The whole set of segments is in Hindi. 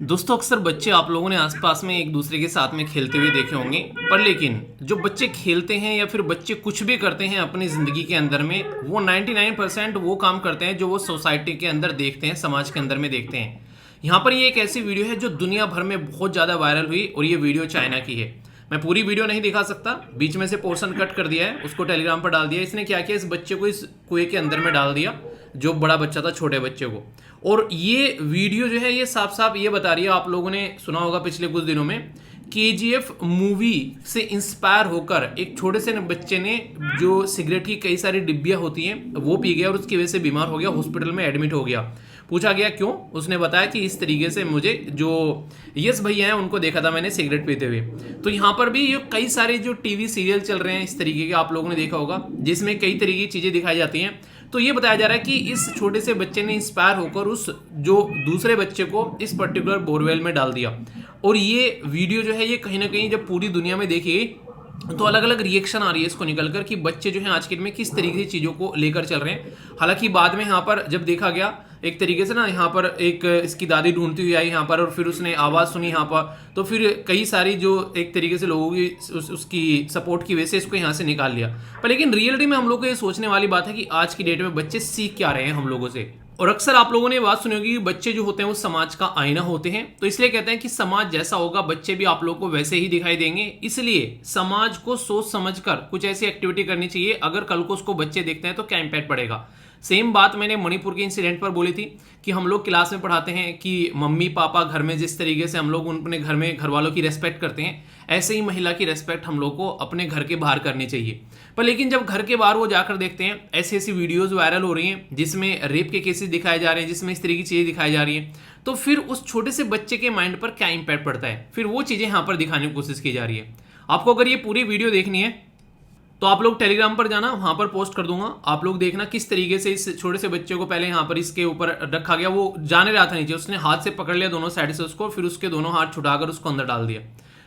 दोस्तों अक्सर बच्चे आप लोगों ने आसपास में एक दूसरे के साथ में खेलते हुए देखे होंगे। पर लेकिन जो बच्चे खेलते हैं या फिर बच्चे कुछ भी करते हैं अपनी ज़िंदगी के अंदर में, वो 99% वो काम करते हैं जो वो सोसाइटी के अंदर देखते हैं, समाज के अंदर में देखते हैं। यहाँ पर ये एक ऐसी वीडियो है जो दुनिया भर में बहुत ज़्यादा वायरल हुई और ये वीडियो चाइना की है। मैं पूरी वीडियो नहीं दिखा सकता, बीच में से पोर्शन कट कर दिया है, उसको टेलीग्राम पर डाल दिया। इसने क्या किया, इस बच्चे को इस कुएं के अंदर में डाल दिया, जो बड़ा बच्चा था, छोटे बच्चे को। और ये वीडियो जो है ये साफ साफ ये बता रही है, आप लोगों ने सुना होगा पिछले कुछ दिनों में केजीएफ मूवी से इंस्पायर होकर एक छोटे से बच्चे ने जो सिगरेट की कई सारी डिब्बियां होती हैं वो पी गया और उसकी वजह से बीमार हो गया, हॉस्पिटल में एडमिट हो गया। पूछा गया क्यों, उसने बताया कि इस तरीके से मुझे जो यस भैया हैं उनको देखा था मैंने सिगरेट पीते हुए। तो यहाँ पर भी ये कई सारे जो टीवी सीरियल चल रहे हैं इस तरीके के, आप लोगों ने देखा होगा, जिसमें कई तरीके की चीज़ें दिखाई जाती हैं। तो ये बताया जा रहा है कि इस छोटे से बच्चे ने इंस्पायर होकर उस जो दूसरे बच्चे को इस पर्टिकुलर बोरवेल में डाल दिया। और ये वीडियो जो है ये कहीं ना कहीं जब पूरी दुनिया में देखी गई तो अलग अलग रिएक्शन आ रही है इसको निकलकर कि बच्चे जो हैं आज के दिन में किस तरीके की चीज़ों को लेकर चल रहे हैं। हालांकि बाद में यहाँ पर जब देखा गया एक तरीके से ना, यहाँ पर एक इसकी दादी ढूंढती हुई आई यहाँ पर और फिर उसने आवाज़ सुनी यहाँ पर, तो फिर कई सारी जो एक तरीके से लोगों की उसकी सपोर्ट की वजह से इसको यहाँ से निकाल लिया। पर लेकिन रियलिटी में हम लोग को ये सोचने वाली बात है कि आज की डेट में बच्चे सीख क्या रहे हैं हम लोगों से। और अक्सर आप लोगों ने बात सुनी होगी कि बच्चे जो होते हैं वो समाज का आईना होते हैं, तो इसलिए कहते हैं कि समाज जैसा होगा बच्चे भी आप लोगों को वैसे ही दिखाई देंगे। इसलिए समाज को सोच समझकर कुछ ऐसी एक्टिविटी करनी चाहिए, अगर कल को उसको बच्चे देखते हैं तो क्या इंपैक्ट पड़ेगा। सेम बात मैंने मणिपुर के इंसिडेंट पर बोली थी कि हम लोग क्लास में पढ़ाते हैं कि मम्मी पापा घर में जिस तरीके से हम लोग अपने घर में घर वालों की रेस्पेक्ट करते हैं, ऐसे ही महिला की रेस्पेक्ट हम लोग को अपने घर के बाहर करनी चाहिए। पर लेकिन जब घर के बाहर वो जाकर देखते हैं ऐसी ऐसी वीडियोस वायरल हो रही हैं जिसमें रेप के केसेस दिखाए जा रहे हैं, जिसमें इस तरह की चीज़ें दिखाई जा रही हैं, तो फिर उस छोटे से बच्चे के माइंड पर क्या इंपैक्ट पड़ता है, फिर वो चीज़ें यहाँ पर दिखाने की कोशिश की जा रही है। आपको अगर ये पूरी वीडियो देखनी है तो आप लोग टेलीग्राम पर जाना, वहां पर पोस्ट कर दूंगा, आप लोग देखना किस तरीके से इस छोटे से बच्चे को पहले यहाँ पर इसके ऊपर रखा गया। वो जाने रहा था नीचे, उसने हाथ से पकड़ लिया दोनों साइड से उसको, फिर उसके दोनों हाथ छुटाकर उसको अंदर डाल दिया।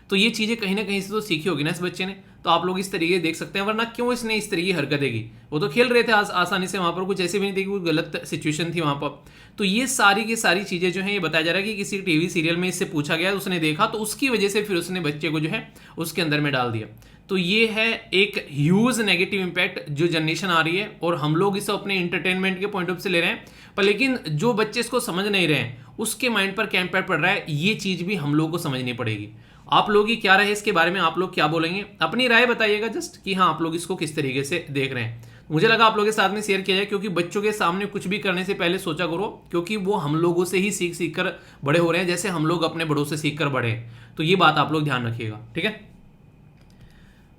तो ये चीज़ें कहीं ना कहीं से तो सीखी होगी ना इस बच्चे ने, तो आप लोग इस तरीके देख सकते हैं। वरना क्यों इसने इस तरीके की हरकतें की, वो तो खेल रहे थे आसानी से, वहां पर कुछ ऐसे भी नहीं थी कि कोई गलत सिचुएशन थी वहां पर। तो ये सारी की सारी चीज़ें जो है ये बताया जा रहा है कि किसी टीवी सीरियल में इससे पूछा गया, उसने देखा, तो उसकी वजह से फिर उसने बच्चे को जो है उसके अंदर में डाल दिया। तो ये है एक ह्यूज नेगेटिव इंपैक्ट जो जनरेशन आ रही है, और हम लोग इसे अपने एंटरटेनमेंट के पॉइंट ऑफ से ले रहे हैं। पर लेकिन जो बच्चे इसको समझ नहीं रहे हैं उसके माइंड पर क्या इंपैक्ट पड़ रहा है, ये चीज़ भी हम लोग को समझनी पड़ेगी। आप लोग की क्या राय है इसके बारे में, आप लोग क्या बोलेंगे, अपनी राय बताइएगा जस्ट कि हाँ आप लोग इसको किस तरीके से देख रहे हैं। मुझे लगा आप लोगों के साथ में शेयर किया जाए, क्योंकि बच्चों के सामने कुछ भी करने से पहले सोचा करो, क्योंकि वो हम लोगों से ही सीख सीख कर बड़े हो रहे हैं, जैसे हम लोग अपने बड़ों से सीख कर बड़े हैं। तो ये बात आप लोग ध्यान रखिएगा, ठीक है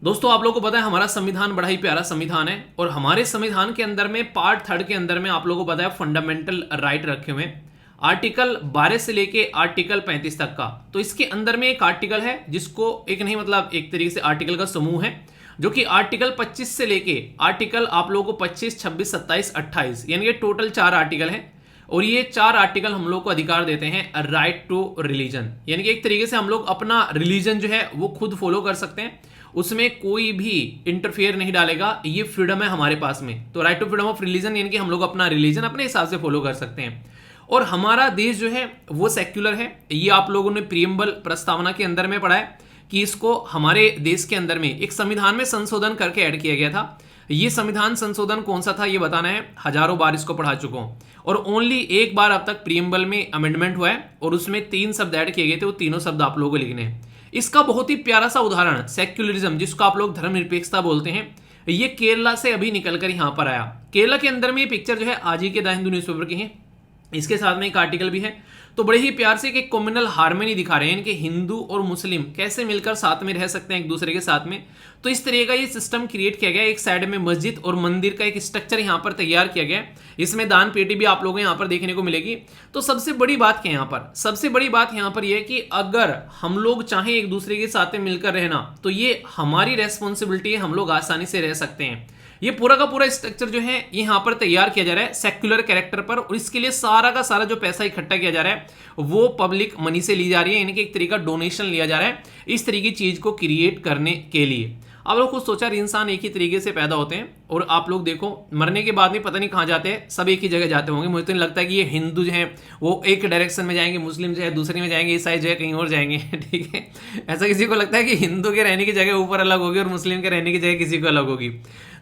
दोस्तों। आप लोगों को पता है हमारा संविधान बड़ा ही प्यारा संविधान है, और हमारे संविधान के अंदर में पार्ट 3 के अंदर में आप लोगों को पता है फंडामेंटल राइट रखे हुए हैं, आर्टिकल 12 से लेके आर्टिकल 35 तक का। तो इसके अंदर में एक आर्टिकल है जिसको एक नहीं मतलब एक तरीके से आर्टिकल का समूह है, जो कि आर्टिकल 25 से लेके आर्टिकल आप लोगों को 25, 26, 27, 28 यानी कि टोटल 4 आर्टिकल हैं। और ये 4 आर्टिकल हम लोग को अधिकार देते हैं राइट टू रिलीजन, यानी कि एक तरीके से हम लोग अपना रिलीजन जो है वो खुद फॉलो कर सकते हैं, उसमें कोई भी इंटरफेयर नहीं डालेगा, ये फ्रीडम है हमारे पास में। तो right to freedom of religion यानी कि हम लोग अपना रिलीजन अपने हिसाब से फॉलो कर सकते हैं। और हमारा देश जो है वो सेक्युलर है, ये आप लोगों ने प्रीएम्बल प्रस्तावना के अंदर में पढ़ा है कि इसको हमारे देश के अंदर में एक संविधान में संशोधन करके ऐड किया गया था। ये संविधान संशोधन कौन सा था ये बताना है, हजारों बार इसको पढ़ा चुका हूं, और ओनली एक बार अब तक प्रीएम्बल में अमेंडमेंट हुआ है, और उसमें 3 शब्द ऐड किए गए थे, वो तीनों शब्द आप लोगों को लिखने हैं। इसका बहुत ही प्यारा सा उदाहरण सेक्युलरिज्म, जिसको आप लोग धर्मनिरपेक्षता बोलते हैं, ये केरला से अभी निकलकर यहां पर आया। केरला के अंदर में ये पिक्चर जो है आज ही के द हिंदू न्यूज़पेपर की है, इसके साथ में एक आर्टिकल भी है। तो बड़े ही प्यार से एक कम्युनल हार्मनी दिखा रहे हैं कि हिंदू और मुस्लिम कैसे मिलकर साथ में रह सकते हैं एक दूसरे के साथ में। तो इस तरह का ये सिस्टम क्रिएट किया गया, एक साइड में मस्जिद और मंदिर का एक स्ट्रक्चर यहाँ पर तैयार किया गया। इसमें दान पेटी भी आप लोगों को यहाँ पर देखने को मिलेगी। तो सबसे बड़ी बात क्या है यहाँ पर, सबसे बड़ी बात यहाँ पर यह है कि अगर हम लोग चाहें एक दूसरे के साथ में मिलकर रहना, तो ये हमारी रेस्पॉन्सिबिलिटी है, हम लोग आसानी से रह सकते हैं। ये पूरा का पूरा स्ट्रक्चर जो है यहाँ पर तैयार किया जा रहा है सेक्युलर कैरेक्टर पर, और इसके लिए सारा का सारा जो पैसा इकट्ठा किया जा रहा है वो पब्लिक मनी से ली जा रही है, यानी कि एक तरीका डोनेशन लिया जा रहा है इस तरीके की चीज को क्रिएट करने के लिए। अब लोग खुद सोचा इंसान एक ही तरीके से पैदा होते हैं, और आप लोग देखो मरने के बाद में पता नहीं कहाँ जाते हैं, सब एक ही जगह जाते होंगे। मुझे तो नहीं लगता कि ये हिंदू जो हैं वो एक डायरेक्शन में जाएंगे, मुस्लिम जो है दूसरे में जाएंगे, ईसाई जो है कहीं और जाएंगे। ठीक है, ऐसा किसी को लगता है कि हिंदू के रहने की जगह ऊपर अलग होगी और मुस्लिम के रहने की जगह किसी को अलग होगी?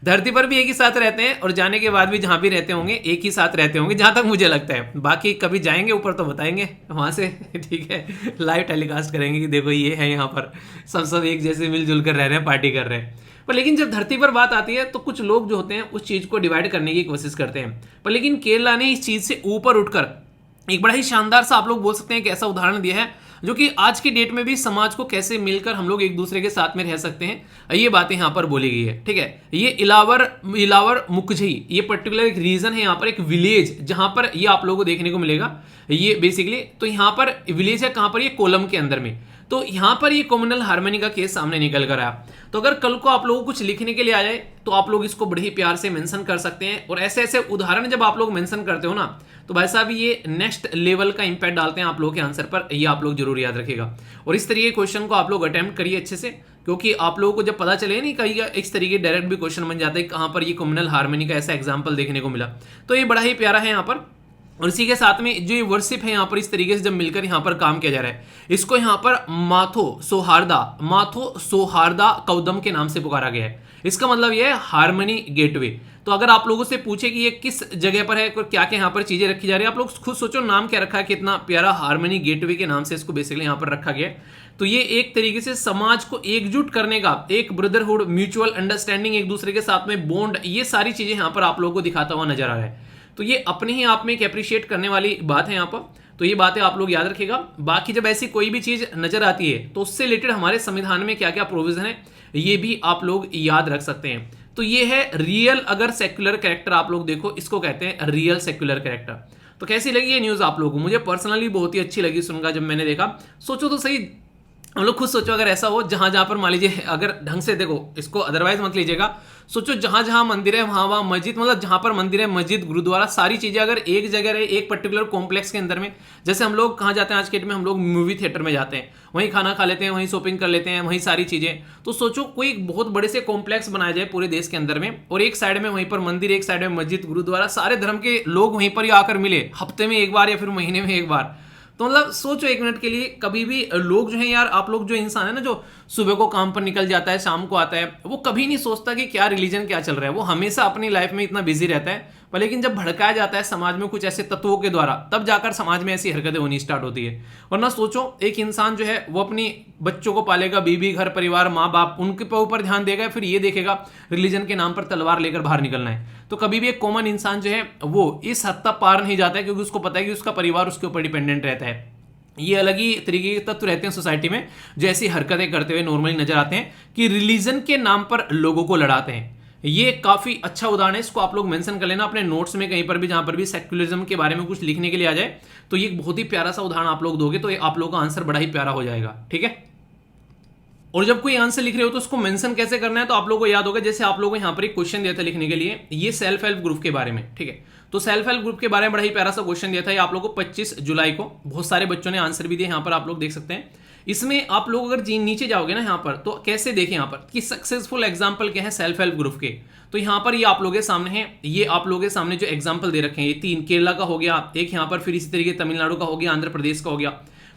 धरती पर भी एक ही साथ रहते हैं और जाने के बाद भी जहां भी रहते होंगे एक ही साथ रहते होंगे, जहां तक मुझे लगता है। बाकी कभी जाएंगे ऊपर तो बताएंगे वहां से। ठीक है, लाइव टेलीकास्ट करेंगे कि देखो ये है, यहाँ पर सब एक जैसे मिलजुल कर रह रहे हैं, पार्टी कर रहे हैं। पर लेकिन जब धरती पर बात आती है तो कुछ लोग जो होते हैं उस चीज को डिवाइड करने की कोशिश करते हैं। पर लेकिन केरला ने इस चीज से ऊपर उठकर एक बड़ा ही शानदार सा आप लोग बोल सकते हैं कि ऐसा उदाहरण दिया है जो कि आज की डेट में भी समाज को कैसे मिलकर हम लोग एक दूसरे के साथ में रह सकते हैं, ये बातें यहाँ पर बोली गई है। ठीक है, ये इलावर मुकझी, ये पर्टिकुलर एक रीजन है यहाँ पर, एक विलेज जहां पर ये आप लोगों को देखने को मिलेगा। ये बेसिकली तो यहाँ पर विलेज है कहां पर, ये कोलम के अंदर में। तो यहां पर ये कम्युनल हार्मनी का केस सामने निकल कर आया। तो अगर कल को आप लोगों को कुछ लिखने के लिए आ जाए तो आप लोग इसको बड़े ही प्यार से मेंशन कर सकते हैं। और ऐसे ऐसे उदाहरण जब आप लोग मेंशन करते हो ना तो भाई साहब ये नेक्स्ट लेवल का इंपैक्ट डालते हैं आप लोगों के आंसर पर, ये आप लोग जरूर याद रखिएगा। और इस तरीके के क्वेश्चन को आप लोग अटेम्प्ट करिए अच्छे से, क्योंकि आप लोगों को जब पता चले नहीं कहीं इस तरीके डायरेक्ट भी क्वेश्चन बन जाता है कहां पर ये कम्युनल हार्मनी का ऐसा एग्जाम्पल देखने को मिला, तो ये बड़ा ही प्यारा है यहाँ पर। और इसी के साथ में जो ये वर्शिप है यहाँ पर इस तरीके से जब मिलकर यहाँ पर काम किया जा रहा है, इसको यहाँ पर माथो सौहार्दा कौदम के नाम से पुकारा गया है। इसका मतलब यह है हार्मनी गेटवे। तो अगर आप लोगों से पूछे कि ये किस जगह पर है, क्या क्या यहाँ पर चीजें रखी जा रही है, आप लोग खुद सोचो नाम क्या रखा है, कितना प्यारा, हार्मनी गेटवे के नाम से इसको बेसिकली यहाँ पर रखा गया है। तो ये एक तरीके से समाज को एकजुट करने का एक ब्रदरहुड, म्यूचुअल अंडरस्टैंडिंग, एक दूसरे के साथ में बॉन्ड, ये सारी चीजें यहाँ पर आप लोगों को दिखाता हुआ नजर आ रहा है। तो ये अपने ही आप में एक अप्रिशिएट करने वाली बात है यहाँ पर। तो ये बातें आप लोग याद रखिएगा। बाकी जब ऐसी कोई भी चीज नजर आती है तो उससे रिलेटेड हमारे संविधान में क्या क्या प्रोविजन है ये भी आप लोग याद रख सकते हैं। तो ये है रियल, अगर सेक्युलर कैरेक्टर आप लोग देखो इसको कहते हैं रियल सेक्युलर कैरेक्टर। तो कैसी लगी ये न्यूज आप लोगों को? मुझे पर्सनली बहुत ही अच्छी लगी सुनकर जब मैंने देखा। सोचो तो सही, हम लोग खुद सोचो अगर ऐसा हो जहां जहां पर मान लीजिए, अगर ढंग से देखो इसको, अदरवाइज मत लीजिएगा, सोचो जहां जहां मंदिर है वहां वहां मस्जिद, मतलब जहां पर मंदिर है, मस्जिद, गुरुद्वारा, सारी चीजें अगर एक जगह रहे एक पर्टिकुलर कॉम्प्लेक्स के अंदर में। जैसे हम लोग कहाँ जाते हैं आज के डेट में, हम लोग मूवी थिएटर में जाते हैं, वहीं खाना खा लेते हैं, वहीं शॉपिंग कर लेते हैं, वहीं सारी चीजें। तो सोचो कोई बहुत बड़े से कॉम्प्लेक्स बनाया जाए पूरे देश के अंदर में, और एक साइड में वहीं पर मंदिर, एक साइड में मस्जिद, गुरुद्वारा, सारे धर्म के लोग वहीं पर ही आकर मिले हफ्ते में एक बार या फिर महीने में एक बार। तो मतलब सोचो एक मिनट के लिए, कभी भी लोग जो है यार, आप लोग जो इंसान है ना जो सुबह को काम पर निकल जाता है, शाम को आता है, वो कभी नहीं सोचता कि क्या रिलीजन क्या चल रहा है। वो हमेशा अपनी लाइफ में इतना बिजी रहता है। पर लेकिन जब भड़काया जाता है समाज में कुछ ऐसे तत्वों के द्वारा, तब जाकर समाज में ऐसी हरकतें होनी स्टार्ट होती है। वरना सोचो एक इंसान जो है वो अपनी बच्चों को पालेगा, बीवी, घर परिवार, माँ बाप, उनके ऊपर ध्यान देगा, फिर ये देखेगा रिलीजन के नाम पर तलवार लेकर बाहर निकलना है। तो कभी भी एक कॉमन इंसान जो है वो इस हद तक पार नहीं जाता है, क्योंकि उसको पता है कि उसका परिवार उसके ऊपर डिपेंडेंट रहता है। ये अलग ही तरीके के तत्व रहते हैं सोसाइटी में जो ऐसी हरकतें करते हुए नॉर्मली नजर आते हैं कि रिलीजन के नाम पर लोगों को लड़ाते हैं। ये काफी अच्छा उदाहरण है, इसको आप लोग मेंशन कर लेना अपने नोट्स में कहीं पर भी, जहां पर भी सेक्युलरिज्म के बारे में कुछ लिखने के लिए आ जाए तो ये बहुत ही प्यारा सा उदाहरण आप लोग दोगे तो आप लोगों का आंसर बड़ा ही प्यारा हो जाएगा। ठीक है, और जब कोई आंसर लिख रहे हो तो उसको मेंशन कैसे करना है, तो आप लोगों को याद होगा, जैसे आप लोगों को यहाँ पर एक क्वेश्चन दिया था लिखने के लिए, ये सेल्फ हेल्प ग्रुप के बारे में। ठीक है, तो सेल्फ हेल्प ग्रुप के बारे में बड़ा ही प्यारा सा क्वेश्चन दिया था ये आप लोगों को 25 जुलाई को। बहुत सारे बच्चों ने आंसर भी दिए, यहाँ पर आप लोग देख सकते हैं। इसमें आप लोग अगर नीचे जाओगे ना यहाँ पर, तो कैसे देखें यहाँ पर कि सक्सेसफुल एग्जाम्पल क्या है सेल्फ हेल्प ग्रुप के। तो यहाँ पर ये आप लोगों के सामने है, ये आप लोगों के सामने जो एग्जाम्पल दे रखे हैं ये 3, केरला का हो गया एक, यहाँ पर फिर इसी तरीके तमिलनाडु का हो गया, आंध्र प्रदेश का हो गया।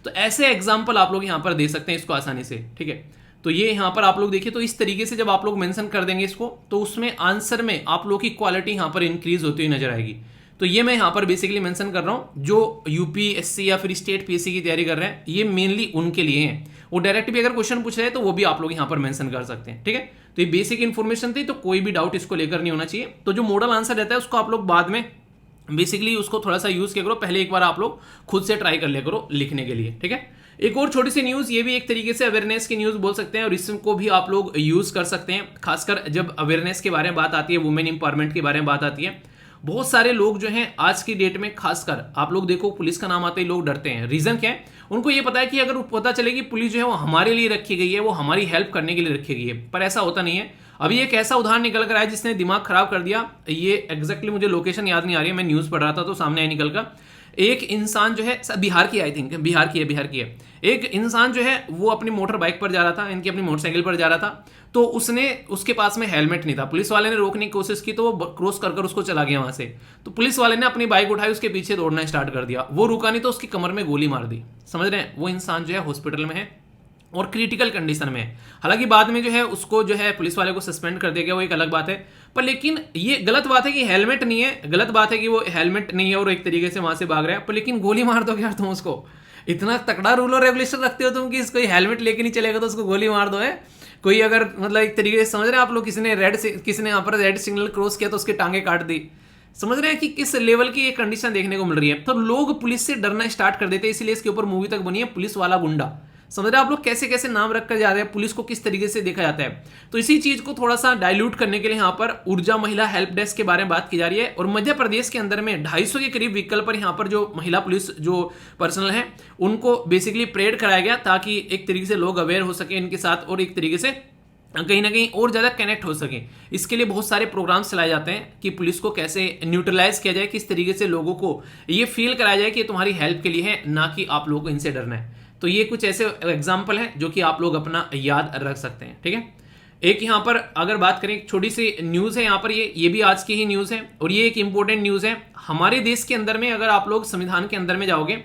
तो ऐसे एग्जाम्पल आप लोग यहाँ पर दे सकते हैं इसको आसानी से। ठीक है, तो ये यहाँ पर आप लोग देखिए, तो इस तरीके से जब आप लोग मेंशन कर देंगे इसको, तो उसमें आंसर में आप लोग की क्वालिटी यहाँ पर इंक्रीज होती हुई नजर आएगी। तो ये मैं यहाँ पर बेसिकली मेंशन कर रहा हूँ जो यूपीएससी या फिर स्टेट पीएससी की तैयारी कर रहे हैं, ये मेनली उनके लिए हैं। वो डायरेक्ट भी अगर क्वेश्चन पूछ रहे हैं तो वो भी आप लोग यहाँ पर मेंशन कर सकते हैं। ठीक है, तो ये बेसिक इन्फॉर्मेशन थी, तो कोई भी डाउट इसको लेकर नहीं होना चाहिए। तो जो मॉडल आंसर रहता है उसको आप लोग बाद में बेसिकली उसको थोड़ा सा यूज किया करो, पहले एक बार आप लोग खुद से ट्राई कर लिया करो लिखने के लिए। ठीक है, एक और छोटी सी न्यूज, ये भी एक तरीके से अवेयरनेस की न्यूज बोल सकते हैं, और इसको भी आप लोग यूज कर सकते हैं। खासकर जब अवेयरनेस के बारे में बात आती है, वुमेन इंपावरमेंट के बारे में बात आती है, बहुत सारे लोग जो हैं आज की डेट में, खासकर आप लोग देखो पुलिस का नाम आते ही लोग डरते हैं। रीजन क्या है? उनको ये पता है कि अगर पता चले कि पुलिस जो है वो हमारे लिए रखी गई है, वो हमारी हेल्प करने के लिए रखी गई है, पर ऐसा होता नहीं है। अभी एक ऐसा उदाहरण निकल कर आया जिसने दिमाग खराब कर दिया। ये एग्जैक्टली मुझे लोकेशन याद नहीं आ रही है, मैं न्यूज पढ़ रहा था तो सामने आई निकल कर। एक इंसान जो है बिहार की, आई थिंक बिहार की है, एक इंसान जो है वो अपनी मोटर बाइक पर जा रहा था, इनकी अपनी मोटरसाइकिल पर जा रहा था, तो उसके पास में हेलमेट नहीं था। पुलिस वाले ने रोकने की कोशिश की तो वो क्रॉस कर उसको चला गया वहां से। तो पुलिस वाले ने अपनी बाइक उठाई, उसके पीछे दौड़ना स्टार्ट कर दिया। वो रुका नहीं तो उसकी कमर में गोली मार दी। समझ रहे हैं? वो इंसान जो है हॉस्पिटल में है और क्रिटिकल कंडीशन में है। हालांकि बाद में जो है उसको जो है पुलिस वाले को सस्पेंड कर दिया गया, वो एक अलग बात है। पर लेकिन ये गलत बात है कि हेलमेट नहीं है, गलत बात है कि वो हेलमेट नहीं है और एक तरीके से वहां से भाग रहा है। पर लेकिन गोली मार दो यार तुम उसको, इतना तगड़ा रूल और रेगुलेशन रखते हो तुम कि कोई हेलमेट लेके नहीं चलेगा तो उसको गोली मार दो है। कोई अगर मतलब एक तरीके से समझ रहे हैं आप लोग, किसी ने यहाँ पर रेड सिग्नल क्रॉस किया तो उसके टांगे काट दी। समझ रहे हैं कि किस लेवल की ये कंडीशन देखने को मिल रही है। तो लोग पुलिस से डरना स्टार्ट कर देते हैं, इसलिए इसके ऊपर मूवी तक बनी है, पुलिस वाला गुंडा। समझ रहे हैं आप लोग कैसे कैसे नाम रखकर जा रहे हैं, पुलिस को किस तरीके से देखा जाता है। तो इसी चीज को थोड़ा सा डाइल्यूट करने के लिए यहाँ पर ऊर्जा महिला हेल्प डेस्क के बारे में बात की जा रही है। और मध्य प्रदेश के अंदर में 250 के करीब व्हीकल पर यहाँ पर जो महिला पुलिस जो पर्सनल है उनको बेसिकली परेड कराया गया, ताकि एक तरीके से लोग अवेयर हो सके इनके साथ और एक तरीके से कहीं ना कहीं और ज़्यादा कनेक्ट हो सके। इसके लिए बहुत सारे प्रोग्राम्स चलाए जाते हैं कि पुलिस को कैसे न्यूट्रलाइज किया जाए, किस तरीके से लोगों को ये फील कराया जाए कि तुम्हारी हेल्प के लिए है, ना कि आप लोगों को इनसे डरना है। तो ये कुछ ऐसे एग्जाम्पल हैं जो कि आप लोग अपना याद रख सकते हैं। ठीक है, एक यहाँ पर अगर बात करें, छोटी सी न्यूज़ है यहाँ पर, ये भी आज की ही न्यूज़ है और ये एक इंपॉर्टेंट न्यूज़ है। हमारे देश के अंदर में अगर आप लोग संविधान के अंदर में जाओगे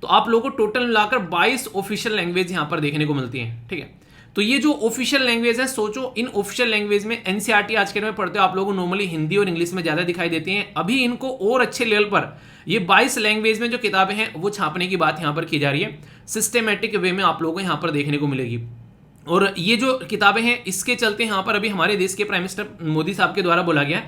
तो आप लोगों को टोटल मिलाकर 22 ऑफिशियल लैंग्वेज यहाँ पर देखने को मिलती हैं। ठीक है, तो ये जो ऑफिशियल लैंग्वेज है, सोचो इन ऑफिशियल लैंग्वेज में एनसीईआरटी आज के टाइम में पढ़ते हो आप लोगों को नॉर्मली हिंदी और इंग्लिश में ज्यादा दिखाई देती हैं। अभी इनको और अच्छे लेवल पर ये 22 लैंग्वेज में जो किताबें हैं वो छापने की बात यहाँ पर की जा रही है। सिस्टमेटिक वे में आप लोगों को यहाँ पर देखने को मिलेगी। और ये जो किताबें हैं इसके चलते यहाँ पर अभी हमारे देश के प्राइम मिनिस्टर मोदी साहब के द्वारा बोला गया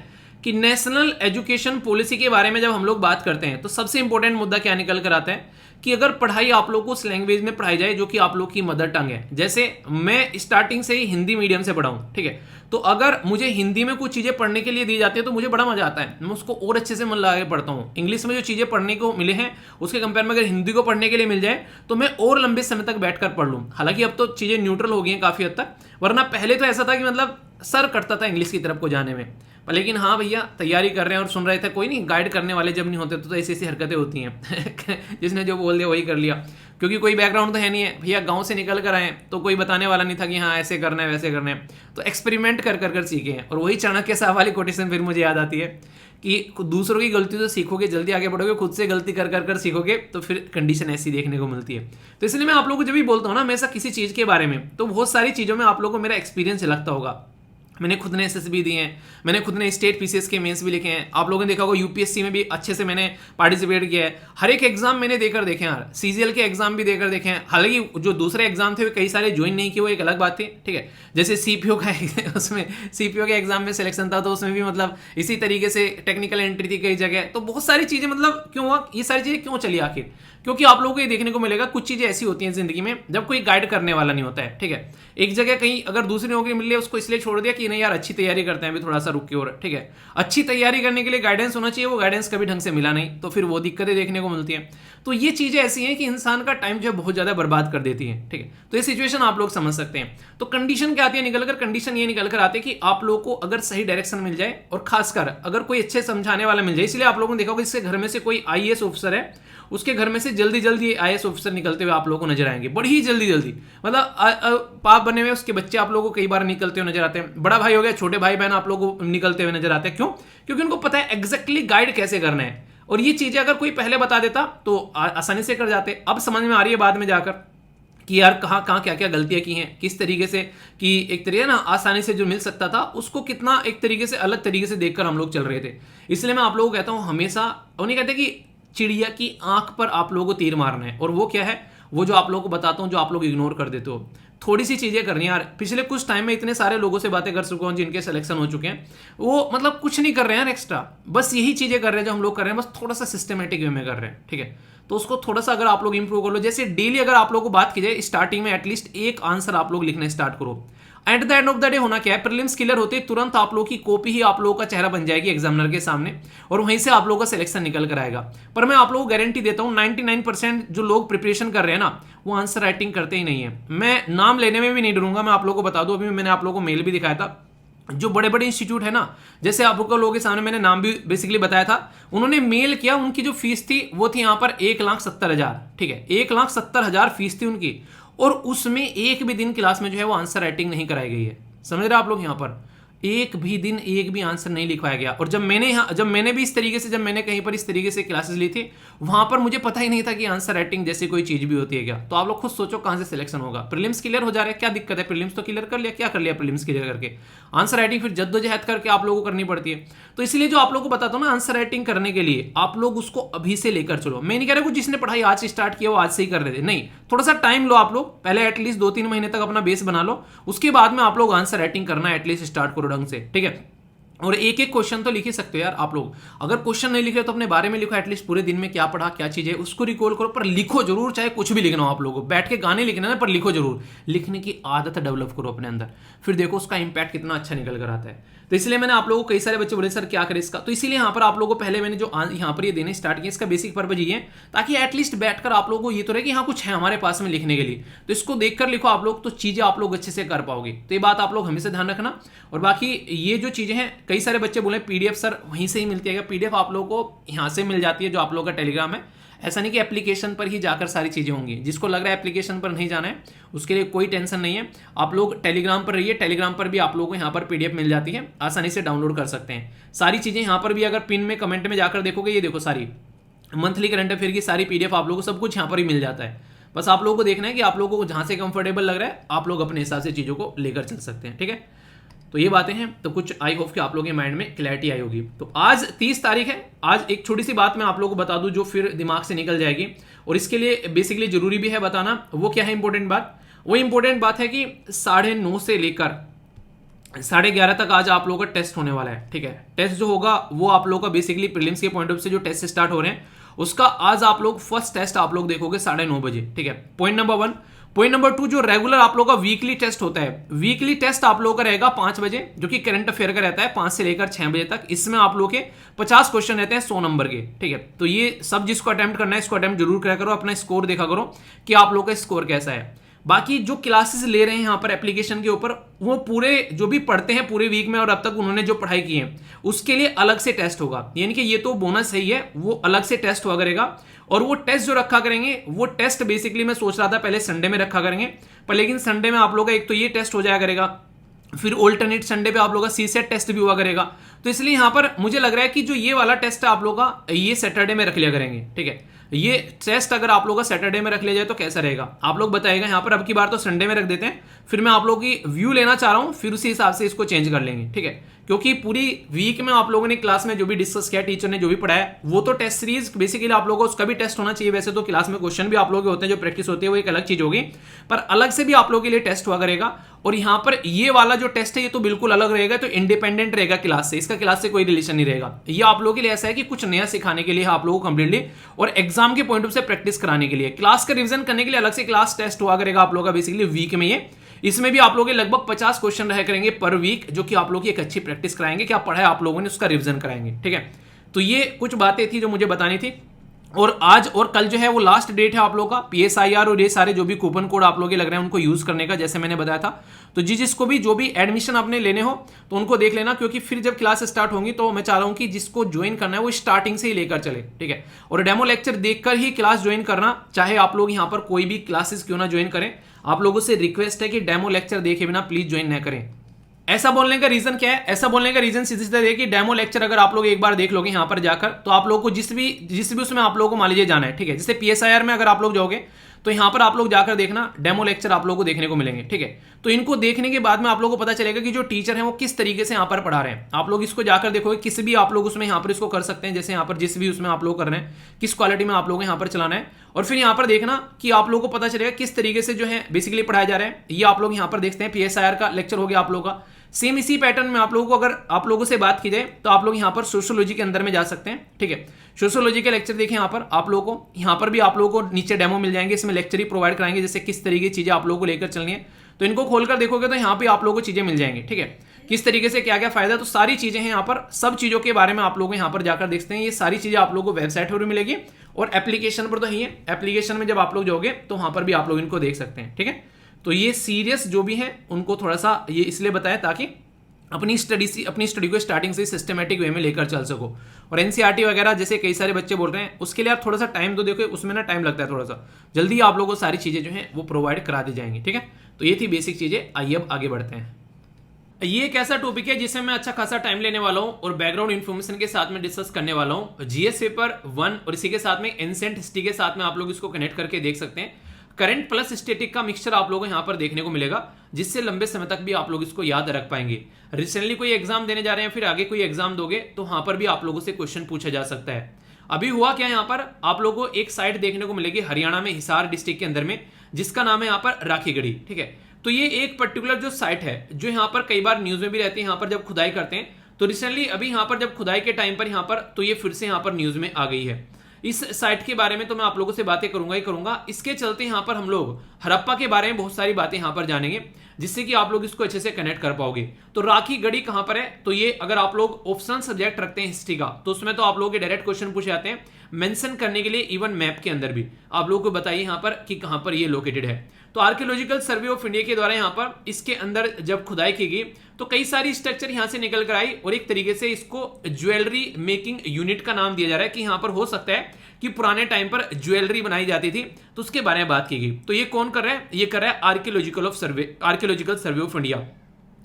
कि नेशनल एजुकेशन पॉलिसी के बारे में जब हम लोग बात करते हैं तो सबसे इंपॉर्टेंट मुद्दा क्या निकल कर आता है कि अगर पढ़ाई आप लोग को उस लैंग्वेज में पढ़ाई जाए जो कि आप लोग की मदर टंग है। जैसे मैं स्टार्टिंग से ही हिंदी मीडियम से पढ़ा हूं, ठीक है, तो अगर मुझे हिंदी में कुछ चीजें पढ़ने के लिए दी जाती है तो मुझे बड़ा मजा आता है, मैं उसको और अच्छे से मन लगा के पढ़ता हूँ। इंग्लिश में जो चीजें पढ़ने को मिले हैं उसके कंपेयर में अगर हिंदी को पढ़ने के लिए मिल जाए तो मैं और लंबे समय तक बैठकर पढ़ लूँ। हालांकि अब तो चीजें न्यूट्रल हो गई हैं काफी हद तक, वरना पहले तो ऐसा था कि मतलब सर कटता था इंग्लिश की तरफ को जाने में। लेकिन हाँ भैया, तैयारी कर रहे हैं और सुन रहे थे, कोई नहीं, गाइड करने वाले जब नहीं होते तो ऐसी ऐसी हरकतें होती हैं जिसने जो बोल दिया वही कर लिया, क्योंकि कोई बैकग्राउंड तो है नहीं है भैया, गांव से निकल कर आए तो कोई बताने वाला नहीं था कि हाँ ऐसे करना है वैसे करना है, तो एक्सपेरिमेंट कर कर कर सीखे हैं। और वही चाणक्य साहब वाली कोटेशन फिर मुझे याद आती है कि दूसरों की गलती तो सीखोगे, जल्दी आगे बढ़ोगे, खुद से गलती कर कर कर सीखोगे तो फिर कंडीशन ऐसी देखने को मिलती है। तो इसलिए मैं आप लोगों को जब भी बोलता हूँ ना हमेशा किसी चीज़ के बारे में, तो बहुत सारी चीज़ों में आप लोगों को मेरा एक्सपीरियंस लगता होगा। मैंने खुद ने एसएसबी दिए हैं, मैंने खुद ने स्टेट पीसीएस के मेंस भी लिखे हैं, आप लोगों ने देखा होगा यूपीएससी में भी अच्छे से मैंने पार्टिसिपेट किया है। हर एक एग्जाम मैंने देकर देखे हैं यार, सीजीएल के एग्जाम भी देकर देखे हैं। हालांकि जो दूसरे एग्जाम थे वो कई सारे ज्वाइन नहीं किए, वो एक अलग बात थी, ठीक है। जैसे सीपीओ का उसमें सीपीओ के एग्जाम में सिलेक्शन था तो उसमें भी मतलब इसी तरीके से टेक्निकल एंट्री थी कई जगह। तो बहुत सारी चीजें मतलब क्यों हुआ, ये सारी चीजें क्यों चली आखिर, क्योंकि आप लोगों को ये देखने को मिलेगा कुछ चीजें ऐसी होती हैं जिंदगी में जब कोई गाइड करने वाला नहीं होता है, ठीक है। एक जगह कहीं अगर दूसरी नौकरी मिल रही है उसको इसलिए छोड़ दिया कि नहीं यार अच्छी तैयारी करते हैं अभी थोड़ा सा रुक के, और ठीक है, अच्छी तैयारी करने के लिए गाइडेंस होना चाहिए, वो गाइडेंस कभी ढंग से मिला नहीं तो फिर वो दिक्कतें देखने को मिलती हैं। तो ये चीजें ऐसी हैं कि इंसान का टाइम जो है बहुत ज्यादा बर्बाद कर देती है, ठीक है। तो ये सिचुएशन आप लोग समझ सकते हैं। तो कंडीशन क्या आती है निकलकर, कंडीशन ये निकल कर आती है कि आप लोग को अगर सही डायरेक्शन मिल जाए और खासकर अगर कोई अच्छे समझाने वाला मिल जाए। इसलिए आप लोगों ने देखा होगा इसके घर में से कोई आईएएस ऑफिसर है, उसके घर में से जल्दी जल्दी आईएएस ऑफिसर निकलते हुए आप लोगों को नजर आएंगे, बड़ी ही जल्दी जल्दी, मतलब पाप बने हुए उसके बच्चे आप लोगों को कई बार निकलते हुए नजर आते हैं। बड़ा भाई हो गया, छोटे भाई बहन आप लोगों को निकलते हुए नजर आते हैं। क्यों? क्योंकि उनको पता है एग्जैक्टली गाइड कैसे करना है, और ये चीजें अगर कोई पहले बता देता तो आसानी से कर जाते। अब समझ में आ रही है बाद में जाकर कि यार कहाँ कहाँ क्या क्या गलतियां की हैं, किस तरीके से कि एक तरीके ना आसानी से जो मिल सकता था उसको कितना एक तरीके से अलग तरीके से देखकर हम लोग चल रहे थे। इसलिए मैं आप लोगों को कहता हूं हमेशा, उन्हें कहते हैं कि चिड़िया की आंख पर आप लोगों को तीर मारना है, और वो क्या है, वो जो आप लोगों को बताता हूं जो आप लोग इग्नोर कर देते हो। थोड़ी सी चीजें करनी है यार। पिछले कुछ टाइम में इतने सारे लोगों से बातें कर चुका हूं जिनके सिलेक्शन हो चुके हैं, वो मतलब कुछ नहीं कर रहे हैं यार एक्स्ट्रा, बस यही चीजें कर रहे हैं जो हम लोग कर रहे हैं, बस थोड़ा सा सिस्टमेटिक वे में कर रहे हैं, ठीक है। तो उसको थोड़ा सा अगर आप लोग इंप्रूव कर लो, जैसे डेली अगर आप लोग को बात की जाए स्टार्टिंग में एटलीस्ट एक आंसर आप लोग लिखना स्टार्ट करो। At the end of the day होना क्या है, प्रीलिम्स क्लियर होते तुरंत आप लोगों की कॉपी ही आप लोगों का चेहरा बन जाएगी एग्जामिनर के सामने, और वहीं से आप लोगों का सिलेक्शन निकल कर आएगा। पर मैं आप लोगों को गारंटी देता हूं 99% जो लोग प्रिपरेशन कर रहे हैं ना वो आंसर राइटिंग करते ही नहीं है। मैं नाम लेने में भी नहीं डरूंगा, मैं आप लोगों को बता दूं, अभी मैंने आप लोगों को मेल भी दिखाया था, जो बड़े बड़े इंस्टीट्यूट है ना, जैसे आपको लोगों के सामने मैंने नाम भी बेसिकली बताया था, उन्होंने मेल किया, उनकी जो फीस थी वो थी यहाँ पर 1,70,000, ठीक है, 1,70,000 फीस थी उनकी, और उसमें एक भी दिन क्लास में जो है वो आंसर राइटिंग नहीं कराई गई है। समझ रहे आप लोग, यहाँ पर एक भी दिन एक भी आंसर नहीं लिखवाया गया। और जब मैंने भी इस तरीके से, जब मैंने कहीं पर इस तरीके से क्लासेस ली थी, वहां पर मुझे पता ही नहीं था कि आंसर राइटिंग जैसी कोई चीज भी होती है क्या। तो आप लोग खुद सोचो कहां से सिलेक्शन होगा। प्रीलिम्स क्लियर हो जा रहा है, क्या दिक्कत है, प्रीलिम्स तो क्लियर कर लिया, क्या कर लिया प्रीलिम्स क्लियर करके, आंसर राइटिंग फिर जद्दोजहद करके आप लोगों को करनी पड़ती है। तो इसलिए जो आप लोगों को बताता हूं ना, आंसर राइटिंग करने के लिए आप लोग उसको अभी से लेकर चलो। मैं नहीं कह रहा जिसने पढ़ाई आज से स्टार्ट किया वो आज से ही कर रहे थे, नहीं, थोड़ा सा टाइम लो आप लोग, पहले एटलीस्ट 2-3 महीने तक अपना बेस बना लो, उसके बाद में आप लोग आंसर राइटिंग करना एटलीस्ट स्टार्ट करो ढंग से, ठीक है। और एक एक क्वेश्चन तो लिख ही सकते हो यार आप लोग। अगर क्वेश्चन नहीं लिखे तो अपने बारे में लिखो, एटलीस्ट पूरे दिन में क्या पढ़ा, क्या चीज है उसको रिकॉल करो, पर लिखो जरूर, चाहे कुछ भी लिखना हो आप लोगों को, बैठ के गाने लिखना है पर लिखो जरूर, लिखने की आदत डेवलप करो अपने अंदर, फिर देखो उसका इंपैक्ट कितना अच्छा निकल कर आता है। तो इसलिए मैंने आप लोगों को, कई सारे बच्चे बोले सर क्या करें इसका, तो इसीलिए यहाँ पर आप लोगों को पहले मैंने जो यहाँ पर ये देने स्टार्ट किया, इसका बेसिक पर्पज ये है ताकि एटलीस्ट बैठकर आप लोगों को ये तो रहे कि हाँ कुछ है हमारे पास में लिखने के लिए, तो इसको देखकर लिखो आप लोग, तो चीजें आप लोग अच्छे से कर पाओगे। तो ये बात आप लोग हमेशा ध्यान रखना। और बाकी ये जो चीजें हैं, कई सारे बच्चे बोले पीडीएफ सर वहीं से ही मिलती है, पीडीएफ आप लोगों को यहाँ से मिल जाती है जो आप लोगों का टेलीग्राम है। ऐसा नहीं कि एप्लीकेशन पर ही जाकर सारी चीजें होंगी, जिसको लग रहा है एप्लीकेशन पर नहीं जाना है उसके लिए कोई टेंशन नहीं है, आप लोग टेलीग्राम पर रहिए, टेलीग्राम पर भी आप लोगों को यहाँ पर पीडीएफ मिल जाती है, आसानी से डाउनलोड कर सकते हैं सारी चीजें। यहाँ पर भी अगर पिन में कमेंट में जाकर देखोगे, ये देखो सारी मंथली करंट अफेयर की सारी पीडीएफ आप लोगों को सब कुछ यहाँ पर ही मिल जाता है। बस आप लोगों को देखना है कि आप लोगों को जहां से कंफर्टेबल लग रहा है आप लोग अपने हिसाब से चीजों को लेकर चल सकते हैं, ठीक है। तो ये बातें हैं, तो कुछ आई होप कि आप लोगों के माइंड में क्लैरिटी आई होगी। तो आज 30 तारीख है, आज एक छोटी सी बात मैं आप लोगों को बता दूं जो फिर दिमाग से निकल जाएगी, और इसके लिए बेसिकली जरूरी भी है बताना। वो क्या है इंपॉर्टेंट बात, वो इंपॉर्टेंट बात है कि 9:30 से लेकर 11:30 तक आज आप लोगों का टेस्ट होने वाला है, ठीक है। टेस्ट जो होगा वो आप लोगों का बेसिकली प्रीलिम्स के पॉइंट ऑफ से जो टेस्ट स्टार्ट हो रहे हैं उसका आज आप लोग फर्स्ट टेस्ट आप लोग देखोगे 9:30 बजे, ठीक है। Point number 1। पॉइंट नंबर 2, जो रेगुलर आप लोगों का वीकली टेस्ट होता है, वीकली टेस्ट आप लोगों का रहेगा 5 बजे, जो कि करंट अफेयर का रहता है 5 से लेकर 6 बजे तक। इसमें आप लोगों के 50 क्वेश्चन रहते हैं 100 नंबर के, ठीक है। तो ये सब जिसको अटेम्प्ट करना है इसको अटेम्प्ट जरूर करा करो, अपना स्कोर देखा करो कि आप लोगों का स्कोर कैसा है। बाकी जो क्लासेस ले रहे हैं यहाँ पर एप्लीकेशन के ऊपर, वो पूरे जो भी पढ़ते हैं पूरे वीक में और अब तक उन्होंने जो पढ़ाई की है उसके लिए अलग से टेस्ट होगा, यानी कि ये तो बोनस ही है, वो अलग से टेस्ट हुआ करेगा। और वो टेस्ट जो रखा करेंगे, वो टेस्ट बेसिकली मैं सोच रहा था पहले संडे में रखा करेंगे, पर लेकिन संडे में आप लोग का एक तो ये टेस्ट हो जाया करेगा, फिर ऑल्टरनेट संडे पे आप लोगों का सीसेट टेस्ट भी हुआ करेगा। तो इसलिए यहां पर मुझे लग रहा है कि जो ये वाला टेस्ट है आप लोगों का, ये सैटरडे में रख लिया करेंगे, ठीक है। ये टेस्ट अगर आप लोगों का सैटरडे में रख लिया जाए तो कैसा रहेगा आप लोग बताएगा। यहां पर अब की बार तो संडे में रख देते हैं, फिर मैं आप लोगों की व्यू लेना चाह रहा हूं, फिर उसी हिसाब से इसको चेंज कर लेंगे, ठीक है। क्योंकि पूरी वीक में आप लोगों ने क्लास में जो भी डिस्कस किया, टीचर ने जो भी पढ़ाया, वो तो टेस्ट सीरीज बेसिकली आप लोगों को उसका भी टेस्ट होना चाहिए। वैसे तो क्लास में क्वेश्चन भी आप लोगों के होते हैं, जो प्रैक्टिस होती है वो एक अलग चीज होगी, पर अलग से भी आप लोगों के लिए टेस्ट हुआ करेगा। और यहां पर ये वाला जो टेस्ट है ये तो बिल्कुल अलग रहेगा, तो इंडिपेंडेंट रहेगा क्लास से, इसका क्लास से कोई रिलेशन नहीं रहेगा। ये आप लोगों के लिए ऐसा है कि कुछ नया सिखाने के लिए आप लोगों को कंप्लीटली, और एग्जाम के पॉइंट ऑफ से प्रैक्टिस कराने के लिए, क्लास का रिवीजन करने के लिए अलग से क्लास टेस्ट हुआ करेगा आप लोगों का बेसिकली वीक में। ये इसमें भी आप लोग लगभग 50 क्वेश्चन रह करेंगे पर वीक, जो कि आप लोग की एक अच्छी प्रैक्टिस कराएंगे, क्या पढ़ा है आप लोगों ने उसका रिवीजन कराएंगे, ठीक है। तो ये कुछ बातें थी जो मुझे बतानी थी। और आज और कल जो है वो लास्ट डेट है आप लोगों का PSIR और ये सारे जो भी कूपन कोड आप लोग के लग रहे हैं उनको यूज करने का, जैसे मैंने बताया था। तो जिसको भी जो भी एडमिशन आपने लेने हो तो उनको देख लेना, क्योंकि फिर जब क्लास स्टार्ट होंगी तो मैं चाह रहा हूं कि जिसको ज्वाइन करना है वो स्टार्टिंग से ही लेकर चले, ठीक है। और डेमो लेक्चर देखकर ही क्लास ज्वाइन करना, चाहे आप लोग यहाँ पर कोई भी क्लासेस क्यों ना ज्वाइन करें, आप लोगों से रिक्वेस्ट है कि डेमो लेक्चर देखे बिना प्लीज ज्वाइन न करें। ऐसा बोलने का रीजन क्या है, ऐसा बोलने का रीजन सीधे सीधे है कि डेमो लेक्चर अगर आप लोग एक बार देख लोगे यहाँ पर जाकर, तो आप लोगों को जिस भी उसमें आप लोगों को मान लीजिए जाना है, ठीक है। जैसे PSIR में अगर आप लोग जाओगे तो यहाँ पर आप लोग जाकर देखना, डेमो लेक्चर आप लोगों को देखने को मिलेंगे, ठीक है। तो इनको देखने के बाद में आप लोगों को पता चलेगा कि जो टीचर है वो किस तरीके से यहाँ पर पढ़ा रहे हैं। आप लोग इसको जाकर देखोगे, किसी भी आप लोग उसमें यहाँ पर इसको कर सकते हैं, जैसे यहाँ पर जिस भी उसमें आप लोग कर रहे हैं, किस क्वालिटी में आप लोग यहाँ पर चलाना है, और फिर यहाँ पर देखना कि आप लोगों को पता चलेगा किस तरीके से जो है बेसिकली पढ़ाया जा रहा है। ये आप लोग यहाँ पर देखते हैं PSIR का लेक्चर हो गया आप लोगों का। सेम इसी पैटर्न में आप लोगों को, अगर आप लोगों से बात की जाए तो आप लोग यहाँ पर सोशियोलॉजी के अंदर में जा सकते हैं, ठीक है। सोशियोलॉजी के लेक्चर देखें यहाँ पर आप लोगों को, यहाँ पर भी आप लोगों को नीचे डेमो मिल जाएंगे, इसमें लेक्चर ही प्रोवाइड कराएंगे, जैसे किस तरीके की चीजें आप लोगों को लेकर चलनी है। तो इनको खोलकर देखोगे तो यहाँ पे आप लोगों को चीजें मिल जाएंगी, ठीक है। किस तरीके से क्या क्या फायदा, तो सारी चीजें हैं यहाँ पर, सब चीजों के बारे में आप लोग यहाँ पर जाकर देखते हैं। ये सारी चीजें आप लोगों को वेबसाइट पर मिलेगी और एप्लीकेशन पर तो ही है। एप्लीकेशन में जब आप लोग जाओगे तो वहां पर भी आप लोग इनको देख सकते हैं, ठीक है। तो ये सीरियस जो भी है उनको थोड़ा सा ये इसलिए बताया ताकि अपनी स्टडी को स्टार्टिंग से सिस्टमेटिक वे में लेकर चल सको। और एनसीईआरटी वगैरह जैसे कई सारे बच्चे बोल रहे हैं, उसके लिए आप थोड़ा सा टाइम तो देखो, उसमें ना टाइम लगता है थोड़ा सा, जल्दी आप लोगों को सारी चीज़ें जो हैं वो प्रोवाइड करा दी जाएंगी। ठीक है, तो ये थी बेसिक चीज़ें। आइए अब आगे बढ़ते हैं। ये एक ऐसा टॉपिक है जिसमें मैं अच्छा खासा टाइम लेने वाला हूं और बैकग्राउंड इन्फॉर्मेशन के साथ में डिस्कस करने वाला हूं। जीएस पेपर 1 और इसी के साथ में एंसेंट हिस्ट्री के साथ में आप लोग इसको कनेक्ट करके देख सकते हैं। करंट प्लस स्टैटिक का मिक्सचर आप लोगों को यहाँ पर देखने को मिलेगा, जिससे लंबे समय तक भी आप लोग इसको याद रख पाएंगे। रिसेंटली कोई एग्जाम देने जा रहे हैं, फिर आगे कोई एग्जाम दोगे तो वहां पर भी आप लोगों से क्वेश्चन पूछा जा सकता है। अभी हुआ क्या, यहाँ पर आप लोगों को एक साइट देखने को मिलेगी हरियाणा में, हिसार डिस्ट्रिक्ट के अंदर में, जिसका नाम है यहाँ पर राखीगढ़ी। ठीक है, तो ये एक पर्टिकुलर जो साइट है जो यहाँ पर कई बार न्यूज में भी रहती है, यहाँ पर जब खुदाई करते हैं तो रिसेंटली अभी यहाँ पर जब खुदाई के टाइम पर यहाँ पर तो ये फिर से यहाँ पर न्यूज में आ गई है। इस साइट के बारे में तो मैं आप लोगों से बातें करूंगा ही करूंगा। इसके चलते यहाँ पर हम लोग हड़प्पा के बारे में बहुत सारी बातें यहाँ पर जानेंगे, जिससे कि आप लोग इसको अच्छे से कनेक्ट कर पाओगे। तो राखीगढ़ी कहाँ पर है, तो ये अगर आप लोग ऑप्शनल सब्जेक्ट रखते हैं हिस्ट्री का, तो उसमें तो आप लोगों के डायरेक्ट क्वेश्चन पूछे जाते हैं मेंशन करने के लिए, इवन मैप के अंदर भी आप लोगों को बताइए यहाँ पर कि कहाँ पर ये लोकेटेड है। तो आर्कियोलॉजिकल सर्वे ऑफ इंडिया के द्वारा यहाँ पर इसके अंदर जब खुदाई की गई तो कई सारी स्ट्रक्चर यहाँ से निकल कर आई, और एक तरीके से इसको ज्वेलरी मेकिंग यूनिट का नाम दिया जा रहा है कि यहाँ पर हो सकता है कि पुराने टाइम पर ज्वेलरी बनाई जाती थी, तो उसके बारे में बात की गई। तो ये कौन कर रहा है, ये कर रहा है आर्कियोलॉजिकल सर्वे ऑफ इंडिया।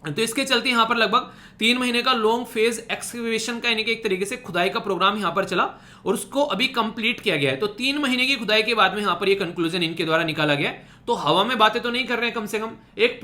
तो इसके चलते यहाँ पर लगभग 3 महीने का लॉन्ग फेज एक्सकवेशन का यानी कि एक तरीके से खुदाई का प्रोग्राम यहाँ पर चला, और उसको अभी कंप्लीट किया गया है। तो 3 महीने की खुदाई के बाद में यहाँ पर ये कंक्लूजन इनके द्वारा निकाला गया है। तो हवा में बातें तो नहीं कर रहे हैं, कम से कम एक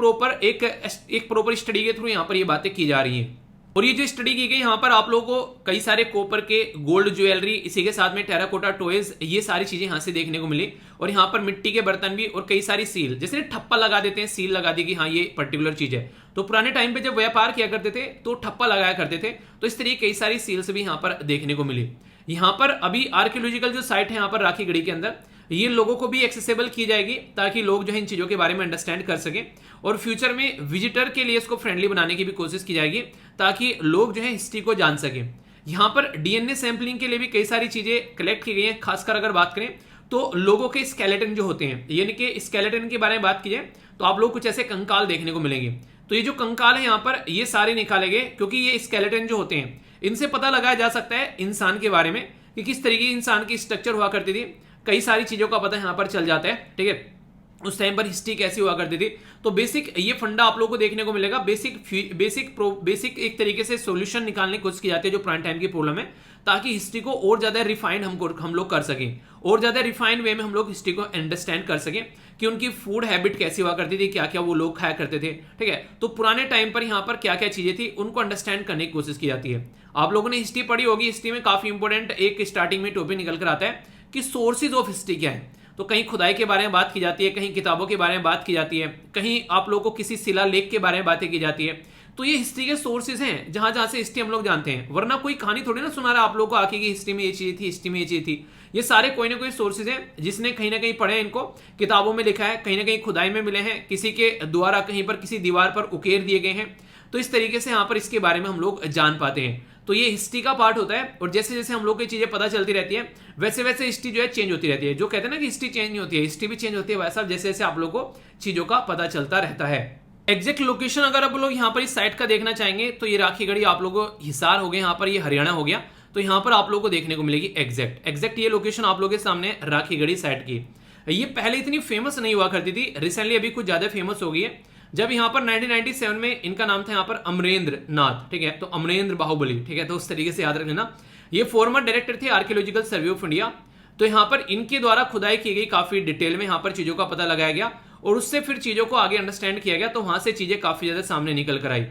प्रॉपर स्टडी के थ्रू यहाँ पर ये बातें की जा रही हैं। और ये जो स्टडी की गई यहाँ पर आप लोगों को कई सारे कॉपर के गोल्ड ज्वेलरी, इसी के साथ में टेराकोटा टॉयज, ये सारी चीजें यहाँ से देखने को मिली। और यहाँ पर मिट्टी के बर्तन भी, और कई सारी सील, जैसे ठप्पा लगा देते हैं, सील लगा दी कि हाँ ये पर्टिकुलर चीज है। तो पुराने टाइम पे जब व्यापार किया करते थे तो ठप्पा लगाया करते थे, तो इस तरीके कई सारी सील्स भी यहाँ पर देखने को मिली। यहाँ पर अभी आर्कियोलॉजिकल जो साइट है यहाँ पर राखीगढ़ी के अंदर, ये लोगों को भी एक्सेसिबल की जाएगी ताकि लोग जो है इन चीजों के बारे में अंडरस्टैंड कर सकें, और फ्यूचर में विजिटर के लिए इसको फ्रेंडली बनाने की भी कोशिश की जाएगी ताकि लोग जो है हिस्ट्री को जान सकें। यहाँ पर डीएनए सैंपलिंग के लिए भी कई सारी चीजें कलेक्ट की गई हैं। खासकर अगर बात करें तो लोगों के स्केलेटन जो होते हैं, यानी कि स्केलेटन के बारे में बात की जाए तो आप लोग कुछ ऐसे कंकाल देखने को मिलेंगे। तो ये जो कंकाल है यहाँ पर ये सारे निकाले गए, क्योंकि ये स्केलेटन जो होते हैं इनसे पता लगाया जा सकता है इंसान के बारे में कि किस तरीके इंसान की स्ट्रक्चर हुआ करती थी। कई सारी चीजों का पता यहाँ पर चल जाता है। ठीक है, उस टाइम पर हिस्ट्री कैसी हुआ करती थी। तो बेसिक ये फंडा आप लोगों को देखने को मिलेगा। बेसिक एक तरीके से सॉल्यूशन निकालने की कोशिश की जाती है जो पुराने टाइम की प्रॉब्लम है, ताकि हिस्ट्री को और ज्यादा रिफाइंड हम लोग कर सकें, और ज्यादा रिफाइंड वे में हम लोग हिस्ट्री को अंडरस्टैंड कर सकें कि उनकी फूड हैबिट कैसी हुआ करती थी, क्या क्या वो लोग खाया करते थे। ठीक है, तो पुराने टाइम पर यहाँ पर क्या क्या चीजें थी उनको अंडरस्टैंड करने की कोशिश की जाती है। आप लोगों ने हिस्ट्री पढ़ी होगी, हिस्ट्री में काफी इंपॉर्टेंट एक स्टार्टिंग में टॉपिक निकल कर आता है कि सोर्सेज ऑफ हिस्ट्री क्या है। तो कहीं खुदाई के बारे में बात की जाती है, कहीं किताबों के बारे में बात की जाती है, कहीं आप लोगों को किसी शिलालेख के बारे में बातें की जाती है। तो ये हिस्ट्री के सोर्सेज हैं जहां जहां से हिस्ट्री हम लोग जानते हैं, वरना कोई कहानी थोड़ी ना सुना रहा आप लोगों को आके कि हिस्ट्री में ये चीज थी, हिस्ट्री में ये चीज थी। ये सारे कोई ना कोई सोर्सेज हैं जिसने कहीं ना कहीं पढ़े, इनको किताबों में लिखा है, कहीं ना कहीं खुदाई में मिले हैं, किसी के द्वारा कहीं पर किसी दीवार पर उकेर दिए गए हैं। तो इस तरीके से यहाँ पर इसके बारे में हम लोग जान पाते हैं। तो ये हिस्ट्री का पार्ट होता है, और जैसे जैसे हम लोग की चीजें पता चलती रहती है वैसे वैसे हिस्ट्री जो है चेंज होती रहती है। जो कहते हैं ना कि हिस्ट्री चेंज नहीं होती है, हिस्ट्री भी चेंज होती है, वैसा जैसे जैसे आप लोग को चीजों का पता चलता रहता है। एग्जैक्ट लोकेशन अगर आप लोग यहाँ पर इस साइट का देखना चाहेंगे तो ये राखीगढ़ी आप लोगों को हिसार हो गया, यहाँ पर ये हरियाणा हो गया, तो यहाँ पर आप लोगों को देखने को मिलेगी एग्जैक्ट ये लोकेशन आप लोगों के सामने राखीगढ़ी साइट की। ये पहले इतनी फेमस नहीं हुआ करती थी, रिसेंटली अभी कुछ ज्यादा फेमस हो गई है। जब यहाँ पर 1997 में इनका नाम था यहाँ पर अमरेंद्र नाथ, ठीक है, तो अमरेंद्र बाहुबली, ठीक है, तो उस तरीके से याद रख लेना। ये फॉर्मर डायरेक्टर थे आर्कियोलॉजिकल सर्वे ऑफ इंडिया। तो यहाँ पर इनके द्वारा खुदाई की गई, काफी डिटेल में यहाँ पर चीजों का पता लगाया गया, और उससे फिर चीजों को आगे अंडरस्टैंड किया गया, तो वहां से चीजें काफी ज्यादा सामने निकल कर आई।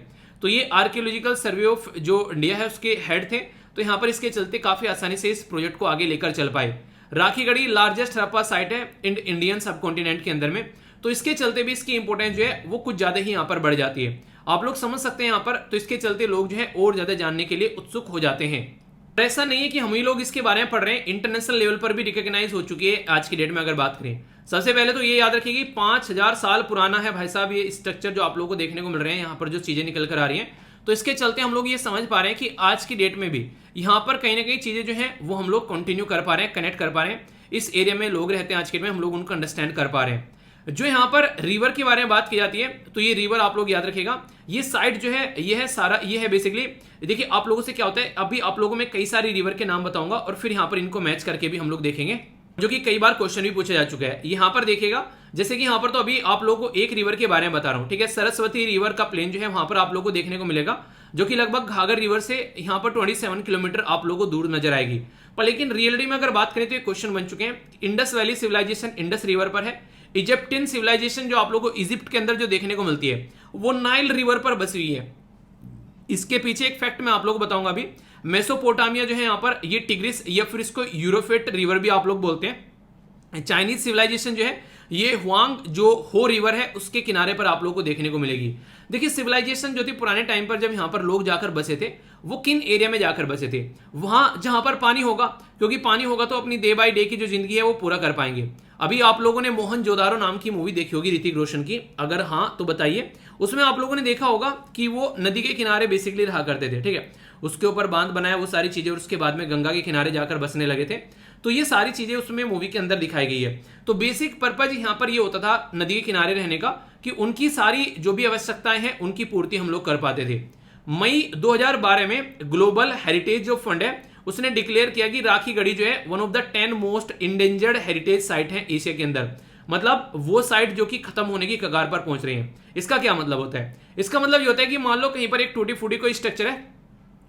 तो ये आर्कियोलॉजिकल सर्वे ऑफ जो इंडिया है उसके हेड थे, तो यहाँ पर इसके चलते काफी आसानी से इस प्रोजेक्ट को आगे लेकर चल पाए। राखीगढ़ी लार्जेस्ट हड़प्पा साइट है इंडियन सब कॉन्टिनेंट के अंदर में, तो इसके चलते भी इसकी इंपोर्टेंस जो है वो कुछ ज्यादा ही यहाँ पर बढ़ जाती है। आप लोग समझ सकते हैं यहाँ पर, तो इसके चलते लोग जो है और ज्यादा जानने के लिए उत्सुक हो जाते हैं। ऐसा नहीं है कि हम ही लोग इसके बारे में पढ़ रहे हैं, इंटरनेशनल लेवल पर भी रिकॉग्नाइज हो चुकी है आज की डेट में। अगर बात करें सबसे पहले तो ये याद रखिए 5000 साल पुराना है भाई साहब ये स्ट्रक्चर जो आप लोगों को देखने को मिल रहे हैं, यहाँ पर जो चीजें निकल कर आ रही हैं। तो इसके चलते हम लोग ये समझ पा रहे हैं कि आज की डेट में भी यहाँ पर कहीं ना कहीं चीजें जो है वो हम लोग कंटिन्यू कर पा रहे हैं, कनेक्ट कर पा रहे हैं। इस एरिया में लोग रहते हैं आज के डेट में, हम लोग उनको अंडरस्टैंड कर पा रहे हैं। जो यहाँ पर रिवर के बारे में बात की जाती है, तो ये रिवर आप लोग याद रखेगा, ये साइड जो है ये है सारा, ये है बेसिकली। देखिए आप लोगों से क्या होता है, अभी आप लोगों में कई सारी रिवर के नाम बताऊंगा और फिर यहाँ पर इनको मैच करके भी हम लोग देखेंगे, जो कि कई बार क्वेश्चन भी पूछा जा चुका है। यहाँ पर देखिएगा, जैसे कि यहाँ पर तो अभी आप लोगों को एक रिवर के बारे में बता रहा हूँ, ठीक है। सरस्वती रिवर का प्लेन जो है वहां पर आप लोगों को देखने को मिलेगा, जो कि लगभग घाघर रिवर से यहाँ पर 27 किलोमीटर आप लोगों को दूर नजर आएगी। पर लेकिन रियलिटी में अगर बात करें तो ये क्वेश्चन बन चुके हैं। Indus valley civilisation Indus river पर है। इजिप्टियन सिविलाइजेशन जो आप लोगों को इजिप्ट के अंदर जो देखने को मिलती है वो नाइल रिवर पर बसी हुई है। इसके पीछे एक फैक्ट मैं आप लोगों को बताऊंगा अभी। मेसोपोटामिया जो है यहाँ पर ये टिग्रिस या फिर इसको यूरोफेट रिवर भी आप लोग बोलते हैं। चाइनीज सिविलाइजेशन जो है ये हुआंग जो हो रिवर है उसके किनारे पर आप लोगों को देखने को मिलेगी। देखिए सिविलाइजेशन जो थी पुराने टाइम पर जब यहाँ पर लोग जाकर बसे थे वो किन एरिया में जाकर बसे थे, वहां जहां पर पानी होगा, क्योंकि पानी होगा तो अपनी डे बाय डे की जो जिंदगी है वो पूरा कर पाएंगे। अभी आप लोगों ने मोहनजोदारो नाम की मूवी देखी होगी ऋतिक रोशन की, अगर हाँ तो बताइए। उसमें आप लोगों ने देखा होगा कि वो नदी के किनारे बेसिकली रहा करते थे, ठीक है। उसके ऊपर बांध बनाया, वो सारी चीजें, और उसके बाद में गंगा के किनारे जाकर बसने लगे थे। तो ये सारी चीजें उसमें मूवी के अंदर दिखाई गई है। तो बेसिक पर्पज यहाँ पर ये होता था नदी के किनारे रहने का, कि उनकी सारी जो भी आवश्यकताएं हैं उनकी पूर्ति हम लोग कर पाते थे। मई 2012 में ग्लोबल हेरिटेज जो फंड है उसने डिक्लेयर किया कि राखी गढ़ी जो है one of the 10 most endangered heritage site है एशिया के अंदर। मतलब वो साइट जो कि खत्म होने की कगार पर पहुंच रही है। इसका क्या मतलब होता है? इसका मतलब ये होता है कि मान लो कहीं पर एक टूटी फूटी कोई स्ट्रक्चर है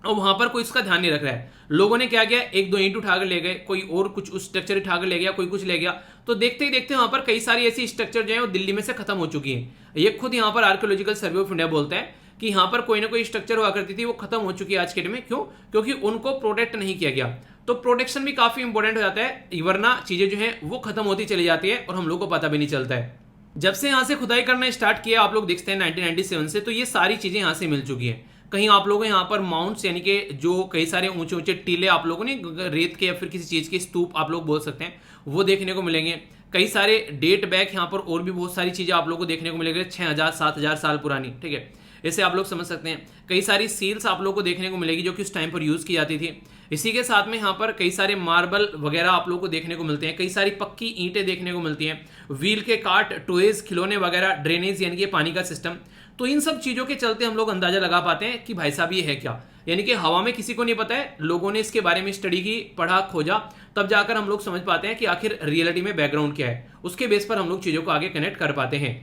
और वहां पर कोई इसका ध्यान नहीं रख रहा है, लोगों ने क्या किया, एक दो ईंट उठाकर ले गए, कोई और कुछ उस स्ट्रक्चर उठाकर ले गया, कोई कुछ ले गया, तो देखते ही देखते वहां पर कई सारी ऐसी स्ट्रक्चर जो है वो दिल्ली में से खत्म हो चुकी है। ये खुद यहाँ पर आर्कियोलॉजिकल सर्वे ऑफ इंडिया बोलता है कि यहाँ पर कोई ना कोई स्ट्रक्चर हुआ करती थी, वो खत्म हो चुकी है आज के डेट में। क्यों? क्योंकि उनको प्रोटेक्ट नहीं किया गया। तो प्रोटेक्शन भी काफी इंपॉर्टेंट हो जाता है, वरना चीजें जो है वो खत्म होती चली जाती है और हम लोग को पता भी नहीं चलता है। जब से यहाँ से खुदाई करना स्टार्ट किया आप लोग देखते हैं 1997 से, तो ये सारी चीजें यहाँ से मिल चुकी है। कहीं आप लोगों यहाँ पर माउंट्स यानी कि जो कई सारे ऊंचे ऊंचे टीले आप लोगों ने रेत के या फिर किसी चीज के स्तूप आप लोग बोल सकते हैं वो देखने को मिलेंगे। कई सारे डेट बैक यहाँ पर और भी बहुत सारी चीजें आप लोगों को देखने को मिलेंगे 6000 7000 साल पुरानी, ठीक है। ऐसे आप लोग समझ सकते हैं। कई सारी सील्स आप लोगों को देखने को मिलेगी जो कि उस टाइम पर यूज की जाती थी। इसी के साथ में यहाँ पर कई सारे मार्बल वगैरह आप लोगों को देखने को मिलते हैं, कई सारी पक्की ईंटें देखने को मिलती हैं, व्हील के काट, टॉयज, खिलौने वगैरह, ड्रेनेज यानी कि पानी का सिस्टम। तो इन सब चीजों के चलते हम लोग अंदाजा लगा पाते हैं कि भाई साहब ये है क्या, यानी कि हवा में किसी को नहीं पता है, लोगों ने इसके बारे में स्टडी की, पढ़ा, खोजा, तब जाकर हम लोग समझ पाते हैं कि आखिर रियलिटी में बैकग्राउंड क्या है। उसके बेस पर हम लोग चीजों को आगे कनेक्ट कर पाते हैं।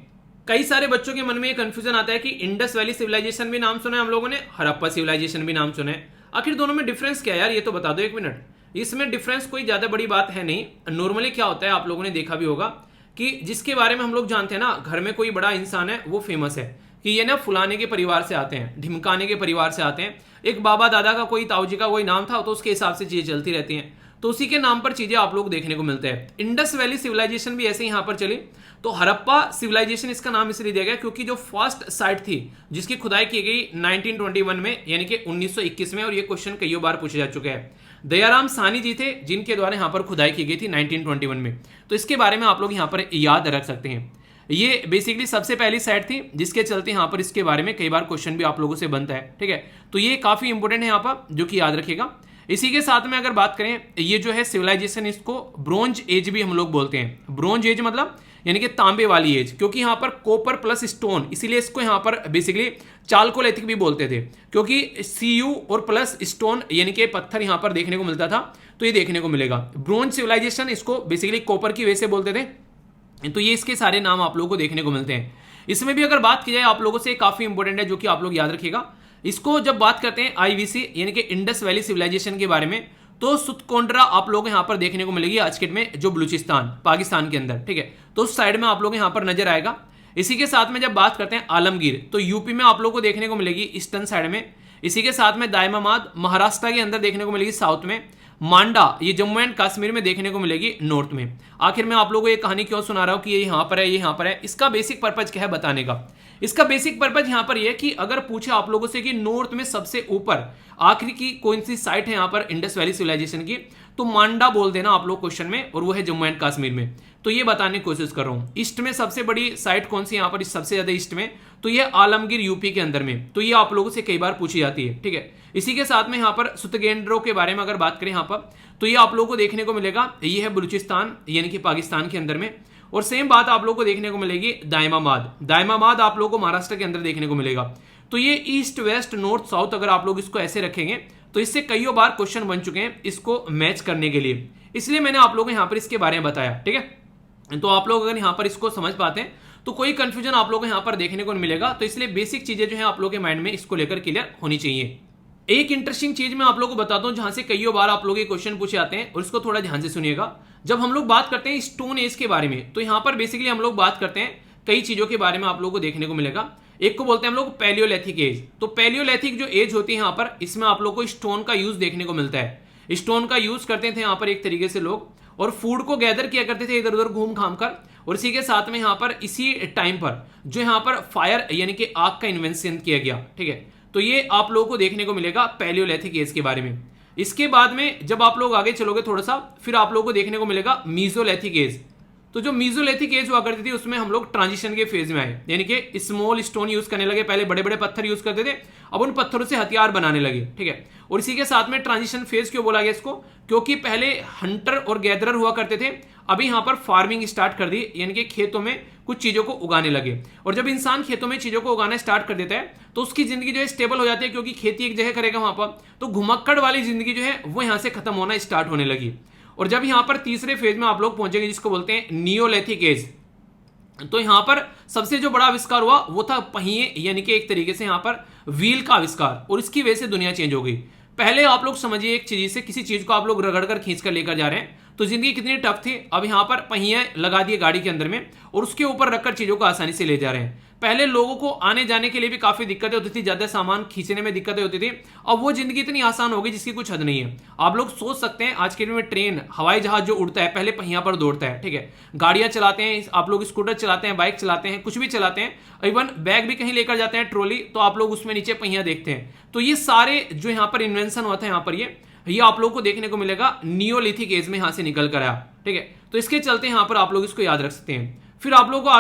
कई सारे बच्चों के मन में ये कंफ्यूजन आता है कि इंडस वैली सिविलाइजेशन भी नाम सुना है हम लोगों ने, हड़प्पा सिविलाइजेशन भी नाम सुना है, आखिर दोनों में डिफरेंस क्या है यार, ये तो बता दो एक मिनट। इसमें डिफरेंस कोई ज्यादा बड़ी बात है नहीं। नॉर्मली क्या होता है आप लोगों ने देखा भी होगा कि जिसके बारे में हम लोग जानते हैं ना, घर में कोई बड़ा इंसान है वो फेमस है कि ये ना फुलाने के परिवार से आते हैं, ढिमकाने के परिवार से आते हैं, एक बाबा दादा का कोई ताऊजी का कोई नाम था तो उसके हिसाब से चीजें चलती रहती हैं, तो उसी के नाम पर चीजें आप लोग देखने को मिलते हैं। इंडस वैली सिविलाइजेशन भी ऐसे यहाँ पर चली। तो हड़प्पा सिविलाइजेशन इसका नाम इसलिए दिया गया क्योंकि जो फर्स्ट साइट थी जिसकी खुदाई की गई 1921 में यानी कि 1921 में, और ये क्वेश्चन कई बार पूछे जा चुके हैं। दयाराम साहनी जी थे जिनके द्वारा यहाँ पर खुदाई की गई थी 1921 में। तो इसके बारे में आप लोग यहाँ पर याद रख सकते हैं। ये बेसिकली सबसे पहली साइट थी जिसके चलते यहाँ पर इसके बारे में कई बार क्वेश्चन भी आप लोगों से बनता है, ठीक है। तो ये काफी इंपॉर्टेंट है यहाँ पर, जो कि याद रखिएगा। इसी के साथ में अगर बात करें, ये जो है सिविलाइजेशन, इसको ब्रोंज एज भी हम लोग बोलते हैं। ब्रोंज एज मतलब यानी कि तांबे वाली एज, क्योंकि यहाँ पर कॉपर प्लस स्टोन, इसीलिए इसको यहाँ पर बेसिकली चालकोलिथिक भी बोलते थे, क्योंकि Cu और प्लस स्टोन यानी कि पत्थर यहाँ पर देखने को मिलता था। तो ये देखने को मिलेगा। ब्रोंज सिविलाइजेशन इसको बेसिकली कॉपर की वजह से बोलते थे। तो ये इसके सारे नाम आप लोगों को देखने को मिलते हैं। इसमें भी अगर बात की जाए आप लोगों से, काफी इंपॉर्टेंट है जो कि आप लोग याद रखिएगा। इसको जब बात करते हैं IVC यानी कि इंडस वैली सिविलाइजेशन के बारे में, तो सुतकोंड्रा आप लोग यहाँ पर देखने को मिलेगी आज के डेट में, जो बलूचिस्तान पाकिस्तान के अंदर, ठीक है। तो उस साइड में आप लोग यहाँ पर नजर आएगा। इसी के साथ में जब बात करते हैं आलमगीर, तो यूपी में आप लोग को देखने को मिलेगी ईस्टर्न साइड में। इसी के साथ में दायमामाद महाराष्ट्र के अंदर देखने को मिलेगी साउथ में। मांडा ये जम्मू एंड कश्मीर में देखने को मिलेगी नॉर्थ में। आखिर मैं आप लोगों को ये कहानी क्यों सुना रहा हूं कि ये यहाँ पर है, ये यहाँ पर है, इसका बेसिक पर्पज क्या है बताने का। इसका बेसिक पर्पज यहाँ पर यह कि अगर पूछे आप लोगों से कि नॉर्थ में सबसे ऊपर आखिरी की कौन सी साइट है यहाँ पर इंडस वैली सिविलाइजेशन की, तो मांडा बोल देना आप लोग क्वेश्चन में, और वो है जम्मू एंड कश्मीर में। तो ये बताने की कोशिश कर रहा हूँ। ईस्ट में सबसे बड़ी साइट कौन सी यहाँ पर, सबसे ज्यादा ईस्ट में, तो ये आलमगीर यूपी के अंदर में। तो ये आप लोगों से कई बार पूछी जाती है, ठीक है। इसी के साथ में यहाँ पर सुतगेंद्रो के बारे में अगर बात करें यहाँ पर, तो ये आप लोगों को देखने को मिलेगा, ये है बलूचिस्तान यानी कि पाकिस्तान के अंदर में। और सेम बात आप लोगों को देखने को मिलेगी दायमाबाद। दायमाबाद आप लोगों को महाराष्ट्र के अंदर देखने को मिलेगा। तो ये ईस्ट वेस्ट नॉर्थ साउथ अगर आप लोग इसको ऐसे रखेंगे तो इससे कईयों बार क्वेश्चन बन चुके हैं इसको मैच करने के लिए, इसलिए मैंने आप लोगों को यहां पर इसके बारे में बताया। ठीक है, तो आप लोग अगर यहां पर इसको समझ पाते हैं तो कोई कंफ्यूजन आप लोगों को यहां पर देखने को नहीं मिलेगा। तो इसलिए बेसिक चीजें जो है आप लोगों के माइंड में इसको लेकर क्लियर होनी चाहिए। एक इंटरेस्टिंग चीज मैं आप लोगों को बताता हूं जहां से कईयों बार आप लोग ये क्वेश्चन पूछे जाते हैं, और इसको थोड़ा ध्यान से सुनिएगा। जब हम लोग बात करते हैं स्टोन एज के बारे में, तो यहां पर बेसिकली हम लोग बात करते हैं कई चीजों के बारे में आप लोगों को देखने को मिलेगा। एक को बोलते हैं हम लोग पैलियोलिथिक एज। तो पैलियोलिथिक जो एज होती है यहां पर, इसमें आप लोग को स्टोन का यूज देखने को मिलता है। स्टोन का यूज करते थे यहां पर एक तरीके से लोग, और फूड को गैदर किया करते थे इधर उधर घूम घाम कर, और इसी के साथ में यहां पर इसी टाइम पर जो यहां पर फायर यानी कि आग का इन्वेंशन किया गया। ठीक है, तो ये आप लोगों को देखने को मिलेगा पैलियोलिथिक एज के बारे में। इसके बाद में जब आप लोग आगे चलोगे थोड़ा सा, फिर आप लोगों को देखने को मिलेगा मीजोलिथिक एज। तो जो मीजोलिथिक एज हुआ करती थी उसमें हम लोग ट्रांजिशन के फेज में आए, यानी कि स्मॉल स्टोन यूज करने लगे। पहले बड़े बड़े पत्थर यूज करते थे, अब उन पत्थरों से हथियार बनाने लगे। ठीक है, और इसी के साथ में ट्रांजिशन फेज क्यों बोला गया इसको, क्योंकि पहले हंटर और गैदरर हुआ करते थे, अभी यहां पर फार्मिंग स्टार्ट कर दी, यानी कि खेतों में कुछ चीजों को उगाने लगे। और जब इंसान खेतों में चीजों को उगाना स्टार्ट कर देता है तो उसकी जिंदगी जो है स्टेबल हो जाती है, क्योंकि खेती एक जगह करेगा वहां पर, तो घुमक्कड़ वाली जिंदगी जो है वो यहां से खत्म होना स्टार्ट होने लगी। और जब यहां पर तीसरे फेज में आप लोग पहुंचेंगे जिसको बोलते हैं नियोलिथिक एज, तो यहां पर सबसे जो बड़ा आविष्कार हुआ वो था पहिए, यानी कि एक तरीके से यहां पर व्हील का आविष्कार, और इसकी वजह से दुनिया चेंज हो गई। पहले आप लोग समझिए एक चीज से किसी चीज को आप लोग रगड़ कर खींच कर लेकर जा रहे हैं तो जिंदगी कितनी टफ थी। अब यहां पर पहिए लगा दिए गाड़ी के अंदर में और उसके ऊपर रखकर चीजों को आसानी से ले जा रहे हैं। पहले लोगों को आने जाने के लिए भी काफी दिक्कतें होती थी, ज्यादा सामान खींचने में दिक्कतें होती थी। अब वो जिंदगी इतनी आसान हो गई जिसकी कुछ हद नहीं है। आप लोग सोच सकते हैं आज के दिन में ट्रेन, हवाई जहाज जो उड़ता है पहले पहिया पर दौड़ता है। ठीक है, गाड़ियां चलाते हैं आप लोग, स्कूटर चलाते हैं, बाइक चलाते हैं, कुछ भी चलाते हैं, इवन बैग भी कहीं लेकर जाते हैं ट्रॉली, तो आप लोग उसमें नीचे पहिया देखते हैं। तो ये सारे जो यहाँ पर इन्वेंशन हुआ था यहाँ पर ये आप लोग को देखने को मिलेगा नियोलिथिक एज में यहां से निकल कर आया। ठीक है, तो इसके चलते यहां पर आप लोग इसको याद रख सकते हैं। फिर आप लोगों को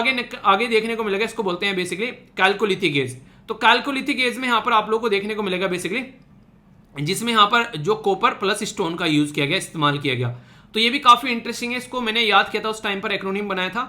आगे देखने को मिलेगा, इसको बोलते हैं बेसिकली कैल्कोलिथिक एज। तो कैल्कोलिथिक एज में यहां पर आप लोगों को देखने को मिलेगा बेसिकली, जिसमें यहां पर जो कॉपर प्लस स्टोन का यूज किया गया, इस्तेमाल किया गया। तो ये भी काफी इंटरेस्टिंग है, इसको मैंने याद किया था उस टाइम पर, एक्रोनिम बनाया था।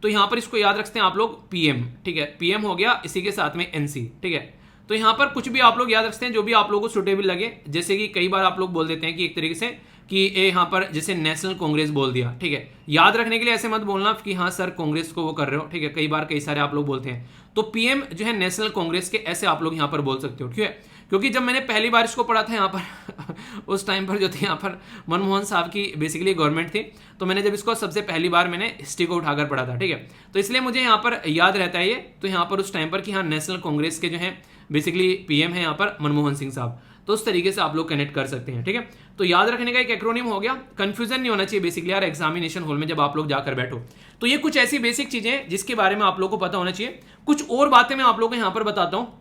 तो यहां पर इसको याद रखते हैं आप लोग पीएम। ठीक है, पीएम हो गया, इसी के साथ में एनसी। ठीक है, तो यहां पर कुछ भी आप लोग याद रखते हैं जो भी आप लोगों को सुटेबल लगे। जैसे कि कई बार आप लोग बोल देते हैं कि एक तरीके से कि यहां पर जैसे नेशनल कांग्रेस बोल दिया। ठीक है, याद रखने के लिए ऐसे मत बोलना कि हाँ सर कांग्रेस को वो कर रहे हो। ठीक है, कई बार कई सारे आप लोग बोलते हैं, तो पीएम जो है नेशनल कांग्रेस के, ऐसे आप लोग यहां पर बोल सकते हो। ठीक है, क्योंकि जब मैंने पहली बार इसको पढ़ा था यहाँ पर उस टाइम पर जो थी यहाँ पर मनमोहन साहब की बेसिकली गवर्नमेंट थी, तो मैंने जब इसको सबसे पहली बार मैंने हिस्ट्री को उठाकर पढ़ा था। ठीक है, तो इसलिए मुझे यहाँ पर याद रहता है ये। तो यहाँ पर उस टाइम पर कि हाँ नेशनल कांग्रेस के जो है बेसिकली पीएम है यहाँ पर मनमोहन सिंह साहब, तो उस तरीके से आप लोग कनेक्ट कर सकते हैं। ठीक है, तो याद रखने का एक एक्रोनिम हो गया, कंफ्यूजन नहीं होना चाहिए बेसिकली यार एग्जामिनेशन हॉल में जब आप लोग जाकर बैठो। तो ये कुछ ऐसी बेसिक चीजें हैं जिसके बारे में आप लोग को पता होना चाहिए। कुछ और बातें मैं आप लोगों को यहाँ पर बताता हूँ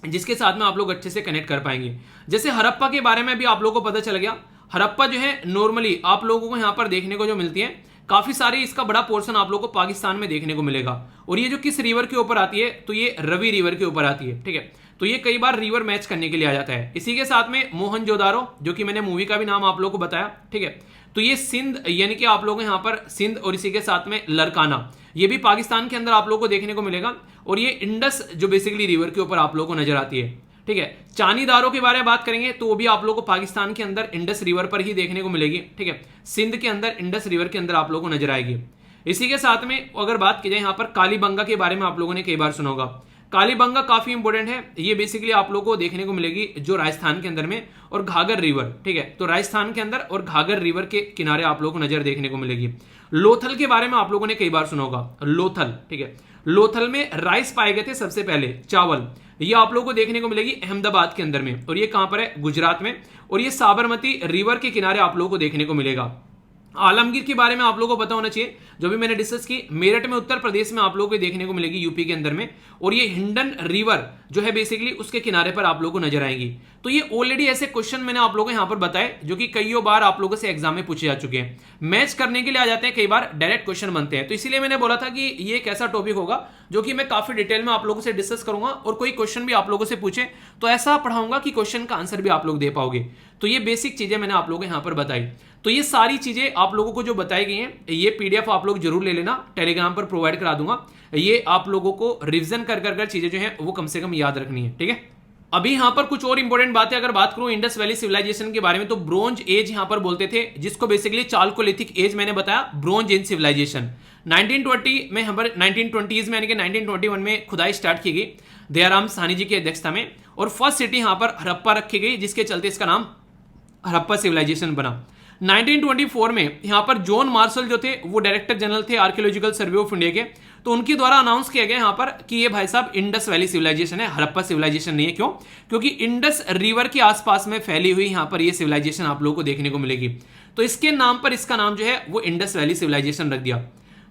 जिसके साथ में आप लोग अच्छे से कनेक्ट कर पाएंगे। जैसे हड़प्पा के बारे में भी आप लोगों को पता चल गया। हड़प्पा जो है नॉर्मली आप लोगों को यहाँ पर देखने को जो मिलती है, काफी सारी इसका बड़ा पोर्शन आप लोगों को पाकिस्तान में देखने को मिलेगा। और ये जो किस रिवर के ऊपर आती है, तो ये रवि रिवर के ऊपर आती है। ठीक है, तो ये कई बार रिवर मैच करने के लिए आ जाता है। इसी के साथ में मोहनजोदारो, जो कि मैंने मूवी का भी नाम आप लोगों को बताया। ठीक है, तो ये सिंध यानी कि आप लोग यहाँ पर सिंध, और इसी के साथ में लरकाना, ये भी पाकिस्तान के अंदर आप लोगों को देखने को मिलेगा। और ये इंडस जो बेसिकली रिवर के ऊपर आप लोगों को नजर आती है। ठीक है, चानीदारो के बारे में बात करेंगे तो वो भी आप लोगों को पाकिस्तान के अंदर इंडस रिवर पर ही देखने को मिलेगी। ठीक है, सिंध के अंदर इंडस रिवर के अंदर आप लोगों को नजर आएगी। इसी के साथ में अगर बात की जाए यहाँ पर कालीबंगा के बारे में आप लोगों ने कई बार सुना होगा। कालीबंगा काफी इंपोर्टेंट है, ये बेसिकली आप लोगों को देखने को मिलेगी जो राजस्थान के अंदर में, और घाघर रिवर। ठीक है, तो राजस्थान के अंदर और घाघर रिवर के किनारे आप लोगों को नजर देखने को मिलेगी। लोथल के बारे में आप लोगों ने कई बार सुना होगा, लोथल। ठीक है, लोथल में राइस पाए गए थे सबसे पहले, चावल। ये आप लोगों को देखने को मिलेगी अहमदाबाद के अंदर में, और ये कहां पर है, गुजरात में। और ये साबरमती रिवर के किनारे आप लोगों को देखने को मिलेगा। आलमगीर के बारे में आप लोगों को पता होना चाहिए, जो भी मैंने डिस्कस की। मेरठ में उत्तर प्रदेश में आप लोगों को देखने को मिलेगी, यूपी के अंदर में। और ये हिंडन रिवर जो है बेसिकली उसके किनारे पर आप लोगों को नजर आएगी। तो ये ऑलरेडी ऐसे क्वेश्चन मैंने आप लोगों को यहां पर बताए जो कि कई बार आप लोगों से एग्जाम में पूछे जा चुके हैं, मैच करने के लिए आ जाते हैं, कई बार डायरेक्ट क्वेश्चन बनते हैं। तो इसीलिए मैंने बोला था कि ये एक ऐसा टॉपिक होगा जो कि मैं काफी डिटेल में आप लोगों से डिस्कस करूंगा, और कोई क्वेश्चन भी आप लोगों से पूछे तो ऐसा पढ़ाऊंगा कि क्वेश्चन का आंसर भी आप लोग दे पाओगे। तो ये बेसिक चीजें मैंने आप लोगों को यहां पर बताई। तो ये सारी चीजें आप लोगों को जो बताई गई हैं, ये पीडीएफ आप लोग जरूर ले लेना, टेलीग्राम पर प्रोवाइड करा दूंगा। ये आप लोगों को रिवीजन कर कर चीजें जो है वो कम से कम याद रखनी है, ठीक है। अभी यहां पर कुछ और इंपॉर्टेंट बातें अगर बात करूं इंडस वैली सिविलाइजेशन के बारे में, तो ब्रोंज एज यहां पर बोलते थे, जिसको बेसिकली चालकोलिथिक एज मैंने बताया, ब्रोंज एज सिविलाइजेशन 1920 में, 1920s में यानी कि 1921 में खुदाई स्टार्ट की गई दयाराम साहनी जी की अध्यक्षता में, और फर्स्ट सिटी यहां पर हड़प्पा रखी गई, जिसके चलते इसका नाम हड़प्पा सिविलाइजेशन बना। 1924 में यहां पर जॉन मार्शल जो थे वो डायरेक्टर जनरल थे आर्कियोलॉजिकल सर्वे ऑफ इंडिया के, तो उनके द्वारा अनाउंस किया गया यहां पर कि ये भाई साहब इंडस वैली सिविलाइजेशन है, हड़प्पा सिविलाइजेशन नहीं है। क्यों? क्योंकि इंडस रिवर के आसपास में फैली हुई यहां पर ये सिविलाइजेशन आप लोगों को देखने को मिलेगी, तो इसके नाम पर इसका नाम जो है वो इंडस वैली सिविलाइजेशन रख दिया।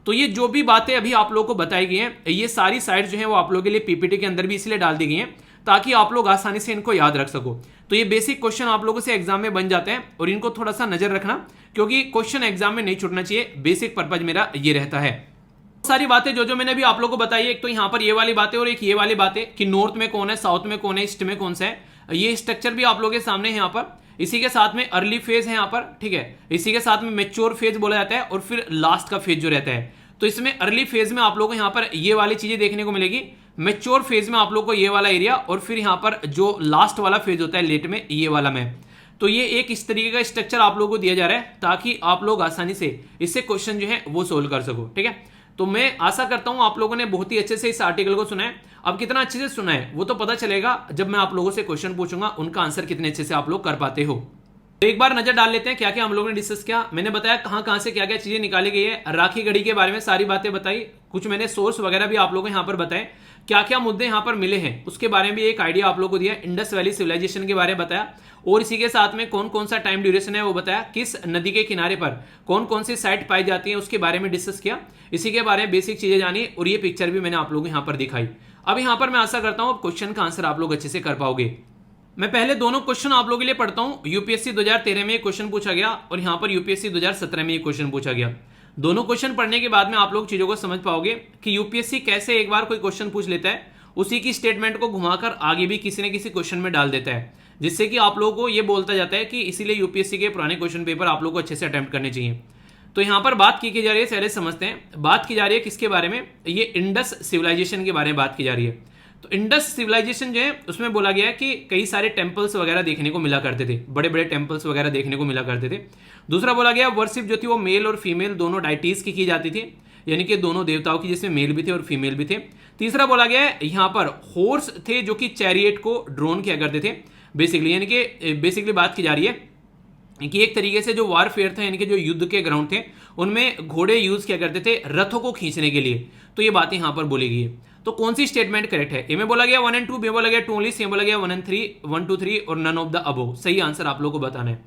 तो ये जो भी बातें अभी आप लोगों को बताई गई हैं, ये सारी साइट जो है वो आप लोगों के लिए पीपीटी के अंदर भी इसलिए डाल दी गई हैं ताकि आप लोग आसानी से इनको याद रख सको। तो ये बेसिक क्वेश्चन आप लोगों से एग्जाम में बन जाते हैं, और इनको थोड़ा सा नजर रखना, क्योंकि क्वेश्चन एग्जाम में नहीं छूटना चाहिए। बेसिक पर्पज मेरा ये रहता है। सारी बातें जो मैंने अभी आप लोगों को बताई, एक तो यहाँ पर ये वाली बातें और एक ये वाली बातें कि नॉर्थ में कौन है, साउथ में कौन है, ईस्ट में कौन सा है, ये स्ट्रक्चर भी आप लोगों के सामने है यहाँ पर। इसी के साथ में अर्ली फेज है यहाँ पर, ठीक है, इसी के साथ में मेच्योर फेज बोला जाता है, और फिर लास्ट का फेज जो रहता है। तो इसमें अर्ली फेज में आप लोगों को यहाँ पर ये वाली चीजें देखने को मिलेगी, मेच्योर फेज में आप लोग को ये वाला एरिया, और फिर यहाँ पर जो लास्ट वाला फेज होता है लेट में, ये वाला में। तो ये एक इस तरीके का स्ट्रक्चर आप लोगों को दिया जा रहा है ताकि आप लोग आसानी से इससे क्वेश्चन जो है वो सोल्व कर सको, ठीक है। तो मैं आशा करता हूं आप लोगों ने बहुत ही अच्छे से इस आर्टिकल को सुना है। अब कितना अच्छे से सुना है वो तो पता चलेगा जब मैं आप लोगों से क्वेश्चन पूछूंगा, उनका आंसर कितने अच्छे से आप लोग कर पाते हो। तो एक बार नजर डाल लेते हैं क्या क्या हम लोगों ने डिस्कस किया। मैंने बताया कहां से क्या क्या चीजें निकाली गई है, राखी गढ़ी के बारे में सारी बातें बताई, कुछ मैंने सोर्स वगैरह भी आप लोगों को यहाँ पर बताए, क्या क्या मुद्दे यहाँ पर मिले हैं उसके बारे में भी एक आइडिया आप लोगों को दिया, इंडस वैली सिविलाइजेशन के बारे में बताया, और इसी के साथ में कौन कौन सा टाइम ड्यूरेशन है वो बताया, किस नदी के किनारे पर कौन कौन सी साइट पाई जाती है उसके बारे में डिस्कस किया, इसी के बारे में बेसिक चीजें जानी, और ये पिक्चर भी मैंने आप लोगों को यहाँ पर दिखाई। अब यहाँ पर मैं आशा करता हूँ क्वेश्चन का आंसर आप लोग अच्छे से कर पाओगे। मैं पहले दोनों क्वेश्चन आप लोगों के लिए पढ़ता हूं। यूपीएससी 2013 में एक क्वेश्चन पूछा गया, और यहां पर यूपीएससी 2017 में एक क्वेश्चन पूछा गया। दोनों क्वेश्चन पढ़ने के बाद में आप लोग चीजों को समझ पाओगे कि यूपीएससी कैसे एक बार कोई क्वेश्चन पूछ लेता है, उसी की स्टेटमेंट को घुमाकर आगे भी किसी न किसी क्वेश्चन में डाल देता है, जिससे कि आप लोगों को यह बोलता जाता है कि इसीलिए यूपीएससी के पुराने क्वेश्चन पेपर आप लोग को अच्छे से अटेम्प्ट करने चाहिए। तो यहां पर बात की जा रही है, पहले समझते हैं बात की जा रही है किसके बारे में, ये इंडस सिविलाइजेशन के बारे में बात की जा रही है। तो इंडस सिविलाइजेशन जो है उसमें बोला गया है कि कई सारे टेम्पल्स वगैरह देखने को मिला करते थे, बड़े बड़े टेम्पल्स वगैरह देखने को मिला करते थे। दूसरा बोला गया वर्शिप जो थी वो मेल और फीमेल दोनों डाइटीज की जाती थी, यानी कि दोनों देवताओं की, जिसमें मेल भी थे और फीमेल भी थे। तीसरा बोला गया है यहाँ पर हॉर्स थे जो कि चैरियट को ड्रोन किया करते थे बेसिकली, यानी कि बेसिकली बात की जा रही है कि एक तरीके से जो वारफेयर था, यानी कि जो युद्ध के ग्राउंड थे उनमें घोड़े यूज किया करते थे रथों को खींचने के लिए। तो ये बातें यहां पर बोली गई है। तो कौन सी स्टेटमेंट करेक्ट है? ए में बोला गया 1 और 2, बी में बोला गया 2 ओनली, सी में बोला गया 1 और 3, 1 2 3 और नन ऑफ द अबव। सही आंसर आप लोगों को बताना है।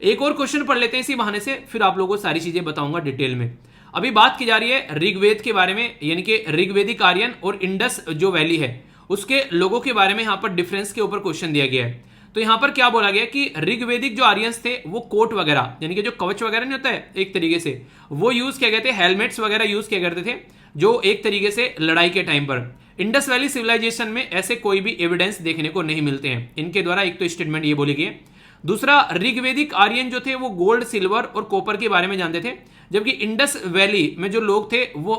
एक और क्वेश्चन पढ़ लेते हैं इसी बहाने से, फिर आप लोगों को सारी चीजें बताऊंगा डिटेल में। अभी बात की जा रही है ऋग्वेद के बारे में, यानी कि ऋग्वेदिक आर्यन और इंडस जो वैली है उसके लोगों के बारे में यहाँ पर डिफरेंस के ऊपर क्वेश्चन दिया गया है। तो यहां पर क्या बोला गया कि ऋग्वेदिक जो आर्यंस थे वो कोट वगैरह, यानी कि जो कवच वगैरह नहीं होता है एक तरीके से, वो यूज किया गए थे, हेलमेट्स वगैरह यूज किया करते थे जो एक तरीके से लड़ाई के टाइम पर। इंडस वैली सिविलाइजेशन में ऐसे कोई भी एविडेंस देखने को नहीं मिलते हैं इनके द्वारा। एक तो स्टेटमेंट ये बोली गई है। दूसरा, ऋग्वेदिक आर्यन जो थे वो गोल्ड, सिल्वर और कॉपर के बारे में जानते थे, जबकि इंडस वैली में जो लोग थे वो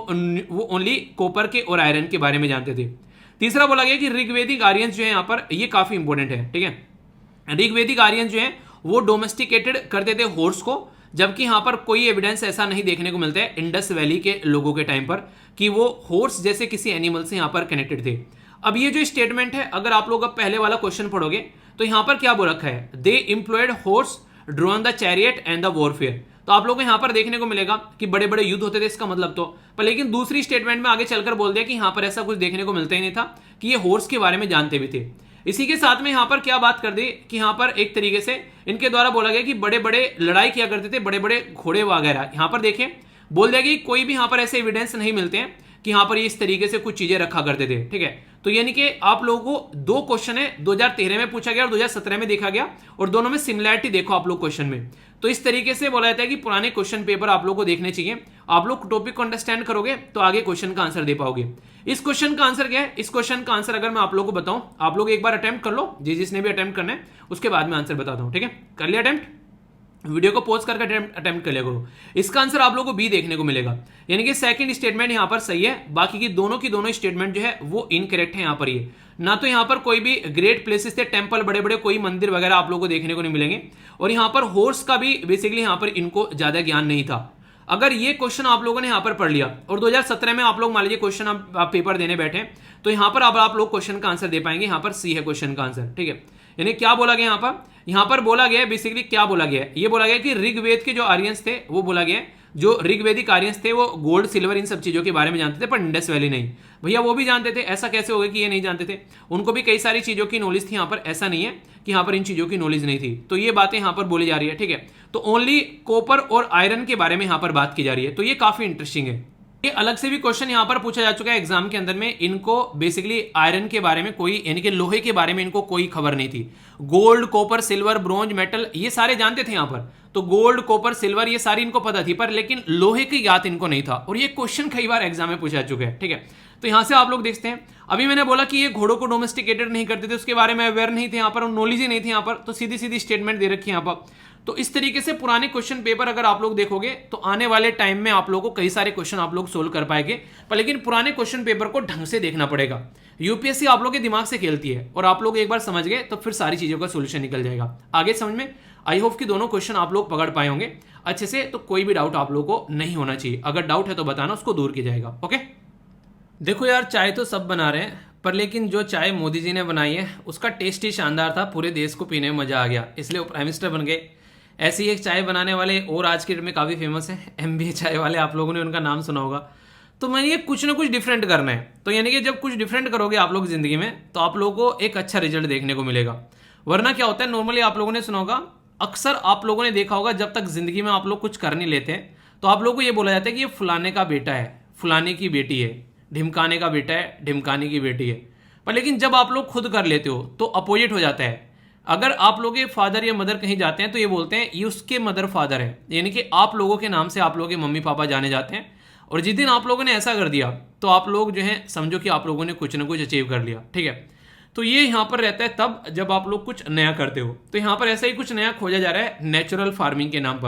ओनली कॉपर के और आयरन के बारे में जानते थे। तीसरा बोला गया कि ऋग्वेदिक आर्यंस जो है यहाँ पर ये काफी इंपॉर्टेंट है, ठीक है। ऋग्वेदिक आर्यन जो है वो डोमेस्टिकेटेड करते थे हॉर्स को, जबकि यहां पर कोई एविडेंस ऐसा नहीं देखने को मिलता है इंडस वैली के लोगों के टाइम पर कि वो हॉर्स जैसे किसी एनिमल से यहां पर कनेक्टेड थे। अब ये जो स्टेटमेंट है, अगर आप लोग अब पहले वाला क्वेश्चन पढ़ोगे तो यहां पर क्या बोल रखा है, they employed horse drawn the chariot and the warfare. तो आप लोगों को यहां पर देखने को मिलेगा कि बड़े बड़े युद्ध होते थे, इसका मतलब तो पर, लेकिन दूसरी स्टेटमेंट में आगे चलकर बोल दिया कि यहां पर ऐसा कुछ देखने को मिलता ही नहीं था, कि ये हॉर्स के बारे में जानते भी थे। इसी के साथ में यहां पर क्या बात कर दी कि यहां पर एक तरीके से इनके द्वारा बोला गया कि बड़े बड़े लड़ाई किया करते थे, बड़े बड़े घोड़े वगैरह। यहां पर देखें बोल दिया कि कोई भी यहां पर ऐसे एविडेंस नहीं मिलते हैं कि यहाँ पर ये इस तरीके से कुछ चीजें रखा करते थे, ठीक है। तो यानी कि आप लोगों को दो क्वेश्चन है, 2013 में पूछा गया और 2017 में देखा गया, और दोनों में सिमिलैरिटी देखो आप लोग क्वेश्चन में। तो इस तरीके से बोला जाता है कि पुराने क्वेश्चन पेपर आप लोग को देखने चाहिए। आप लोग टॉपिक को अंडरस्टैंड करोगे तो आगे क्वेश्चन का आंसर दे पाओगे। इस क्वेश्चन का आंसर क्या है? इस क्वेश्चन का आंसर अगर मैं आप लोग को बताऊं, आप लोग एक बार अटेम्प्ट कर लो, जिसने भी अटेम्प्ट करना है, उसके बाद में आंसर बताता हूं, ठीक है। कर लिया अटेम्प्ट? वीडियो को पॉज करके अटेम्प्ट कर लिया करो। इसका आंसर आप लोगों को बी देखने को मिलेगा, यानी कि सेकंड स्टेटमेंट यहां पर सही है, बाकी की दोनों स्टेटमेंट जो है वो इनकरेक्ट है। यहां पर ये ना तो यहां पर कोई भी ग्रेट प्लेसेस थे, टेंपल, बड़े बड़े कोई मंदिर वगैरह आप लोगों को देखने को नहीं मिलेंगे, और यहां पर हॉर्स का भी बेसिकली यहां पर इनको ज्यादा ज्ञान नहीं था। अगर ये क्वेश्चन आप लोगों ने यहां पर पढ़ लिया और 2017 में आप लोग मान लीजिए क्वेश्चन आप पेपर देने बैठे, तो यहां पर अब आप लोग क्वेश्चन का आंसर दे पाएंगे। यहां पर सी है क्वेश्चन का आंसर, ठीक है। यानी क्या बोला गया यहां पर बोला गया बेसिकली, क्या बोला गया? ये बोला गया कि ऋग्वेद के जो आर्यंस थे, वो बोला गया जो ऋग्वेदिक आर्यंस थे वो गोल्ड सिल्वर इन सब चीजों के बारे में जानते थे, पर इंडस वैली नहीं। भैया वो भी जानते थे, ऐसा कैसे हो गया कि ये नहीं जानते थे? उनको भी कई सारी चीजों की नॉलेज थी, यहां पर ऐसा नहीं है कि यहां पर इन चीजों की नॉलेज नहीं थी। तो ये बातें यहां पर बोली जा रही है, ठीक है। तो ओनली कॉपर और आयरन के बारे में यहां पर बात की जा रही है, तो ये काफी इंटरेस्टिंग है। ये अलग से भी क्वेश्चन यहां पर पूछा जा चुका है एग्जाम के अंदर में। इनको बेसिकली आयरन के बारे में कोई, यानी कि लोहे के बारे में इनको कोई खबर नहीं थी। Gold, copper, silver, bronze, metal ये सारे जानते थे यहां पर, तो गोल्ड, कॉपर, सिल्वर ये सारी इनको पता थी, पर लेकिन लोहे की याद इनको नहीं था, और ये क्वेश्चन कई बार एग्जाम में पूछा जा चुका है, ठीक है। तो यहां से आप लोग देखते हैं, अभी मैंने बोला कि ये घोड़ों को डोमेस्टिकेटेड नहीं करते थे, उसके बारे में अवेयर नहीं थे यहां पर, नॉलेज ही नहीं थी यहां पर, तो सीधी सीधी स्टेटमेंट दे रखी है यहां पर। तो इस तरीके से पुराने क्वेश्चन पेपर अगर आप लोग देखोगे तो आने वाले टाइम में आप लोगों को कई सारे क्वेश्चन आप लोग सोल्व कर पाएंगे, पर लेकिन पुराने क्वेश्चन पेपर को ढंग से देखना पड़ेगा। यूपीएससी आप लोग के दिमाग से खेलती है, और आप लोग एक बार समझ गए तो फिर सारी चीजों का सोल्यूशन निकल जाएगा आगे समझ में। आई होप कि दोनों क्वेश्चन आप लोग पकड़ पाए होंगे अच्छे से, तो कोई भी डाउट आप लोग को नहीं होना चाहिए। अगर डाउट है तो बताना, उसको दूर किया जाएगा। ओके, देखो यार, चाय तो सब बना रहे हैं, पर लेकिन जो चाय मोदी जी ने बनाई है उसका टेस्ट ही शानदार था, पूरे देश को पीने में मजा आ गया, इसलिए वो प्राइम मिनिस्टर बन गए। ऐसी एक चाय बनाने वाले और आज के डेट में काफ़ी फेमस है, MBA चाय वाले, आप लोगों ने उनका नाम सुना होगा। तो मैं ये कुछ ना कुछ डिफरेंट करना है, तो यानी कि जब कुछ डिफरेंट करोगे आप लोग जिंदगी में, तो आप लोगों को एक अच्छा रिजल्ट देखने को मिलेगा। वरना क्या होता है, नॉर्मली आप लोगों ने सुना होगा, अक्सर आप लोगों ने देखा होगा, जब तक जिंदगी में आप लोग कुछ कर नहीं लेते तो आप लोगों को ये बोला जाता है कि ये फलाने का बेटा है, फलाने की बेटी है, ढिमकाने का बेटा है, ढिमकाने की बेटी है। पर लेकिन जब आप लोग खुद कर लेते हो तो अपोजिट हो जाता है। अगर आप लोग के फादर या मदर कहीं जाते हैं तो ये बोलते हैं ये उसके मदर फादर है, यानी कि आप लोगों के नाम से आप लोगों के मम्मी पापा जाने जाते हैं। और जिस दिन आप लोगों ने ऐसा कर दिया तो आप लोग जो है समझो कि आप लोगों ने कुछ ना कुछ अचीव कर लिया, ठीक है। तो ये यहाँ पर रहता है तब जब आप लोग कुछ नया करते हो। तो यहाँ पर ऐसा ही कुछ नया खोजा जा रहा है नेचुरल फार्मिंग के नाम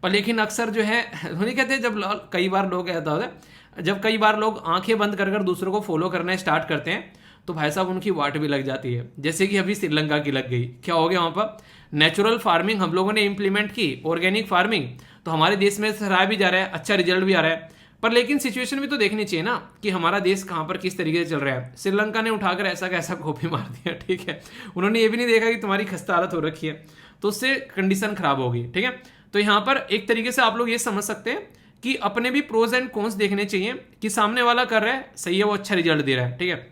पर लेकिन अक्सर जो है नहीं कहते, जब कई बार लोग ऐसा होता है, जब कई बार लोग आंखें बंद कर दूसरों को फॉलो करना स्टार्ट करते हैं तो भाई साहब उनकी वाट भी लग जाती है, जैसे कि अभी श्रीलंका की लग गई। क्या हो गया वहाँ पर? नेचुरल फार्मिंग हम लोगों ने इंप्लीमेंट की, ऑर्गेनिक फार्मिंग, तो हमारे देश में सराहा भी जा रहा है, अच्छा रिजल्ट भी आ रहा है। पर लेकिन सिचुएशन भी तो देखनी चाहिए ना कि हमारा देश कहाँ पर किस तरीके से चल रहा है। श्रीलंका ने उठाकर ऐसा कैसा कॉपी मार दिया, ठीक है। उन्होंने ये भी नहीं देखा कि तुम्हारी खस्ता हालत हो रखी है, तो उससे कंडीशन खराब होगी, ठीक है। तो यहाँ पर एक तरीके से आप लोग ये समझ सकते हैं कि अपने भी प्रोज एंड कॉन्स देखने चाहिए कि सामने वाला कर रहा है सही है, वो अच्छा रिजल्ट दे रहा है, ठीक है।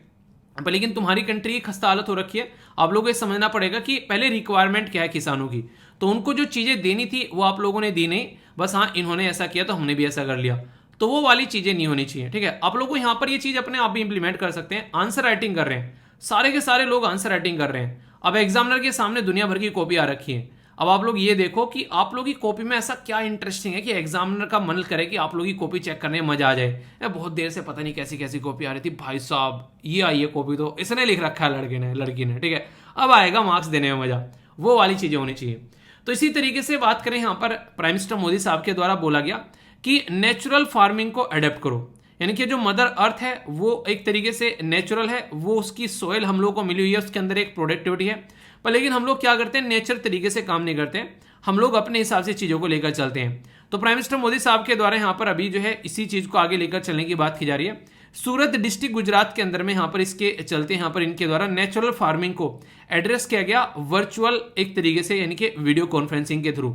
पर लेकिन तुम्हारी कंट्री की खस्ता हालत हो रखी है, आप लोगों को समझना पड़ेगा कि पहले रिक्वायरमेंट क्या है किसानों की। तो उनको जो चीजें देनी थी वो आप लोगों ने दी नहीं, बस हाँ इन्होंने ऐसा किया तो हमने भी ऐसा कर लिया, तो वो वाली चीजें नहीं होनी चाहिए, ठीक है। आप लोगों को यहाँ पर ये चीज अपने आप भी इंप्लीमेंट कर सकते हैं। आंसर राइटिंग कर रहे हैं, सारे के सारे लोग आंसर राइटिंग कर रहे हैं। अब एग्जामिनर के सामने दुनिया भर की कॉपी आ रखी है। अब आप लोग ये देखो कि आप लोग की कॉपी में ऐसा क्या इंटरेस्टिंग है कि एग्जामिनर का मन करे कि आप लोग की कॉपी चेक करने में मजा आ जाए। बहुत देर से पता नहीं कैसी कैसी कॉपी आ रही थी, भाई साहब ये आई है कॉपी तो इसने लिख रखा है लड़के ने लड़की ने, ठीक है, अब आएगा मार्क्स देने में मजा, वो वाली चीजें होनी चाहिए। तो इसी तरीके से बात करें, यहाँ पर प्राइम मिनिस्टर मोदी साहब के द्वारा बोला गया कि नेचुरल फार्मिंग को अडेप्ट करो, यानी कि जो मदर अर्थ है वो एक तरीके से नेचुरल है, वो उसकी सोयल हम लोग को मिली हुई है, उसके अंदर एक प्रोडक्टिविटी है। पर लेकिन हम लोग क्या करते हैं, नेचर तरीके से काम नहीं करते हैं, हम लोग अपने हिसाब से चीज़ों को लेकर चलते हैं। तो प्राइम मिनिस्टर मोदी साहब के द्वारा यहाँ पर अभी जो है इसी चीज़ को आगे लेकर चलने की बात की जा रही है। सूरत डिस्ट्रिक्ट गुजरात के अंदर में यहाँ पर इसके चलते यहाँ पर इनके द्वारा नेचुरल फार्मिंग को एड्रेस किया गया वर्चुअल एक तरीके से, यानी कि वीडियो कॉन्फ्रेंसिंग के थ्रू।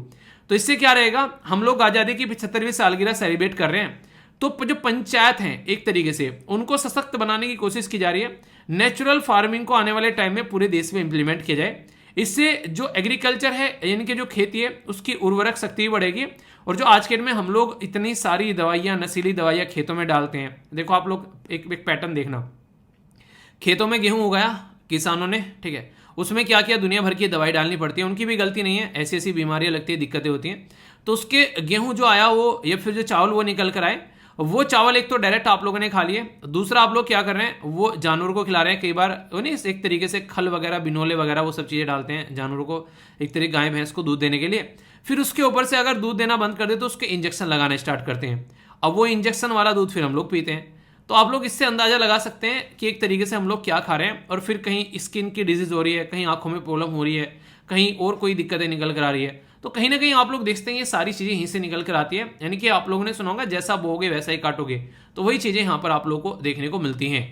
तो इससे क्या रहेगा, हम लोग आज़ादी की 75वीं सालगिरह सेलिब्रेट कर रहे हैं, तो जो पंचायत हैं एक तरीके से उनको सशक्त बनाने की कोशिश की जा रही है। नेचुरल फार्मिंग को आने वाले टाइम में पूरे देश में इंप्लीमेंट किया जाए। इससे जो एग्रीकल्चर है, यानी कि जो खेती है, उसकी उर्वरक शक्ति बढ़ेगी और जो आज के डेट में हम लोग इतनी सारी दवाइयाँ, नशीली दवाइयाँ खेतों में डालते हैं। देखो आप लोग एक पैटर्न देखना, खेतों में गेहूं उगाया किसानों ने, ठीक है, उसमें क्या किया, दुनिया भर की दवाई डालनी पड़ती है, उनकी भी गलती नहीं है, ऐसी ऐसी बीमारियां लगती है, दिक्कतें होती हैं। तो उसके गेहूं जो आया वो, या फिर जो चावल वो निकल कर आए, वो चावल एक तो डायरेक्ट आप लोगों ने खा लिए, दूसरा आप लोग क्या कर रहे हैं, वो जानवरों को खिला रहे हैं। कई बार वो नहीं, एक तरीके से खल वगैरह, बिनोले वगैरह, वो सब चीज़ें डालते हैं जानवरों को, एक तरीके गाय भैंस को दूध देने के लिए। फिर उसके ऊपर से अगर दूध देना बंद कर दे तो उसके इंजेक्शन लगाना स्टार्ट करते हैं। अब वो इंजेक्शन वाला दूध फिर हम लोग पीते हैं। तो आप लोग इससे अंदाजा लगा सकते हैं कि एक तरीके से हम लोग क्या खा रहे हैं। और फिर कहीं स्किन की डिजीज हो रही है, कहीं आंखों में प्रॉब्लम हो रही है, कहीं और कोई दिक्कतें निकल कर आ रही है। तो कहीं ना कहीं आप लोग देखते हैं ये सारी चीज़ें यहीं से निकल कर आती है। यानी कि आप लोगों ने सुना होगा, जैसा बोओगे वैसा ही काटोगे। तो वही चीज़ें यहाँ पर आप लोगों को देखने को मिलती हैं।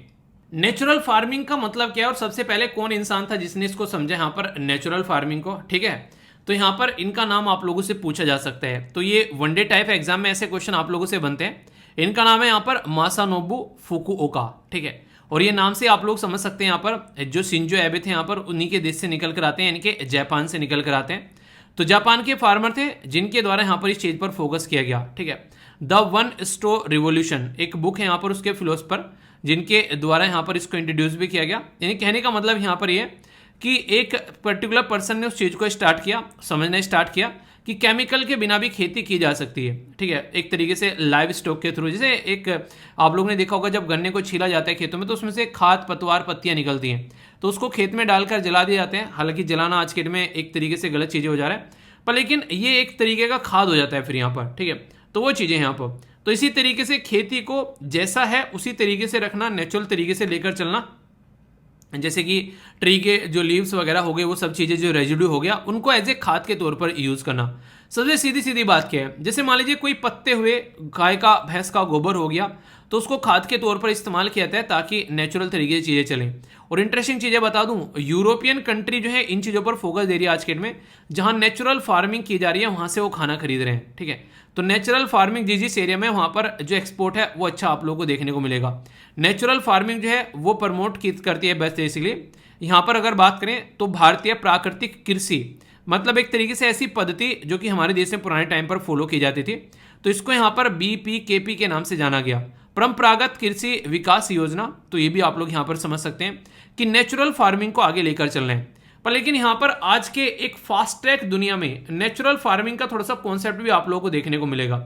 नेचुरल फार्मिंग का मतलब क्या है, और सबसे पहले कौन इंसान था जिसने इसको समझा यहाँ पर नेचुरल फार्मिंग को, ठीक है। तो यहाँ पर इनका नाम आप लोगों से पूछा जा सकता है। तो ये वनडे टाइप एग्जाम में ऐसे क्वेश्चन आप लोगों से बनते हैं। इनका नाम है यहाँ पर मासानोबु फुकुओका, ठीक है। और ये नाम से आप लोग समझ सकते हैं यहाँ पर जो शिंजो एबे थे यहाँ पर उन्हीं के देश से निकल कर आते हैं, यानी कि जापान से निकल कर आते हैं। तो जापान के फार्मर थे जिनके द्वारा यहाँ पर इस चीज पर फोकस किया गया, ठीक है। द वन स्टो रिवोल्यूशन एक बुक है यहाँ पर, उसके फिलोसफर जिनके द्वारा यहाँ पर इसको इंट्रोड्यूस भी किया गया। यानी कहने का मतलब यहाँ पर ये कि एक पर्टिकुलर पर्सन ने उस चीज़ को स्टार्ट किया, समझना स्टार्ट किया कि केमिकल के बिना भी खेती की जा सकती है, ठीक है। एक तरीके से लाइव स्टॉक के थ्रू, जैसे एक आप लोगों ने देखा होगा जब गन्ने को छीला जाता है खेतों में, तो उसमें से खाद पतवार पत्तियां निकलती हैं, तो उसको खेत में डालकर जला दिए जाते हैं। हालांकि जलाना आज के डेट में एक तरीके से गलत चीज़ें हो जा रहा है, पर लेकिन ये एक तरीके का खाद हो जाता है फिर यहाँ पर, ठीक है। तो वो चीज़ें यहाँ पर, तो इसी तरीके से खेती को जैसा है उसी तरीके से रखना, नेचुरल तरीके से लेकर चलना। जैसे कि ट्री के जो लीव्स वगैरह हो गए, वो सब चीज़ें जो रेजिड्यू हो गया, उनको एज ए खाद के तौर पर यूज़ करना। सबसे सीधी सीधी बात क्या है, जैसे मान लीजिए कोई पत्ते हुए गाय का, भैंस का गोबर हो गया, तो उसको खाद के तौर पर इस्तेमाल किया जाता है ताकि नेचुरल तरीके से चीज़ें चलें। और इंटरेस्टिंग चीज़ें बता दूं, यूरोपियन कंट्री जो है इन चीज़ों पर फोकस दे रही है आज के डेट में। जहां नेचुरल फार्मिंग की जा रही है वहां से वो खाना खरीद रहे हैं, ठीक है। तो नेचुरल फार्मिंग जिस एरिया में, वहां पर जो एक्सपोर्ट है वो अच्छा आप लोगों को देखने को मिलेगा। नेचुरल फार्मिंग जो है वो प्रमोट करती है बेस्ट। इसलिए यहाँ पर अगर बात करें तो भारतीय प्राकृतिक कृषि मतलब एक तरीके से ऐसी पद्धति जो कि हमारे देश में पुराने टाइम पर फॉलो की जाती थी, तो इसको यहाँ पर BPKP के नाम से जाना गया, परंपरागत कृषि विकास योजना। तो ये भी आप लोग यहाँ पर समझ सकते हैं कि नेचुरल फार्मिंग को आगे लेकर चल रहे हैं। पर लेकिन यहाँ पर आज के एक फास्ट ट्रैक दुनिया में नेचुरल फार्मिंग का थोड़ा सा कॉन्सेप्ट भी आप लोगों को देखने को मिलेगा।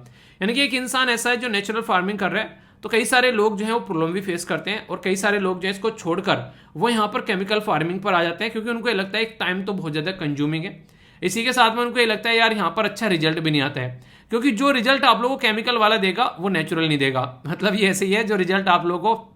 यानी कि एक इंसान ऐसा है जो नेचुरल फार्मिंग कर रहा है, तो कई सारे लोग जो है वो प्रॉब्लम भी फेस करते हैं, और कई सारे लोग जो है इसको छोड़कर वो यहाँ पर केमिकल फार्मिंग पर आ जाते हैं, क्योंकि उनको ये लगता है एक टाइम तो बहुत ज़्यादा कंज्यूमिंग है। इसी के साथ में उनको ये लगता है यार यहाँ पर अच्छा रिजल्ट भी नहीं आता है, क्योंकि जो रिजल्ट आप लोगों को केमिकल वाला देगा वो नेचुरल नहीं देगा। मतलब ये ऐसे ही है, जो रिजल्ट आप लोगों को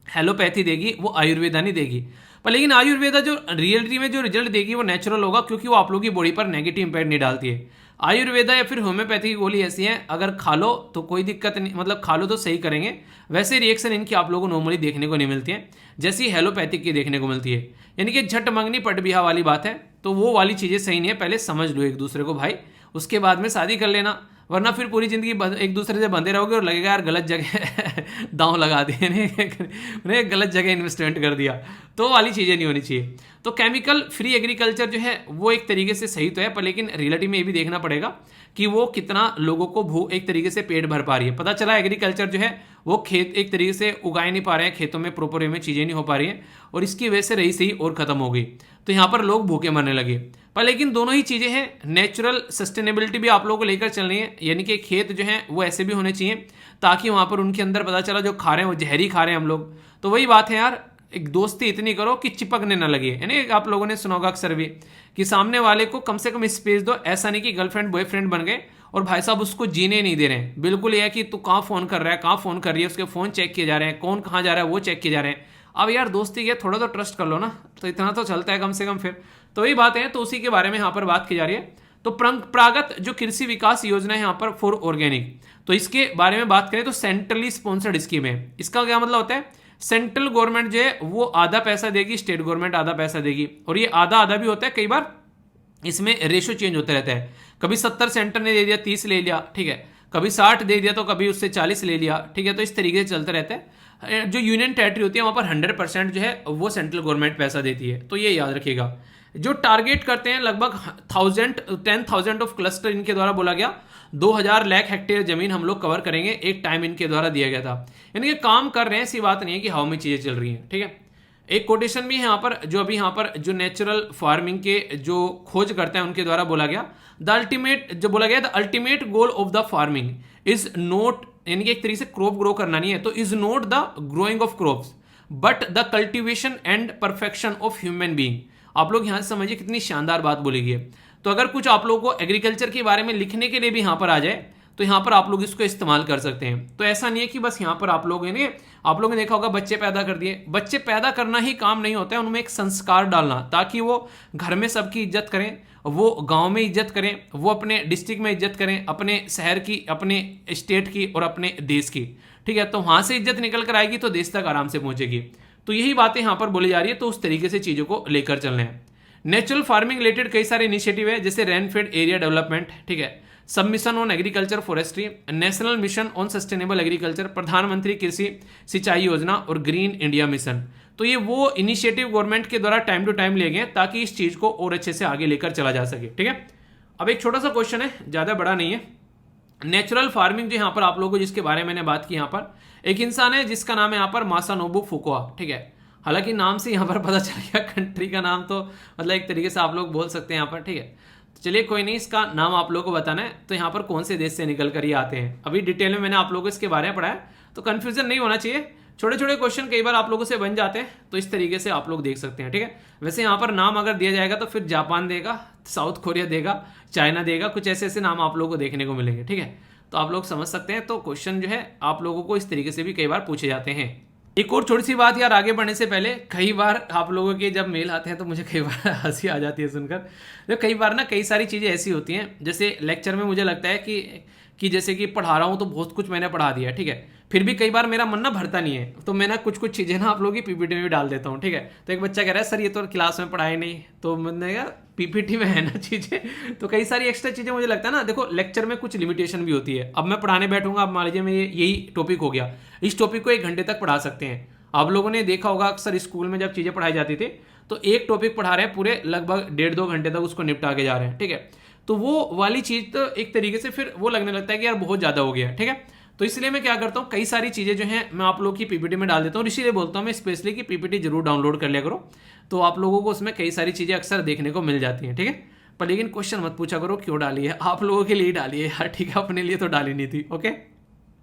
हेलोपैथी देगी वो आयुर्वेदा नहीं देगी। पर लेकिन आयुर्वेदा जो रियलिटी में जो रिजल्ट देगी वो नेचुरल होगा, क्योंकि वो आप लोगों की बॉडी पर नेगेटिव इंपैक्ट नहीं डालती है। आयुर्वेदा या फिर होम्योपैथी की गोली ऐसी है, अगर खा लो तो कोई दिक्कत नहीं, मतलब खा लो तो सही करेंगे, वैसे रिएक्शन इनकी आप लोगों को नॉर्मली देखने को नहीं मिलती है, जैसी हेलोपैथिक की देखने को मिलती है। यानी कि झट मंगनी पट बिहा वाली बात है, तो वो वाली चीज़ें सही नहीं है। पहले समझ लो एक दूसरे को भाई, उसके बाद में शादी कर लेना, वरना फिर पूरी जिंदगी एक दूसरे से बंधे रहोगे और लगेगा यार गलत जगह दांव लगा दिए ने गलत जगह इन्वेस्टमेंट कर दिया। तो वाली चीज़ें नहीं होनी चाहिए। तो केमिकल फ्री एग्रीकल्चर जो है वो एक तरीके से सही तो है, पर लेकिन रियलिटी में ये भी देखना पड़ेगा कि वो कितना लोगों को एक तरीके से पेट भर पा रही है। पता चला एग्रीकल्चर जो है वो खेत एक तरीके से उगाए नहीं पा रहे हैं, खेतों में प्रॉपर वे में चीज़ें नहीं हो पा रही हैं, और इसकी वजह से रही सही और ख़त्म हो गई, तो यहाँ पर लोग भूखे मरने लगे। पर लेकिन दोनों ही चीज़ें हैं, नेचुरल सस्टेनेबिलिटी भी आप लोगों को लेकर चल रही है। यानी कि खेत जो है वो ऐसे भी होने चाहिए ताकि वहाँ पर उनके अंदर पता चला जो खा रहे हैं वो जहरी खा रहे हैं हम लोग। तो वही बात है यार, एक दोस्ती इतनी करो कि चिपकने ना लगे। यानी आप लोगों ने सुना होगा अक्सर भी कि सामने वाले को कम से कम स्पेस दो। ऐसा नहीं कि गर्लफ्रेंड बॉयफ्रेंड बन गए और भाई साहब उसको जीने नहीं दे रहे हैं। बिल्कुल ये है कि तू कहाँ फ़ोन कर रहा है, कहाँ फ़ोन कर रही है, उसके फ़ोन चेक किए जा रहे हैं, कौन कहाँ जा रहा है वो चेक किए जा रहे हैं। अब यार दोस्ती के थोड़ा तो ट्रस्ट कर लो ना, तो इतना तो चलता है कम से कम फिर। तो वही बात है, तो उसी के बारे में यहाँ पर बात की जा रही है। तो परंपरागत जो कृषि विकास योजना है यहाँ पर फॉर ऑर्गेनिक, तो इसके बारे में बात करें तो सेंट्रली स्पॉन्सर्ड स्कीम है। इसका क्या मतलब होता है, सेंट्रल गवर्नमेंट जो है वो आधा पैसा देगी, स्टेट गवर्नमेंट आधा पैसा देगी, और ये आधा आधा भी होता है। कई बार इसमें रेशो चेंज होता रहता है, कभी 70 सेंटर ने दे दिया 30 ले लिया, ठीक है, कभी 60 दे दिया तो कभी उससे 40 ले लिया, ठीक है। तो इस तरीके से चलता रहता है। जो यूनियन टेरिटरी होती है वहाँ पर 100% जो है वो सेंट्रल गवर्नमेंट पैसा देती है, तो ये याद रखिएगा। जो टारगेट करते हैं लगभग 10,000 ऑफ क्लस्टर इनके द्वारा बोला गया, 2000 लाख हेक्टेयर जमीन हम लोग कवर करेंगे, एक टाइम इनके द्वारा दिया गया था। यानी कि काम कर रहे हैं, ऐसी बात नहीं है कि हवा में चीजें चल रही हैं, ठीक है। एक कोटेशन भी है यहाँ पर, जो अभी यहाँ पर जो नेचुरल फार्मिंग के जो खोज करते हैं उनके द्वारा बोला गया, द अल्टीमेट, जो बोला गया the ultimate goal of the farming is note, यानी कि एक तरीके से क्रॉप ग्रो करना नहीं है, तो is note the growing of crops but the cultivation and perfection of human being. आप लोग यहाँ से समझिए कितनी शानदार बात बोली गई है। तो अगर कुछ आप लोगों को एग्रीकल्चर के बारे में लिखने के लिए भी यहाँ पर आ जाए तो यहाँ पर आप लोग इसको इस्तेमाल कर सकते हैं। तो ऐसा नहीं है कि बस यहाँ पर आप लोगों ने देखा होगा बच्चे पैदा कर दिए, बच्चे पैदा करना ही काम नहीं होता है, उनमें एक संस्कार डालना ताकि वो घर में सबकी इज्जत करें, वो गांव में इज्जत करें, वो अपने डिस्ट्रिक्ट में इज्जत करें, अपने शहर की, अपने स्टेट की और अपने देश की, ठीक है। तो वहां से इज्जत निकल कर आएगी तो देश तक आराम से पहुंचेगी। तो यही बातें यहाँ पर बोली जा रही है, तो उस तरीके से चीज़ों को लेकर चलने हैं। नेचुरल फार्मिंग रिलेटेड कई सारे इनिशिएटिव है, जैसे रेनफेड एरिया डेवलपमेंट, ठीक है, submission on agriculture forestry, national mission on sustainable agriculture, प्रधानमंत्री कृषि सिंचाई योजना और ग्रीन इंडिया मिशन। तो ये वो इनिशिएटिव गवर्नमेंट के द्वारा टाइम टू टाइम लिए गए ताकि इस चीज को और अच्छे से आगे लेकर चला जा सके, ठीक है। अब एक छोटा सा क्वेश्चन है, ज्यादा बड़ा नहीं है। नेचुरल फार्मिंग जो यहाँ पर आप लोगों को जिसके बारे में मैंने बात की, यहाँ पर एक इंसान है जिसका नाम है यहाँ पर मासानोबु फुकुआ, ठीक है। हालांकि नाम से यहाँ पर पता चल गया, कंट्री का नाम तो मतलब एक तरीके से आप लोग बोल सकते हैं यहाँ पर, ठीक है। तो चलिए कोई नहीं, इसका नाम आप लोगों को बताना है। तो यहाँ पर कौन से देश से निकल कर ये आते हैं, अभी डिटेल में मैंने आप लोगों को इसके बारे में पढ़ा है, तो कंफ्यूजन नहीं होना चाहिए। छोटे छोटे क्वेश्चन कई बार आप लोगों से बन जाते हैं, तो इस तरीके से आप लोग देख सकते हैं, ठीक है। वैसे यहाँ पर नाम अगर दिया जाएगा तो फिर जापान देगा, साउथ कोरिया देगा, चाइना देगा, कुछ ऐसे ऐसे नाम आप लोगों को देखने को मिलेंगे, ठीक है। तो आप लोग समझ सकते हैं। तो क्वेश्चन जो है आप लोगों को इस तरीके से भी कई बार पूछे जाते हैं। एक और छोटी सी बात यार, आगे बढ़ने से पहले, कई बार आप लोगों के जब मेल आते हैं तो मुझे कई बार हंसी आ जाती है सुनकर। तो कई बार ना कई सारी चीज़ें ऐसी होती हैं, जैसे लेक्चर में मुझे लगता है कि जैसे कि पढ़ा रहा हूँ तो बहुत कुछ मैंने पढ़ा दिया, ठीक है, फिर भी कई बार मेरा मन ना भरता नहीं है, तो मैं ना कुछ कुछ चीज़ें ना आप लोगों की पीपीटी में भी डाल देता हूँ, ठीक है। तो एक बच्चा कह रहा है सर ये तो क्लास में पढ़ाए नहीं, तो मैंने कहा पीपीटी में है ना चीज़ें, तो कई सारी एक्स्ट्रा चीज़ें मुझे लगता है ना, देखो लेक्चर में कुछ लिमिटेशन भी होती है। अब मैं पढ़ाने बैठूंगा, अब मान लीजिए मैं यही टॉपिक हो गया, इस टॉपिक को 1 घंटे तक पढ़ा सकते हैं। आप लोगों ने देखा होगा अक्सर स्कूल में जब चीज़ें पढ़ाई जाती थी तो एक टॉपिक पढ़ा रहे हैं पूरे लगभग 1.5-2 घंटे तक उसको निपटा के जा रहे हैं, ठीक है। तो वो वाली चीज़ तो एक तरीके से फिर वो लगने लगता है कि यार बहुत ज़्यादा हो गया, ठीक है। तो इसलिए मैं क्या करता हूँ, कई सारी चीज़ें जो हैं मैं आप लोगों की पीपीटी में डाल देता हूँ। इसीलिए बोलता हूँ मैं स्पेशली कि पीपीटी जरूर डाउनलोड कर लिया करो, तो आप लोगों को उसमें कई सारी चीज़ें अक्सर देखने को मिल जाती हैं, ठीक है। पर लेकिन क्वेश्चन मत पूछा करो क्यों डाली है, आप लोगों के लिए डाली है यार, ठीक है, अपने लिए तो डाली नहीं थी, ओके।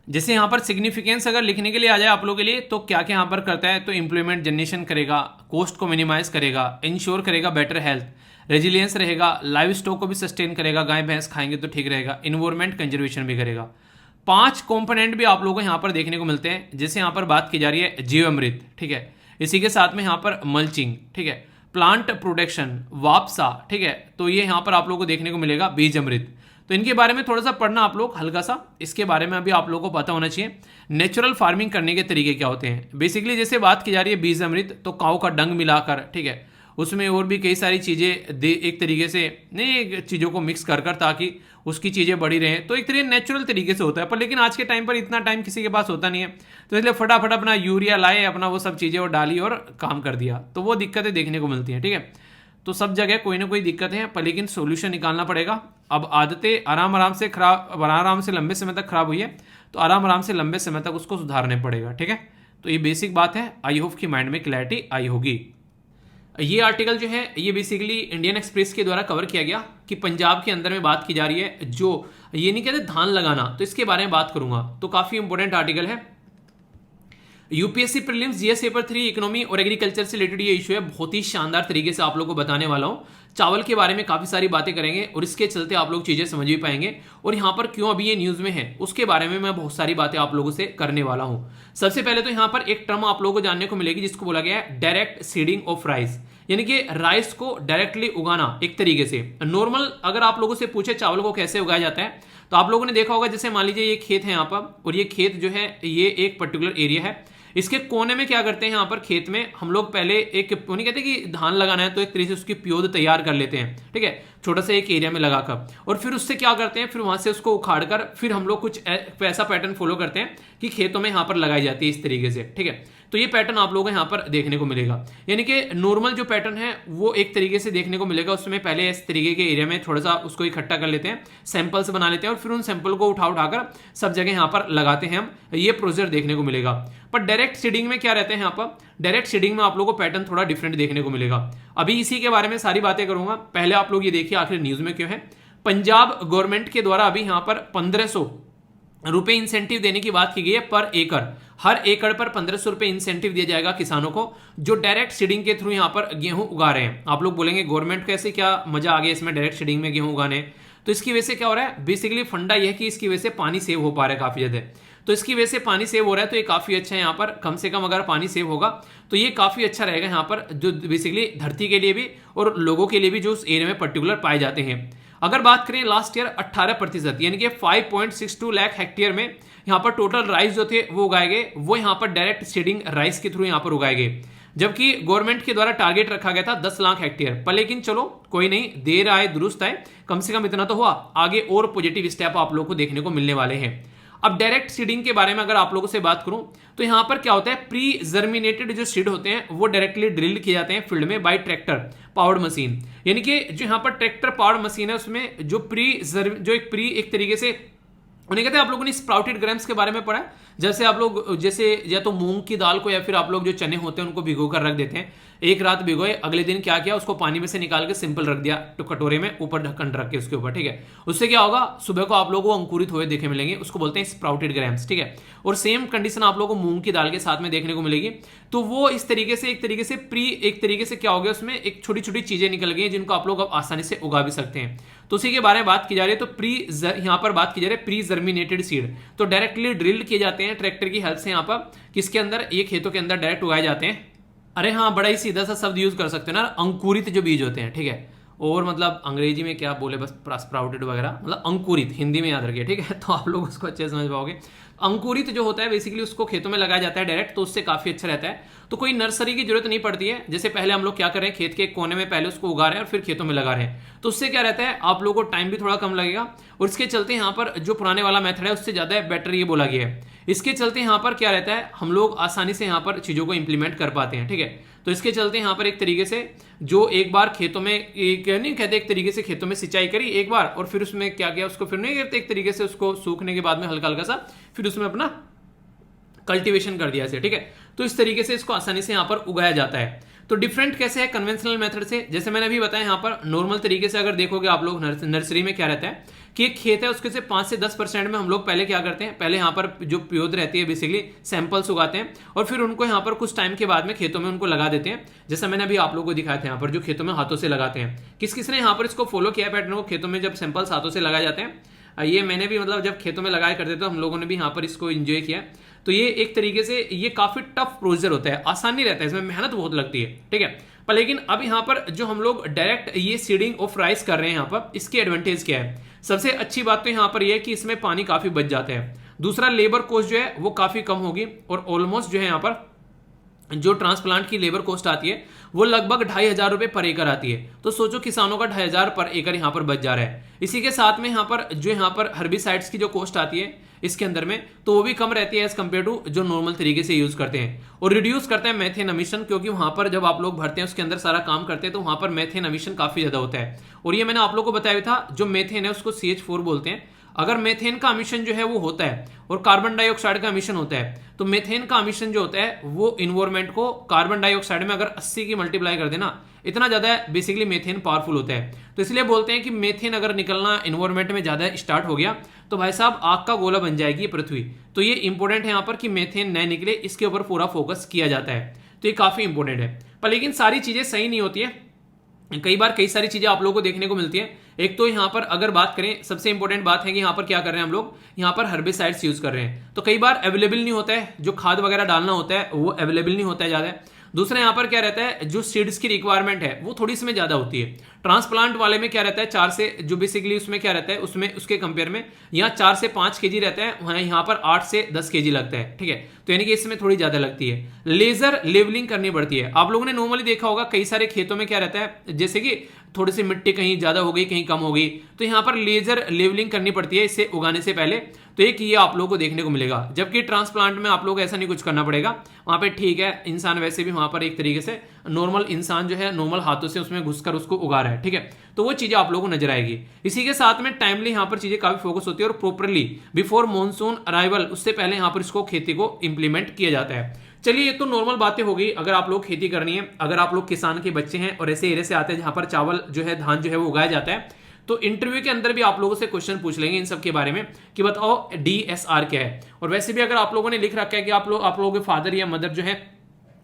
जैसे यहाँ पर सिग्निफिकेंस अगर लिखने के लिए आ जाए आप लोगों के लिए, तो क्या क्या यहाँ पर करता है, तो एम्प्लॉयमेंट जनरेशन करेगा, कॉस्ट को मिनिमाइज करेगा, इंश्योर करेगा बेटर हेल्थ, रेजिलियंस रहेगा, लाइव स्टॉक को भी सस्टेन करेगा, गाय भैंस खाएंगे तो ठीक रहेगा, इन्वायरमेंट कंजर्वेशन भी करेगा। 5 कंपोनेंट भी आप लोगों को यहाँ पर देखने को मिलते हैं। जैसे यहाँ पर बात की जा रही है जीवामृत, ठीक है, इसी के साथ में यहाँ पर मल्चिंग, ठीक है, प्लांट प्रोटेक्शन, वापसा, ठीक है, तो ये यहाँ पर आप लोगों को देखने को मिलेगा बीज अमृत। तो इनके बारे में थोड़ा सा पढ़ना आप लोग हल्का सा, इसके बारे में अभी आप लोगों को पता होना चाहिए। नेचुरल फार्मिंग करने के तरीके क्या होते हैं, बेसिकली जैसे बात की जा रही है बीज अमृत, तो काऊ का डंग मिलाकर, ठीक है, उसमें और भी कई सारी चीज़ें एक तरीके से नहीं चीज़ों को मिक्स कर ताकि उसकी चीज़ें बढ़ी रहें, तो एक तरीके नेचुरल तरीके से होता है। पर लेकिन आज के टाइम पर इतना टाइम किसी के पास होता नहीं है, तो इसलिए फटाफट अपना यूरिया लाए, अपना वो सब चीज़ें और डाली और काम कर दिया, तो वो दिक्कतें देखने को मिलती हैं, ठीक है। तो सब जगह कोई ना कोई दिक्कतें हैं, पर लेकिन सोल्यूशन निकालना पड़ेगा। अब आदतें आराम से लंबे समय तक खराब हुई है, तो आराम से लंबे समय तक उसको सुधारने पड़ेगा, ठीक है। तो ये बेसिक बात है, आई होप कि माइंड में क्लैरिटी आई होगी। ये आर्टिकल जो है ये बेसिकली इंडियन एक्सप्रेस के द्वारा कवर किया गया कि पंजाब के अंदर में बात की जा रही है, जो ये नहीं कहते धान लगाना, तो इसके बारे में बात करूंगा, तो काफी इंपॉर्टेंट आर्टिकल है। UPSC prelims GS paper 3 economy और एग्रीकल्चर से रिलेटेड ये इशू है, बहुत ही शानदार तरीके से आप लोग को बताने वाला हूं। चावल के बारे में काफी सारी बातें करेंगे और इसके चलते आप लोग चीजें समझ भी पाएंगे, और यहाँ पर क्यों अभी ये न्यूज में है उसके बारे में मैं बहुत सारी बातें आप लोगों से करने वाला हूं। सबसे पहले तो यहाँ पर एक टर्म आप लोगों को जानने को मिलेगी जिसको बोला गया है डायरेक्ट सीडिंग ऑफ राइस, यानी कि राइस को डायरेक्टली उगाना। एक तरीके से नॉर्मल अगर आप लोगों से पूछे चावल को कैसे उगाया जाता है, तो आप लोगों ने देखा होगा, जैसे मान लीजिए ये खेत है यहाँ पर, और ये खेत जो है ये एक पर्टिकुलर एरिया है, इसके कोने में क्या करते हैं, यहाँ पर खेत में हम लोग पहले एक, वो नहीं कहते कि धान लगाना है तो एक तरीके से उसकी प्योद तैयार कर लेते हैं, ठीक है, छोटा सा एक एरिया में लगाकर, और फिर उससे क्या करते हैं, फिर वहां से उसको उखाड़ कर फिर हम लोग कुछ ऐसा पैटर्न फॉलो करते हैं कि खेतों में यहाँ पर लगाई जाती है इस तरीके से, ठीक है। तो ये पैटर्न आप लोगों को यहाँ पर देखने को मिलेगा, यानी कि नॉर्मल जो पैटर्न है वो एक तरीके से देखने को मिलेगा। उसमें पहले इस तरीके के एरिया में थोड़ा सा उसको इकट्ठा कर लेते हैं, सैंपल्स बना लेते हैं और फिर उन सैंपल को उठाकर सब जगह यहाँ पर लगाते हैं हम, ये प्रोसीजर देखने को मिलेगा। पर डायरेक्ट सीडिंग में क्या रहते हैं, यहाँ पर डायरेक्ट सीडिंग में आप लोगों को पैटर्न थोड़ा डिफरेंट देखने को मिलेगा। अभी इसी के बारे में सारी बातें करूंगा, पहले आप लोग ये देखिए आखिर न्यूज में क्यों है। पंजाब गवर्नमेंट के द्वारा अभी यहाँ पर 1500 रुपए इंसेंटिव देने की बात की गई है पर एकड़, हर एकड़ पर 1500 रुपए इंसेंटिव दिया जाएगा किसानों को जो डायरेक्ट सीडिंग के थ्रू यहाँ पर गेहूं उगा रहे हैं। आप लोग बोलेंगे गवर्नमेंट को ऐसे क्या मजा आ गया इसमें डायरेक्ट सीडिंग में गेहूं उगाने, तो इसकी वजह से क्या हो रहा है, बेसिकली फंडा यह है कि इसकी वजह से पानी सेव हो पा रहा है काफी ज्यादा, तो इसकी वजह से पानी सेव हो रहा है, तो ये काफी अच्छा है। यहाँ पर कम से कम अगर पानी सेव होगा तो ये काफी अच्छा रहेगा यहाँ पर, जो बेसिकली धरती के लिए भी और लोगों के लिए भी जो उस एरिया में पर्टिकुलर पाए जाते हैं। अगर बात करें लास्ट ईयर 18% यानी कि 5.62 लाख हेक्टेयर में यहाँ पर टोटल राइस जो थे वो उगाए गए, वो यहाँ पर डायरेक्ट सीडिंग राइस के थ्रू यहाँ पर उगाए गए, जबकि गवर्नमेंट के द्वारा टारगेट रखा गया था 10 लाख हेक्टेयर पर। लेकिन चलो कोई नहीं, देर आए दुरुस्त आए, कम से कम इतना तो हुआ, आगे और पॉजिटिव स्टेप आप लोगों को देखने को मिलने वाले हैं। अब डायरेक्ट सीडिंग के बारे में अगर आप लोगों से बात करूं तो यहां पर क्या होता है, प्री जर्मिनेटेड जो सीड होते हैं वो डायरेक्टली ड्रिल किए जाते हैं फील्ड में बाय ट्रैक्टर पावर्ड मशीन, यानी कि जो यहां पर ट्रैक्टर पावर्ड मशीन है उसमें जो एक तरीके से उन्हें कहते हैं, आप लोगों ने स्प्राउटेड ग्राम्स के बारे में पढ़ा है, जैसे आप लोग जैसे या तो मूंग की दाल को या फिर आप लोग जो चने होते हैं उनको भिगो कर रख देते हैं, एक रात भिगोए, अगले दिन क्या किया, उसको पानी में से निकाल के सिंपल रख दिया तो कटोरे में, ऊपर ढक्कन रख के उसके ऊपर, ठीक है। उससे क्या होगा, सुबह को आप लोगों को अंकुरित हुए देखे मिलेंगे, उसको बोलते हैं स्प्राउटेड ग्राम्स, ठीक है। और सेम कंडीशन आप लोगों को मूंग की दाल के साथ में देखने को मिलेगी। तो वो इस तरीके से एक तरीके से क्या हो गया, उसमें एक छोटी छोटी चीजें निकल गई जिनको आप लोग अब आसानी से उगा भी सकते हैं। तो उसी के बारे में बात की जा रही है। तो यहाँ पर बात की जा रही है प्री जर्मिनेटेड सीड, तो डायरेक्टली ड्रिल किए जाते हैं ट्रैक्टर की हेल्प से, यहाँ पर किसके अंदर, ये खेतों के अंदर डायरेक्ट उगाए जाते हैं। अरे हाँ, बड़ा ही सीधा सा शब्द यूज कर सकते हैं ना, अंकुरित जो बीज होते हैं, ठीक है। और मतलब अंग्रेजी में क्या बोले, बस स्प्राउटेड वगैरह, मतलब अंकुरित हिंदी में याद रखिए, ठीक है, तो आप लोग उसको अच्छे से समझ पाओगे। अंकुरित जो होता है बेसिकली उसको खेतों में लगाया जाता है डायरेक्ट, तो उससे काफी अच्छा रहता है। तो कोई नर्सरी की जरूरत नहीं पड़ती है, जैसे पहले हम लोग क्या कर रहे हैं, खेत के कोने में पहले उसको उगा रहे हैं और फिर खेतों में लगा रहे हैं, तो उससे क्या रहता है, आप लोगों को टाइम भी थोड़ा कम लगेगा। और इसके चलते यहाँ पर जो पुराने वाला मेथड है उससे ज्यादा बेटर ये बोला गया है। इसके चलते यहाँ पर क्या रहता है, हम लोग आसानी से यहाँ पर चीजों को इंप्लीमेंट कर पाते हैं, ठीक है। तो इसके चलते यहाँ पर एक तरीके से जो एक बार खेतों में, एक नहीं कहते, एक तरीके से खेतों में सिंचाई करी एक बार और फिर उसमें क्या किया, उसको फिर नहीं करते, एक तरीके से उसको सूखने के बाद में हल्का हल्का सा फिर उसमें अपना कल्टीवेशन कर दिया, ठीक है। तो इस तरीके से इसको आसानी से यहाँ पर उगाया जाता है। तो डिफरेंट कैसे है कन्वेंशनल मेथड से, जैसे मैंने अभी बताया, यहाँ पर नॉर्मल तरीके से अगर देखोगे आप लोग नर्सरी में क्या रहता है कि एक खेत है उसके से 5 से 10% में हम लोग पहले क्या करते हैं, पहले यहाँ पर जो प्योद रहती है बेसिकली सैंपल्स उगाते हैं और फिर उनको यहाँ पर कुछ टाइम के बाद में खेतों में उनको लगा देते हैं, जैसा मैंने अभी आप लोगों को दिखाया था यहाँ पर जो खेतों में हाथों से लगाते हैं। किस किस ने यहाँ पर इसको फॉलो किया पैटर्न को, खेतों में जब सैंपल्स हाथों से लगाए जाते हैं, ये मैंने भी मतलब जब खेतों में लगाया करते तो हम लोगों ने भी यहाँ पर इसको एंजॉय किया। तो ये एक तरीके से ये काफी टफ प्रोसीजर होता है, आसान नहीं रहता है, इसमें मेहनत बहुत लगती है, ठीक है। पर लेकिन अब यहाँ पर जो हम लोग डायरेक्ट ये सीडिंग ऑफ राइस कर रहे हैं यहाँ पर, इसके एडवांटेज क्या है, सबसे अच्छी बात तो यहाँ पर यह है कि इसमें पानी काफी बच जाता है। दूसरा, लेबर कॉस्ट जो है वो काफी कम होगी और ऑलमोस्ट जो है यहाँ पर जो ट्रांसप्लांट की लेबर कॉस्ट आती है वो लगभग 2500 रुपए पर एकड़ आती है। तो सोचो किसानों का 2500 पर एकड़ यहाँ पर बच जा रहा है। इसी के साथ में यहाँ पर हर्बिसाइड्स की जो कॉस्ट आती है इसके अंदर में, तो वो भी कम रहती है एज कम्पेयर टू जो नॉर्मल तरीके से यूज करते हैं। और रिड्यूस करते हैं मेथेन एमिशन, क्योंकि वहां पर जब आप लोग भरते हैं उसके अंदर सारा काम करते हैं तो वहां पर मेथेन एमिशन काफी ज्यादा होता है। और ये मैंने आप लोग को बताया था, जो मेथेन है उसको CH4 बोलते हैं। अगर मेथेन का एमिशन जो है वो होता है और कार्बन डाइऑक्साइड का एमिशन होता है, तो मेथेन का एमिशन जो होता है वो इन्वायरमेंट को कार्बन डाइऑक्साइड में अगर 80 की मल्टीप्लाई कर देना, इतना ज्यादा बेसिकली मेथेन पावरफुल होता है। तो इसलिए बोलते हैं कि मेथेन अगर निकलना इन्वायरमेंट में ज्यादा स्टार्ट हो गया तो भाई साहब आग का गोला बन जाएगी पृथ्वी। तो ये इंपॉर्टेंट है यहाँ पर कि मेथेन न निकले, इसके ऊपर पूरा फोकस किया जाता है। तो ये काफी इंपॉर्टेंट है। पर लेकिन सारी चीजें सही नहीं होती है, कई बार कई सारी चीजें आप लोगों को देखने को मिलती है एक तो यहाँ पर अगर बात करें, सबसे इंपॉर्टेंट बात है कि यहाँ पर क्या कर रहे हैं हम लोग, यहाँ पर हर्बिसाइड्स यूज कर रहे हैं, तो कई बार अवेलेबल नहीं होता है, जो खाद वगैरह डालना होता है वो अवेलेबल नहीं होता है ज्यादा। दूसरा यहाँ पर क्या रहता है, जो सीड्स की रिक्वायरमेंट है वो थोड़ी इसमें ज्यादा होती है। ट्रांसप्लांट वाले में क्या रहता है, 4 से, जो बेसिकली उसमें क्या रहता है, उसमें उसके कंपेयर में यहाँ 4 से 5 केजी रहता है, वहाँ यहाँ पर 8 से 10 केजी लगता है, ठीक है। तो यानी कि इसमें थोड़ी ज्यादा लगती है। लेजर लेवलिंग करनी पड़ती है। आप लोगों ने नॉर्मली देखा होगा कई सारे खेतों में क्या रहता है, जैसे कि थोड़ी सी मिट्टी कहीं ज्यादा हो गई, कहीं कम हो गई, तो यहाँ पर लेजर लेवलिंग करनी पड़ती है इसे उगाने से पहले। तो एक ये आप लोगों को देखने को मिलेगा, जबकि ट्रांसप्लांट में आप लोग ऐसा नहीं कुछ करना पड़ेगा। वहां पे ठीक है, इंसान वैसे भी वहां पर एक तरीके से नॉर्मल इंसान जो है नॉर्मल हाथों से उसमें घुसकर उसको उगा रहा है, ठीक है। तो वो चीजें आप लोगों को नजर आएगी। इसी के साथ में टाइमली यहाँ पर चीजें काफी फोकस होती है, और प्रोपरली बिफोर मॉनसून अराइवल, उससे पहले यहाँ पर इसको खेती को इंप्लीमेंट किया जाता है। चलिए, ये तो नॉर्मल बातें हो गई। अगर आप लोग खेती करनी है, अगर आप लोग किसान के बच्चे हैं और ऐसे एरिया से आते हैं जहां पर चावल जो है, धान जो है वो उगाया जाता है, तो इंटरव्यू के अंदर भी आप लोगों से क्वेश्चन पूछ लेंगे इन सब के बारे में कि बताओ DSR क्या है। और वैसे भी अगर आप लोगों ने लिख रखा है कि आप लोगों के फादर या मदर जो है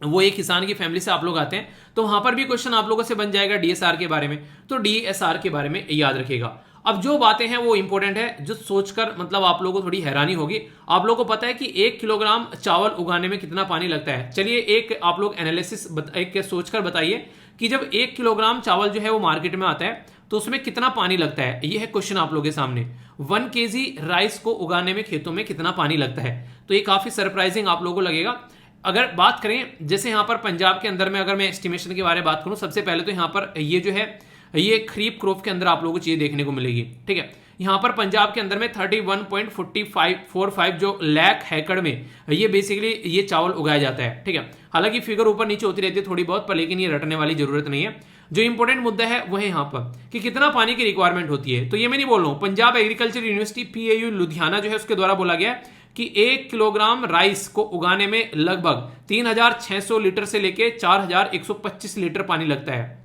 वो एक किसान की फैमिली से आप लोग आते हैं, तो वहां पर भी क्वेश्चन आप लोगों से बन जाएगा DSR के बारे में। तो DSR के बारे में याद रखिएगा। अब जो बातें हैं वो इंपॉर्टेंट है, जो सोचकर मतलब आप लोगों को थोड़ी हैरानी होगी। आप लोगों को पता है कि 1 किलोग्राम चावल उगाने में कितना पानी लगता है। चलिए एक आप लोग एनालिसिस एक सोचकर बताइए कि जब 1 किलोग्राम चावल जो है वो मार्केट में आता है तो उसमें कितना पानी लगता है। ये है क्वेश्चन आप लोगों के सामने। 1 kg राइस को उगाने में खेतों में कितना पानी लगता है। तो ये काफी सरप्राइजिंग आप लोगों को लगेगा। अगर बात करें जैसे यहाँ पर पंजाब के अंदर में, अगर मैं एस्टिमेशन के बारे में बात करूं, सबसे पहले तो यहाँ पर ये जो है ये खरीफ क्रॉप के अंदर आप लोगों को चीजें देखने को मिलेगी, ठीक है। यहाँ पर पंजाब के अंदर में 31.45 जो लाख एकड़ में ये बेसिकली ये चावल उगाया जाता है, ठीक है। हालांकि फिगर ऊपर नीचे होती रहती है थोड़ी बहुत, पर लेकिन ये रटने वाली जरूरत नहीं है। जो इंपॉर्टेंट मुद्दा है वो है यहाँ पर कि कितना पानी की रिक्वायरमेंट होती है। तो ये मैं नहीं बोल रहा हूँ, Punjab agriculture university PAU Ludhiana जो है उसके द्वारा बोला गया कि 1 किलोग्राम राइस को उगाने में लगभग 3600 लीटर से लेके 4125 लीटर पानी लगता है।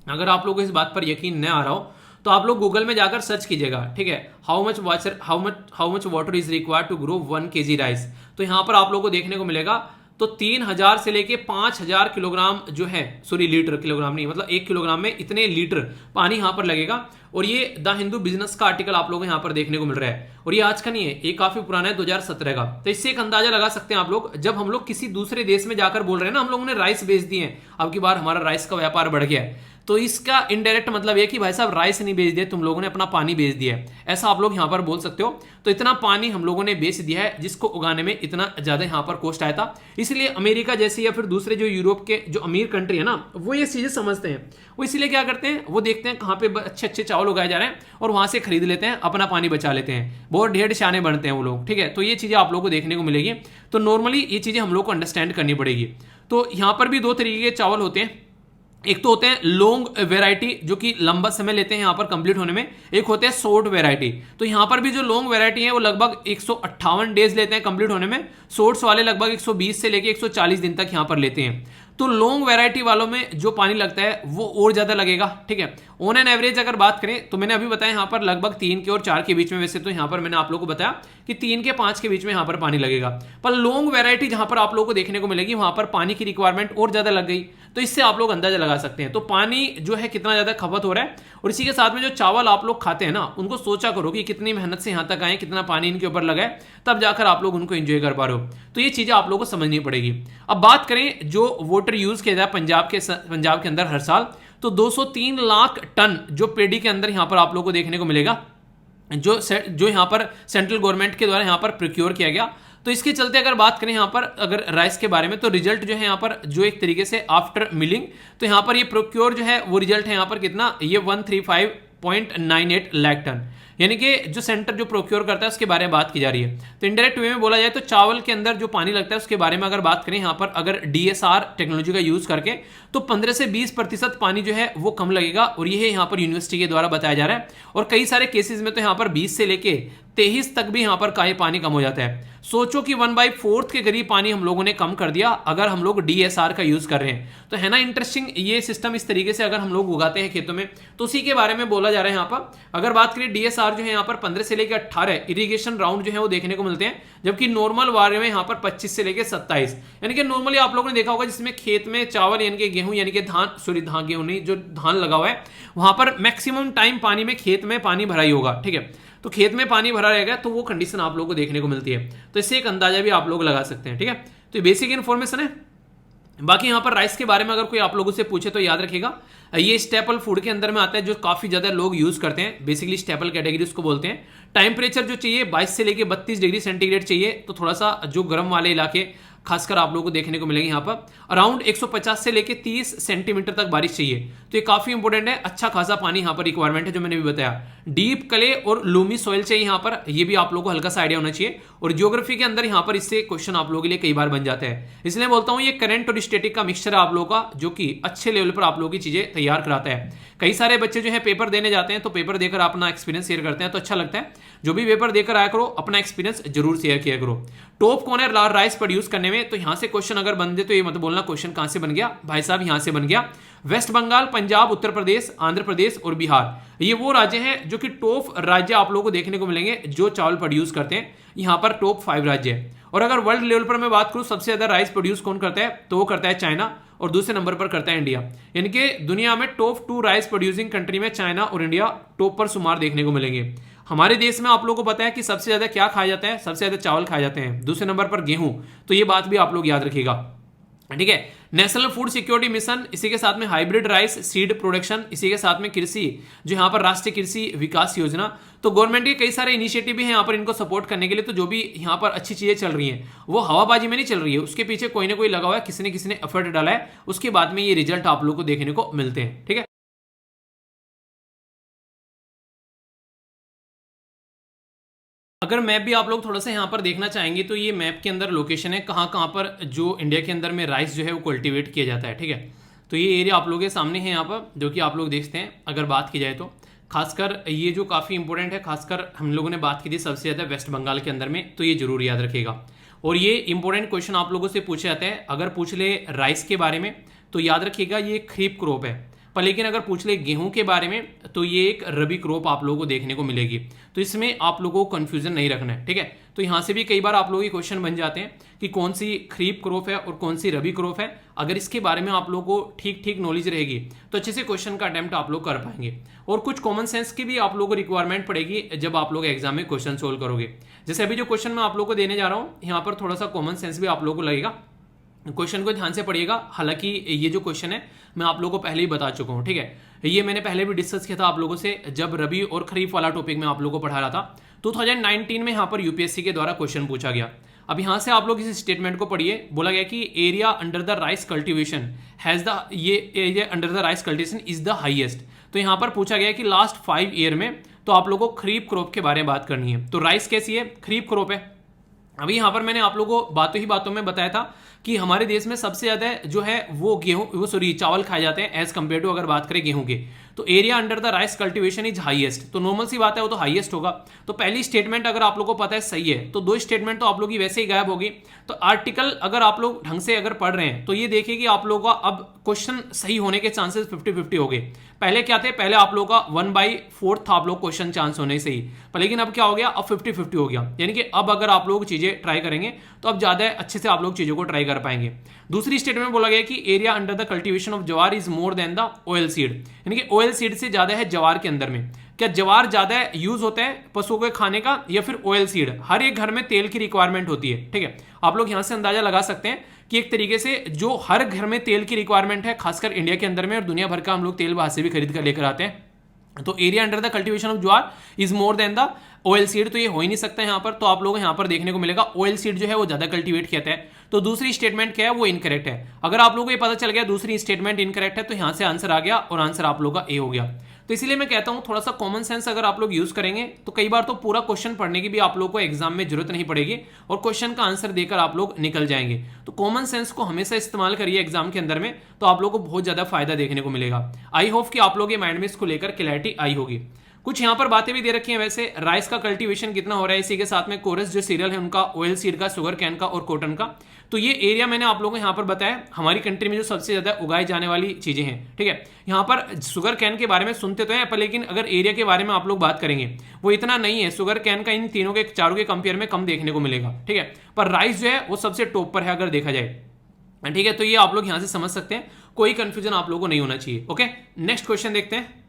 अगर आप लोगों को इस बात पर यकीन न आ रहा हो तो आप लोग गूगल में जाकर सर्च कीजिएगा, ठीक है, how much water is required to grow 1 kg rice. तो यहाँ पर आप लोगों को देखने को मिलेगा तो 3000 से लेके 5000 किलोग्राम जो है, सॉरी लीटर, किलोग्राम नहीं, मतलब 1 किलोग्राम में इतने लीटर पानी यहाँ पर लगेगा। और ये द हिंदू बिजनेस का आर्टिकल आप लोगों को यहाँ पर देखने को मिल रहा है, और ये आज का नहीं है, ये काफी पुराना है, 2017 का। तो इससे एक अंदाजा लगा सकते हैं आप लोग, जब हम लोग किसी दूसरे देश में जाकर बोल रहे हैं ना हम लोगों ने राइस बेच दिए हैं, अब की बार हमारा राइस का व्यापार बढ़ गया है, तो इसका इनडायरेक्ट मतलब ये कि भाई साहब राइस नहीं बेच दिया, तुम लोगों ने अपना पानी बेच दिया है, ऐसा आप लोग यहाँ पर बोल सकते हो। तो इतना पानी हम लोगों ने बेच दिया है जिसको उगाने में इतना ज्यादा यहाँ पर कॉस्ट आया था। इसलिए अमेरिका जैसे या फिर दूसरे जो यूरोप के जो अमीर कंट्री है ना, वो ये चीजें समझते हैं। वो इसलिए क्या करते हैं, वो देखते हैं कहाँ पे अच्छे अच्छे चावल उगाए जा रहे हैं और वहां से खरीद लेते हैं, अपना पानी बचा लेते हैं। बहुत ढेर शाने बनते हैं वो लोग, ठीक है। तो ये चीजें आप लोगों को देखने को मिलेगी। तो नॉर्मली ये चीजें हम लोग को अंडरस्टैंड करनी पड़ेगी। तो यहाँ पर भी 2 तरीके के चावल होते हैं, एक तो होते हैं लॉन्ग वेराइटी जो कि लंबा समय लेते हैं यहाँ पर कंप्लीट होने में, एक होते हैं शॉर्ट वेराइटी। तो यहाँ पर भी जो लॉन्ग वेराइटी है वो लगभग 158 डेज लेते हैं कंप्लीट होने में, शॉर्ट्स वाले लगभग 120 से लेके 140 दिन तक यहाँ पर लेते हैं। तो लॉन्ग वैरायटी वालों में जो पानी लगता है वो और ज्यादा लगेगा, ठीक है। ऑन एन एवरेज अगर बात करें तो मैंने अभी बताया यहाँ पर लगभग 3 के और 4 के बीच में, वैसे तो यहाँ पर मैंने आप लोगों को बताया कि 3 के 5 के बीच में यहाँ पर पानी लगेगा, पर लॉन्ग वैरायटी जहां पर आप लोगों को देखने को मिलेगी वहां पर पानी की रिक्वायरमेंट और ज्यादा लग गई। तो इससे आप लोग अंदाजा लगा सकते हैं तो पानी जो है कितना ज्यादा खपत हो रहा है। और इसी के साथ में जो चावल आप लोग खाते हैं ना, उनको सोचा करो कि कितनी मेहनत से यहाँ तक आए, कितना पानी इनके ऊपर लगा है, तब जाकर आप लोग उनको एंजॉय कर पा रहे हो। तो ये चीजें आप लोगों को समझनी पड़ेगी। अब बात करें जो वाटर यूज किया जाए पंजाब के अंदर हर साल, तो 203 लाख टन जो पेडी के अंदर यहाँ पर आप लोगों को देखने को मिलेगा, जो यहाँ पर सेंट्रल गवर्नमेंट के द्वारा यहाँ पर प्रोक्योर किया गया। तो इसके चलते अगर बात करें यहाँ पर अगर राइस के बारे में, तो रिजल्ट जो है यहाँ पर जो एक तरीके से आफ्टर मिलिंग, तो यहाँ पर ये प्रोक्योर जो है वो रिजल्ट है यहाँ पर कितना, ये 135.98 लाख टन, यानी कि जो सेंटर जो प्रोक्योर करता है उसके बारे में बात की जा रही है। तो इनडायरेक्ट वे में बोला जाए तो चावल के अंदर जो पानी लगता है उसके बारे में अगर बात करें यहाँ पर, अगर DSR टेक्नोलॉजी का यूज करके, तो 15 से 20% पानी जो है वो कम लगेगा। और ये यहाँ पर यूनिवर्सिटी के द्वारा बताया जा रहा है। और कई सारे केसेस में तो यहाँ पर 20 से लेके 23 तक भी यहाँ पर पानी कम हो जाता है। सोचो कि 1/4 के करीब पानी हम लोगों ने कम कर दिया अगर हम लोग डीएसआर का यूज कर रहे हैं। तो है ना इंटरेस्टिंग, ये सिस्टम इस तरीके से अगर हम लोग उगाते हैं खेतों में, तो उसी के बारे में बोला जा रहा है यहाँ पर। अगर बात करें डीएसआर जो है यहाँ पर 15 से लेकर 18 इरिगेशन राउंड जो है वो देखने को मिलते हैं, जबकि नॉर्मल वाले में यहाँ पर 25 से लेकर 27। यानी कि नॉर्मली आप लोगों ने देखा होगा जिसमें खेत में चावल यानी कि गेहूं यानी कि धान गेहूं नहीं, जो धान लगा हुआ है वहां पर मैक्सिमम टाइम पानी में खेत में पानी भरा ही होगा, ठीक है। तो खेत में पानी भरा रहेगा तो वो कंडीशन आप लोगों को देखने को मिलती है। तो इससे एक अंदाजा भी आप लोग लगा सकते हैं, ठीक है। तो ये बेसिक इन्फॉर्मेशन है। बाकी यहाँ पर राइस के बारे में अगर कोई आप लोगों से पूछे तो याद रखिएगा ये स्टेपल फूड के अंदर में आता है, जो काफी ज्यादा लोग यूज करते हैं। बेसिकली स्टेपल कैटेगरी उसको बोलते हैं। टेम्परेचर जो चाहिए 22 से लेकर 32 डिग्री सेंटीग्रेड चाहिए, तो थोड़ा सा जो गर्म वाले इलाके खासकर आप लोगों को देखने को मिलेंगे। यहाँ पर अराउंड 150 से लेकर 30 सेंटीमीटर तक बारिश चाहिए, तो ये काफी इंपॉर्टेंट है। अच्छा खासा पानी यहाँ पर रिक्वायरमेंट है, जो मैंने भी बताया। डीप क्ले और लूमी सॉइल चाहिए यहाँ पर, ये भी आप लोगों को हल्का सा आइडिया होना चाहिए। और ज्योग्राफी के अंदर यहाँ पर इससे क्वेश्चन आप लोगों के लिए कई बार बन जाता है, इसलिए बोलता हूँ ये करंट और स्टैटिक का मिक्सचर है आप लोगों का, जो कि अच्छे लेवल पर आप लोगों की चीजें तैयार कराता है। कई सारे बच्चे जो है पेपर देने जाते हैं, तो पेपर देकर अपना एक्सपीरियंस शेयर करते हैं, तो अच्छा लगता है। जो भी पेपर देकर आया करो अपना एक्सपीरियंस जरूर शेयर किया करो। टॉप कौन है राइस प्रोड्यूस करने में, तो यहां से क्वेश्चन अगर बन दे तो ये मत बोलना क्वेश्चन कहां से बन गया, भाई साहब यहां से बन गया। वेस्ट बंगाल, पंजाब, उत्तर प्रदेश, आंध्र प्रदेश और बिहार, ये वो राज्य हैं जो कि टॉप राज्य आप लोगों को देखने को मिलेंगे जो चावल प्रोड्यूस करते हैं। यहाँ पर टॉप 5 राज्य है। और अगर वर्ल्ड लेवल पर मैं बात करूं सबसे ज्यादा राइस प्रोड्यूस कौन करता है, तो वो करता है चाइना, और दूसरे नंबर पर करता है इंडिया। यानी कि दुनिया में टॉप 2 राइस प्रोड्यूसिंग कंट्री में चाइना और इंडिया टॉप पर शुमार देखने को मिलेंगे। हमारे देश में आप लोगों को पता है कि सबसे ज्यादा क्या खाया जाता है, सबसे ज्यादा चावल खाए जाते हैं, दूसरे नंबर पर गेहूं। तो ये बात भी आप लोग याद रखिएगा, ठीक है। नेशनल फूड सिक्योरिटी मिशन, इसी के साथ में हाइब्रिड राइस सीड प्रोडक्शन, इसी के साथ में कृषि जो यहाँ पर राष्ट्रीय कृषि विकास योजना। तो गवर्नमेंट के कई सारे इनिशिएटिव भी हैं यहाँ पर इनको सपोर्ट करने के लिए। तो जो भी यहाँ पर अच्छी चीजें चल रही हैं वो हवाबाजी में नहीं चल रही है, उसके पीछे कोई ना कोई लगा हुआ है, किसी ने एफर्ट डाला है, उसके बाद में ये रिजल्ट आप लोग को देखने को मिलते हैं, ठीक है। अगर मैप भी आप लोग थोड़ा सा यहाँ पर देखना चाहेंगे तो ये मैप के अंदर लोकेशन है कहाँ कहाँ पर जो इंडिया के अंदर में राइस जो है वो कल्टीवेट किया जाता है, ठीक है। तो ये एरिया आप लोगों के सामने है यहाँ पर, जो कि आप लोग देखते हैं। अगर बात की जाए तो खासकर ये जो काफ़ी इंपॉर्टेंट है, खासकर हम लोगों ने बात की थी सबसे ज़्यादा वेस्ट बंगाल के अंदर में, तो ये जरूर याद रखेगा। और ये इंपॉर्टेंट क्वेश्चन आप लोगों से पूछे जाते हैं। अगर पूछ ले राइस के बारे में तो याद रखिएगा ये खरीफ क्रॉप है, पर लेकिन अगर पूछ ले गेहूं के बारे में तो ये एक रबी क्रॉप आप लोगों को देखने को मिलेगी। तो इसमें आप लोगों को कंफ्यूजन नहीं रखना है, ठीक है। तो यहाँ से भी कई बार आप लोगों के क्वेश्चन बन जाते हैं कि कौन सी खरीफ क्रॉप है और कौन सी रबी क्रॉप है। अगर इसके बारे में आप लोगों को ठीक नॉलेज रहेगी तो अच्छे से क्वेश्चन का अटेम्प्ट आप लोग कर पाएंगे। और कुछ कॉमन सेंस की भी आप लोगों को रिक्वायरमेंट पड़ेगी जब आप लोग एग्जाम में क्वेश्चन सोल्व करोगे। जैसे अभी जो क्वेश्चन मैं आप लोग को देने जा रहा हूँ यहाँ पर थोड़ा सा कॉमन सेंस भी आप लोगों को लगेगा। क्वेश्चन को ध्यान से पढ़िएगा। हालांकि ये जो क्वेश्चन है मैं आप लोगों को पहले ही बता चुका हूँ, ठीक है। ये मैंने पहले भी डिस्कस किया था आप लोगों से जब रबी और खरीफ वाला टॉपिक में आप लोगों को पढ़ा रहा था। 2019 में यहाँ पर यूपीएससी के द्वारा क्वेश्चन पूछा गया। अब यहाँ से आप लोग इस स्टेटमेंट को पढ़िए। बोला गया कि area under the rice cultivation has the, ये area under the rice cultivation is the highest. तो यहाँ पर पूछा गया कि लास्ट 5 ईयर में तो आप लोगों को खरीफ क्रॉप के बारे में बात करनी है। तो राइस कैसी है, खरीफ क्रॉप है। अभी यहाँ पर मैंने आप लोगों को बातों ही बातों में बताया था कि हमारे देश में सबसे ज्यादा जो है वो चावल खाए जाते हैं एज कम्पेयर टू अगर बात करें गेहूं के। तो area under the rice cultivation is highest, तो नॉर्मल सी बात है वो तो हाईएस्ट होगा। तो पहली स्टेटमेंट अगर आप लोगों को पता है सही है, तो 2 स्टेटमेंट तो आप लोग की वैसे ही गायब होगी। तो आर्टिकल अगर आप लोग ढंग से अगर पढ़ रहे हैं तो ये देखिए कि आप लोगों का अब क्वेश्चन सही होने के चांसेस 50-50 हो गए। पहले क्या थे, पहले आप लोगों का 1/4 था आप लोग क्वेश्चन चांस होने से ही, पर लेकिन अब क्या हो गया, अब 50-50 हो गया। यानी कि अब अगर आप लोग चीजें ट्राई करेंगे तो अब ज्यादा अच्छे से आप लोग चीजों को ट्राई कर पाएंगे। दूसरी स्टेटमेंट बोला गया कि area under the cultivation of jowar is more than the oil seed, यानी कि ऑयल सीड से ज्यादा है जवार के अंदर में। क्या जवार ज्यादा यूज होता है पशुओं के खाने का या फिर ऑयल सीड? हर एक घर में तेल की रिक्वायरमेंट होती है, ठीक है। आप लोग यहां से अंदाजा लगा सकते हैं कि एक तरीके से जो हर घर में तेल की रिक्वायरमेंट है खासकर इंडिया के अंदर में, और दुनिया भर का हम लोग तेल बाहर से भी खरीद कर लेकर आते हैं। तो area under the cultivation of jowar is more than the oil seed, तो ये हो ही नहीं सकता यहाँ पर। तो आप लोग यहाँ पर देखने को मिलेगा ऑयल सीड जो है वो ज्यादा कल्टीवेट किया है। तो दूसरी स्टेटमेंट क्या है, वो इनकरेक्ट है। अगर आप लोगों को ये पता चल गया दूसरी स्टेटमेंट इनकरेक्ट है तो यहाँ से आंसर आ गया और आंसर आप लोगों का ए हो गया। तो इसीलिए मैं कहता हूं थोड़ा सा कॉमन सेंस अगर आप लोग यूज करेंगे तो कई बार तो पूरा क्वेश्चन पढ़ने की भी आप लोग को एग्जाम में जरूरत नहीं पड़ेगी और क्वेश्चन का आंसर देकर आप लोग निकल जाएंगे। तो कॉमन सेंस को हमेशा इस्तेमाल करिए एग्जाम के अंदर में, तो आप लोग को बहुत ज्यादा फायदा देखने को मिलेगा। आई होप कि आप लोग ये माइंड में इसको लेकर क्लैरिटी आई होगी। कुछ यहाँ पर बातें भी दे रखी हैं वैसे, राइस का कल्टीवेशन कितना हो रहा है, इसी के साथ में कोरस जो सीरियल है उनका, ऑयल सीड का, शुगर कैन का और कॉटन का। तो ये एरिया मैंने आप लोगों को यहाँ पर बताया हमारी कंट्री में जो सबसे ज्यादा उगाई जाने वाली चीजें हैं। ठीक है, यहाँ पर शुगर कैन के बारे में सुनते तो हैं पर लेकिन अगर एरिया के बारे में आप लोग बात करेंगे वो इतना नहीं है, शुगर कैन का इन तीनों के चारों के कंपेयर में कम देखने को मिलेगा। ठीक है, पर राइस जो है वो सबसे टॉप पर है अगर देखा जाए। ठीक है, तो ये आप लोग यहां से समझ सकते हैं, कोई कंफ्यूजन आप लोगों को नहीं होना चाहिए। ओके, नेक्स्ट क्वेश्चन देखते हैं।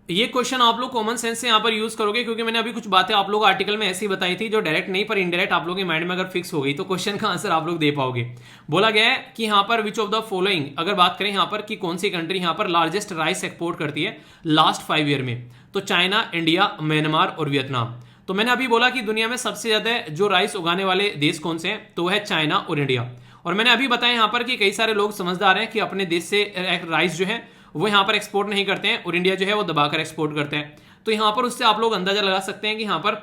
ये क्वेश्चन आप लोग कॉमन सेंस से यहाँ पर यूज करोगे क्योंकि मैंने अभी कुछ बातें आप लोग आर्टिकल में ऐसी बताई थी जो डायरेक्ट नहीं पर इनडायरेक्ट आप लोगों के माइंड में अगर फिक्स हो गई तो क्वेश्चन का आंसर आप लोग दे पाओगे। बोला गया है कि यहाँ पर विच ऑफ द फॉलोइंग, अगर बात करें यहाँ पर कि कौन सी कंट्री यहाँ पर लार्जेस्ट राइस एक्सपोर्ट करती है लास्ट 5 ईयर में, तो चाइना, इंडिया, म्यांमार और वियतनाम। तो मैंने अभी बोला कि दुनिया में सबसे ज्यादा जो राइस उगाने वाले देश कौन से हैं, तो है चाइना और इंडिया। और मैंने अभी बताया यहाँ पर कि कई सारे लोग समझदार हैं कि अपने देश से राइस जो है वो यहाँ पर एक्सपोर्ट नहीं करते हैं और इंडिया जो है वो दबाकर एक्सपोर्ट करते हैं। तो यहाँ पर उससे आप लोग अंदाजा लगा सकते हैं कि यहाँ पर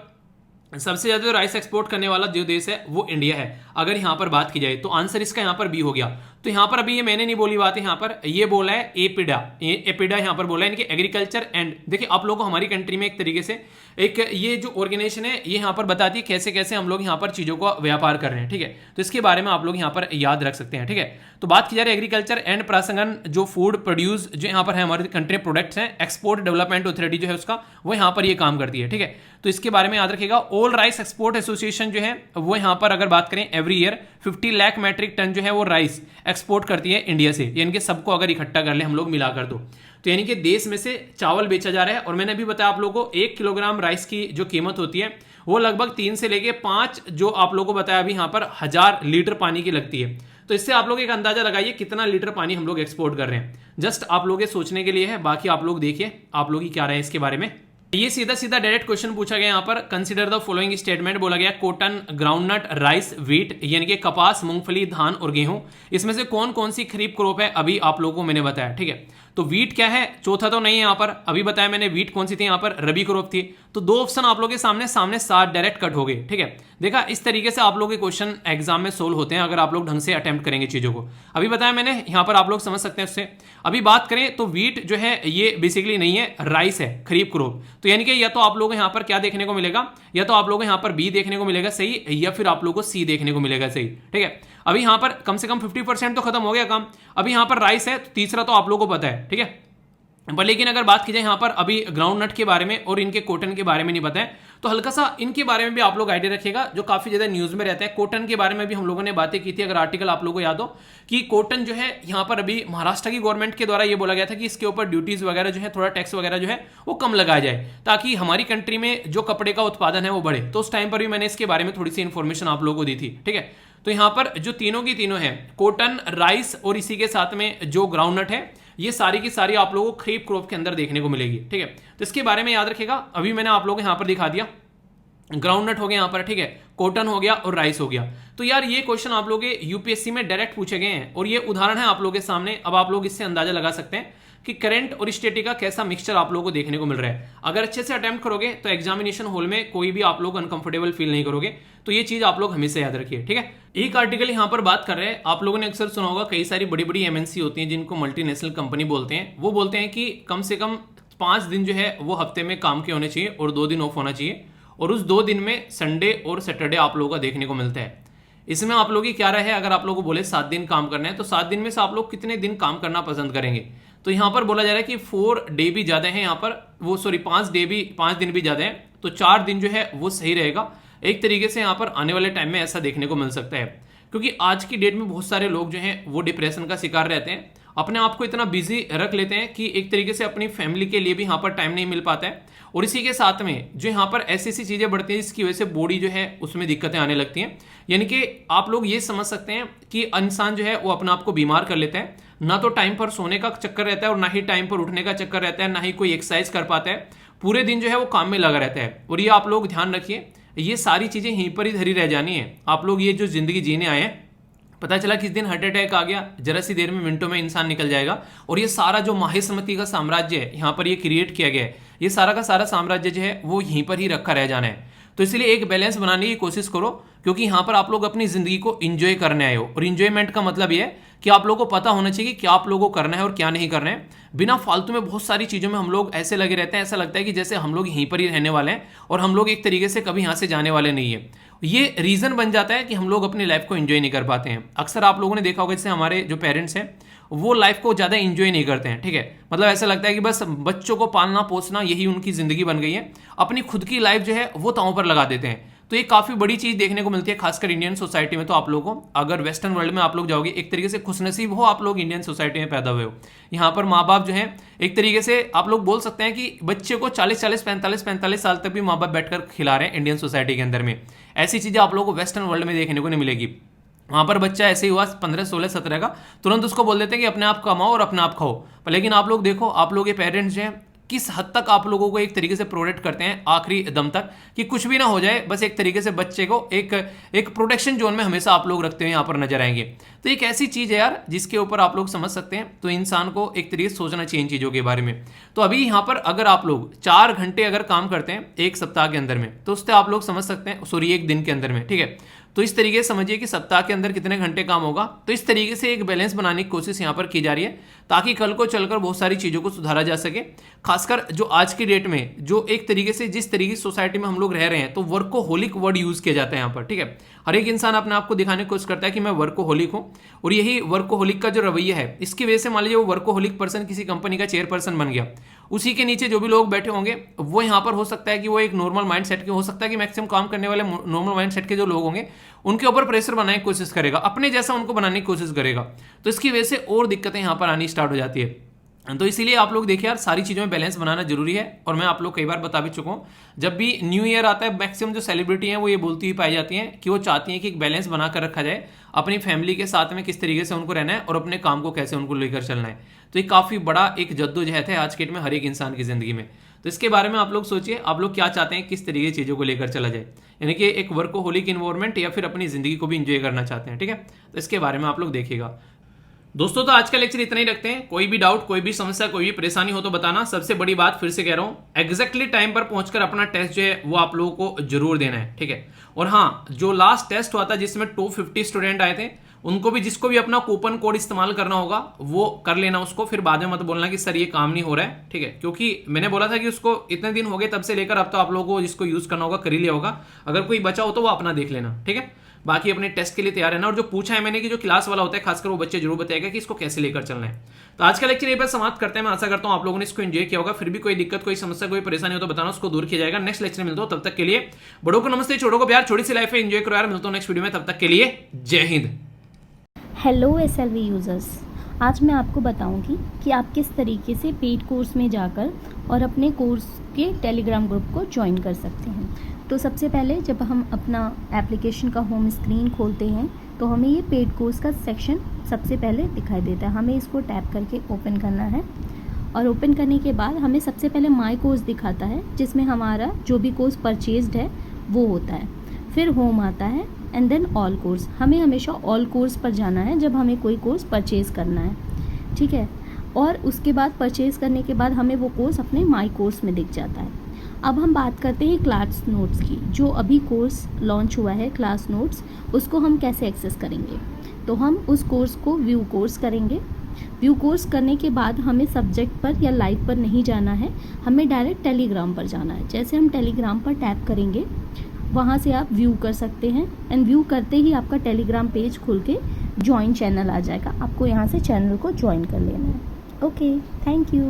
सबसे ज्यादा जो राइस एक्सपोर्ट करने वाला जो देश है वो इंडिया है अगर यहाँ पर बात की जाए। तो आंसर इसका यहाँ पर बी हो गया। तो यहाँ पर अभी ये मैंने नहीं बोली बात है, यहाँ पर ये बोला है एपिडा यहाँ पर बोला है, इनके एग्रीकल्चर एंड, देखिए आप लोगों को हमारी कंट्री में एक तरीके से एक ये जो ऑर्गेनाइजेशन है ये यहाँ पर बताती है कैसे कैसे हम लोग यहाँ पर चीजों का व्यापार कर रहे हैं। ठीक है, तो इसके बारे में आप लोग यहाँ पर याद रख सकते हैं। ठीक है, तो बात की जा रही है एग्रीकल्चर एंड प्रसंगन जो फूड प्रोड्यूस जो यहाँ पर है हमारी कंट्री प्रोडक्ट्स हैं, एक्सपोर्ट डेवलपमेंट अथॉरिटी जो है उसका वो यहाँ पर ये काम करती है। ठीक है, तो इसके बारे में याद रखिएगा। ऑल राइस एक्सपोर्ट एसोसिएशन जो है वो यहाँ पर अगर बात करें every year 50 lakh metric ton जो है वो राइस एक्सपोर्ट करती है इंडिया से, यानी कि सबको अगर इकट्ठा कर ले हम लोग मिलाकर तो यानी कि देश में से चावल बेचा जा रहा है। और मैंने अभी बताया आप लोगों को 1 किलोग्राम राइस की जो कीमत होती है वो लगभग 3 से लेके 5 जो आप लोगों को बताया अभी यहाँ पर 1000 लीटर पानी की लगती है। तो इससे आप लोग एक अंदाजा लगाइए कितना लीटर पानी हम लोग एक्सपोर्ट कर रहे हैं। जस्ट आप लोग सोचने के लिए है, बाकी आप लोग देखिए आप लोग ही क्या रहे हैं इसके बारे में। ये सीधा सीधा डायरेक्ट क्वेश्चन पूछा गया यहाँ पर, कंसीडर द फॉलोइंग स्टेटमेंट बोला गया, कॉटन, ग्राउंडनट, राइस, व्हीट यानी कि कपास, मूंगफली, धान और गेहूं, इसमें से कौन कौन सी खरीफ क्रॉप है अभी आप लोगों को मैंने बताया। ठीक है, तो व्हीट क्या है, चौथा तो नहीं है यहाँ पर, अभी बताया मैंने व्हीट कौन सी थी यहाँ पर, रबी क्रॉप थी। तो 2 ऑप्शन आप लोगों के सामने 7 डायरेक्ट कट हो गए। ठीक है, देखा इस तरीके से आप लोगों के क्वेश्चन एग्जाम में सोल्व होते हैं अगर आप लोग ढंग से अटेम्प्ट करेंगे चीजों को। अभी बताया मैंने यहाँ पर आप लोग समझ सकते हैं उससे। अभी बात करें तो व्हीट जो है ये बेसिकली नहीं है, राइस है, खरीफ क्रॉप। तो यानी कि या तो आप लोगों को यहाँ पर क्या देखने को मिलेगा, या तो आप लोगों को यहाँ पर बी देखने को मिलेगा सही, या फिर आप लोगों को सी देखने को मिलेगा सही। ठीक है, अभी यहाँ पर कम से कम 50% तो खत्म हो गया काम। अभी यहाँ पर राइस है, तो तीसरा तो आप लोगों को पता है। ठीक है, पर लेकिन अगर बात की जाए यहाँ पर अभी ग्राउंड नट के बारे में और इनके कॉटन के बारे में नहीं पता है, तो हल्का सा इनके बारे में भी आप लोग आइडिया रखिएगा जो काफी ज्यादा न्यूज में रहता है। कॉटन के बारे में भी हम लोगों ने बातें की थी, अगर आर्टिकल आप लोगों को याद हो कि कॉटन जो है यहाँ पर अभी महाराष्ट्र की गवर्नमेंट के द्वारा ये बोला गया था कि इसके ऊपर ड्यूटीज वगैरह जो है, थोड़ा टैक्स वगैरह जो है वो कम लगाया जाए ताकि हमारी कंट्री में जो कपड़े का उत्पादन है वो बढ़े। तो उस टाइम पर भी मैंने इसके बारे में थोड़ी सी इन्फॉर्मेशन आप लोगों को दी थी। ठीक है, तो यहाँ पर जो तीनों की तीनों है, कॉटन, राइस और इसी के साथ में जो ग्राउंडनट है, ये सारी की सारी आप लोगों को खरीफ क्रॉप के अंदर देखने को मिलेगी। ठीक है, तो इसके बारे में याद रखिएगा। अभी मैंने आप लोगों को यहाँ पर दिखा दिया, ग्राउंडनट हो गया यहाँ पर, ठीक है, कॉटन हो गया और राइस हो गया। तो यार ये क्वेश्चन आप लोगों के यूपीएससी में डायरेक्ट पूछे गए हैं और ये उदाहरण है आप लोगों के सामने। अब आप लोग इससे अंदाजा लगा सकते हैं कि करंट और स्टैटिक का कैसा मिक्सचर आप लोगों को देखने को मिल रहा है। अगर अच्छे से अटेम्प्ट करोगे तो एग्जामिनेशन हॉल में कोई भी आप लोग अनकंफर्टेबल फील नहीं करोगे। तो ये चीज आप लोग हमेशा याद रखिए। ठीक है, एक आर्टिकल यहाँ पर बात कर रहे हैं, आप लोगों ने अक्सर सुना होगा कई सारी बड़ी बड़ी एमएनसी होती हैं जिनको मल्टीनेशनल कंपनी बोलते हैं। वो बोलते हैं कि कम से कम 5 दिन जो है वो हफ्ते में काम के होने चाहिए और 2 दिन ऑफ होना चाहिए, और उस 2 दिन में संडे और सैटरडे आप लोगों का देखने को मिलता है। इसमें आप लोगों की क्या राय है, अगर आप लोगों को बोले 7 दिन काम करना है तो 7 दिन में से आप लोग कितने दिन काम करना पसंद करेंगे? तो यहाँ पर बोला जा रहा है कि 4 डे भी ज्यादा है यहाँ पर, वो सॉरी 5 दिन भी ज्यादा है, तो 4 दिन जो है वो सही रहेगा। एक तरीके से यहाँ पर आने वाले टाइम में ऐसा देखने को मिल सकता है, क्योंकि आज की डेट में बहुत सारे लोग जो हैं वो डिप्रेशन का शिकार रहते हैं, अपने आप को इतना बिजी रख लेते हैं कि एक तरीके से अपनी फैमिली के लिए भी यहाँ पर टाइम नहीं मिल पाता है। और इसी के साथ में जो यहाँ पर ऐसी ऐसी चीजें बढ़ती हैं जिसकी वजह से बॉडी जो है उसमें दिक्कतें आने लगती हैं। यानी कि आप लोग ये समझ सकते हैं कि इंसान जो है वो अपने आप को बीमार कर लेता है, ना तो टाइम पर सोने का चक्कर रहता है और ना ही टाइम पर उठने का चक्कर रहता है, ना ही कोई एक्सरसाइज कर पाता है, पूरे दिन जो है वो काम में लगा रहता है। और ये आप लोग ध्यान रखिए, ये सारी चीजें यहीं पर ही धरी रह जानी है। आप लोग ये जो जिंदगी जीने आए हैं, पता चला किस दिन हार्ट अटैक आ गया, जरा सी देर में मिनटों में इंसान निकल जाएगा। और ये सारा जो माहिस्मती का साम्राज्य है यहाँ पर ये क्रिएट किया गया है, ये सारा का सारा साम्राज्य जो है वो यहीं पर ही रखा रह जाना है। तो इसलिए एक बैलेंस बनाने की कोशिश करो, क्योंकि यहाँ पर आप लोग अपनी जिंदगी को इंजॉय करने आए हो। और इंजॉयमेंट का मतलब ये है कि आप लोगों को पता होना चाहिए कि क्या आप लोगों को करना है और क्या नहीं करना है। बिना फालतू में बहुत सारी चीज़ों में हम लोग ऐसे लगे रहते हैं, ऐसा लगता है कि जैसे हम लोग यहीं पर ही रहने वाले हैं और हम लोग एक तरीके से कभी यहाँ से जाने वाले नहीं है। ये रीज़न बन जाता है कि हम लोग अपनी लाइफ को एंजॉय नहीं कर पाते हैं। अक्सर आप लोगों ने देखा होगा, जैसे हमारे जो पेरेंट्स हैं वो लाइफ को ज़्यादा एंजॉय नहीं करते हैं, ठीक है। मतलब ऐसा लगता है कि बस बच्चों को पालना पोसना यही उनकी ज़िंदगी बन गई है, अपनी खुद की लाइफ जो है वो तांव पर लगा देते हैं। तो ये काफ़ी बड़ी चीज़ देखने को मिलती है, खासकर इंडियन सोसाइटी में। तो आप लोगों को अगर वेस्टर्न वर्ल्ड में आप लोग जाओगे, एक तरीके से खुशनसीब हो आप लोग इंडियन सोसाइटी में पैदा हुए हो। यहाँ पर माँ बाप जो है एक तरीके से आप लोग बोल सकते हैं कि बच्चे को 40-40, 45-45 साल तक भी माँ बाप बैठकर खिला रहे हैं इंडियन सोसाइटी के अंदर में। ऐसी चीज़ें आप लोगों को वेस्टर्न वर्ल्ड में देखने को नहीं मिलेगी। वहाँ पर बच्चा ऐसे ही हुआ 15, 16, 17 का, तुरंत उसको बोल देते हैं कि अपने आप कमाओ और अपने आप खाओ। पर लेकिन आप लोग देखो, आप लोग के पेरेंट्स जो हैं किस हद तक आप लोगों को एक तरीके से प्रोटेक्ट करते हैं आखिरी दम तक, कि कुछ भी ना हो जाए, बस एक तरीके से बच्चे को एक प्रोटेक्शन जोन में हमेशा आप लोग रखते हुए यहाँ पर नजर आएंगे। तो एक ऐसी चीज़ है यार जिसके ऊपर आप लोग समझ सकते हैं। तो इंसान को एक तरीके से सोचना चाहिए इन चीज़ों के बारे में। तो अभी यहाँ पर अगर आप लोग 4 घंटे अगर काम करते हैं एक सप्ताह के अंदर में, तो उससे आप लोग समझ सकते हैं, सॉरी एक दिन के अंदर में, ठीक है। तो इस तरीके से समझिए कि सप्ताह के अंदर कितने घंटे काम होगा। तो इस तरीके से एक बैलेंस बनाने की कोशिश यहाँ पर की जा रही है, ताकि कल को चलकर बहुत सारी चीज़ों को सुधारा जा सके। खासकर जो आज की डेट में जो एक तरीके से जिस तरीके की सोसाइटी में हम लोग रह रहे हैं, तो वर्कोहोलिक वर्ड यूज़ किया जाता है यहाँ पर, ठीक है। हर एक इंसान अपने आप को दिखाने की कोशिश करता है कि मैं वर्कोहोलिक हूँ, और यही वर्कोहोलिक का जो रवैया है, इसकी वजह से मान लीजिए वो वर्कोहोलिक पर्सन किसी कंपनी का चेयरपर्सन बन गया, उसी के नीचे जो भी लोग बैठे होंगे वो यहाँ पर हो सकता है कि वो एक नॉर्मल माइंड सेट के, हो सकता है कि मैक्सिमम काम करने वाले नॉर्मल माइंड सेट के जो लोग होंगे उनके ऊपर प्रेशर बनाने की कोशिश करेगा, अपने जैसा उनको बनाने की कोशिश करेगा। तो इसकी वजह से और दिक्कतें यहाँ पर आनी स्टार्ट हो जाती है। तो इसीलिए आप लोग देखिए यार, सारी चीज़ों में बैलेंस बनाना जरूरी है। और मैं आप लोग कई बार बता भी चुका हूँ, जब भी न्यू ईयर आता है मैक्सिमम जो सेलिब्रिटी हैं वो ये बोलती हुई पाई जाती हैं कि वो चाहती हैं कि एक बैलेंस बना कर रखा जाए, अपनी फैमिली के साथ में किस तरीके से उनको रहना है और अपने काम को कैसे उनको लेकर चलना है। तो ये काफ़ी बड़ा एक जद्दोजहद है आज के डेट में हर एक इंसान की ज़िंदगी में। तो इसके बारे में आप लोग सोचिए, आप लोग क्या चाहते हैं, किस तरीके की चीज़ों को लेकर चला जाए, यानी कि एक वर्कोहोलिक इन्वायरमेंट या फिर अपनी ज़िंदगी को भी इंजॉय करना चाहते हैं, ठीक है। तो इसके बारे में आप लोग देखिएगा दोस्तों। तो आज का लेक्चर इतना ही रखते हैं। कोई भी डाउट, कोई भी समस्या, कोई भी परेशानी हो तो बताना। सबसे बड़ी बात फिर से कह रहा हूं, एग्जैक्टली टाइम पर पहुंचकर अपना टेस्ट जो है वो आप लोगों को जरूर देना है, ठीक है। और हाँ, जो लास्ट टेस्ट हुआ था जिसमें 250 स्टूडेंट आए थे, उनको भी, जिसको भी अपना कूपन कोड इस्तेमाल करना होगा वो कर लेना उसको। फिर बाद में मत बोलना कि सर ये काम नहीं हो रहा है, ठीक है। क्योंकि मैंने बोला था कि उसको इतने दिन हो गए तब से लेकर अब तो आप लोगों को जिसको यूज करना होगा कर ही लिया होगा। अगर कोई बचा हो तो वो अपना देख लेना, ठीक है। बाकी अपने टेस्ट के लिए तैयार रहना। और जो पूछा है मैंने कि जो क्लास वाला होता है खासकर वो बच्चे जरूर बताएगा कि इसको कैसे लेकर चलना है। तो आज का लेक्चर यहीं पर समाप्त करते हैं। मैं आशा करता हूं आप लोगों ने इसको एंजॉय किया होगा। फिर भी कोई दिक्कत, कोई समस्या, कोई परेशानी हो तो बताना, उसको दूर किया जाएगा। नेक्स्ट लेक्चर मिलता हूं, तब तक के लिए बड़ों को नमस्ते, छोटों को प्यार, छोटी सी लाइफ है, एंजॉय करो यार। मिलता हूं नेक्स्ट वीडियो में, तब तक के लिए जय हिंद। हेलो SLV यूज़र्स, आज मैं आपको बताऊंगी कि आप किस तरीके से पेड कोर्स में जाकर और अपने कोर्स के टेलीग्राम ग्रुप को ज्वाइन कर सकते हैं। तो सबसे पहले जब हम अपना एप्लीकेशन का होम स्क्रीन खोलते हैं तो हमें ये पेड कोर्स का सेक्शन सबसे पहले दिखाई देता है। हमें इसको टैप करके ओपन करना है, और ओपन करने के बाद हमें सबसे पहले माई कोर्स दिखाता है, जिसमें हमारा जो भी कोर्स परचेज्ड है वो होता है। फिर होम आता है एंड देन ऑल कोर्स। हमें हमेशा ऑल कोर्स पर जाना है जब हमें कोई कोर्स परचेज़ करना है, ठीक है। और उसके बाद परचेज़ करने के बाद हमें वो कोर्स अपने माई कोर्स में दिख जाता है। अब हम बात करते हैं क्लास नोट्स की। जो अभी कोर्स लॉन्च हुआ है क्लास नोट्स, उसको हम कैसे एक्सेस करेंगे। तो हम उस कोर्स को व्यू कोर्स करेंगे। व्यू कोर्स करने के बाद हमें सब्जेक्ट पर या लाइव पर नहीं जाना है, हमें डायरेक्ट टेलीग्राम पर जाना है। जैसे हम टेलीग्राम पर टैप करेंगे, वहाँ से आप व्यू कर सकते हैं, एंड व्यू करते ही आपका टेलीग्राम पेज खुल के ज्वाइन चैनल आ जाएगा। आपको यहाँ से चैनल को ज्वाइन कर लेना है। Okay, thank you.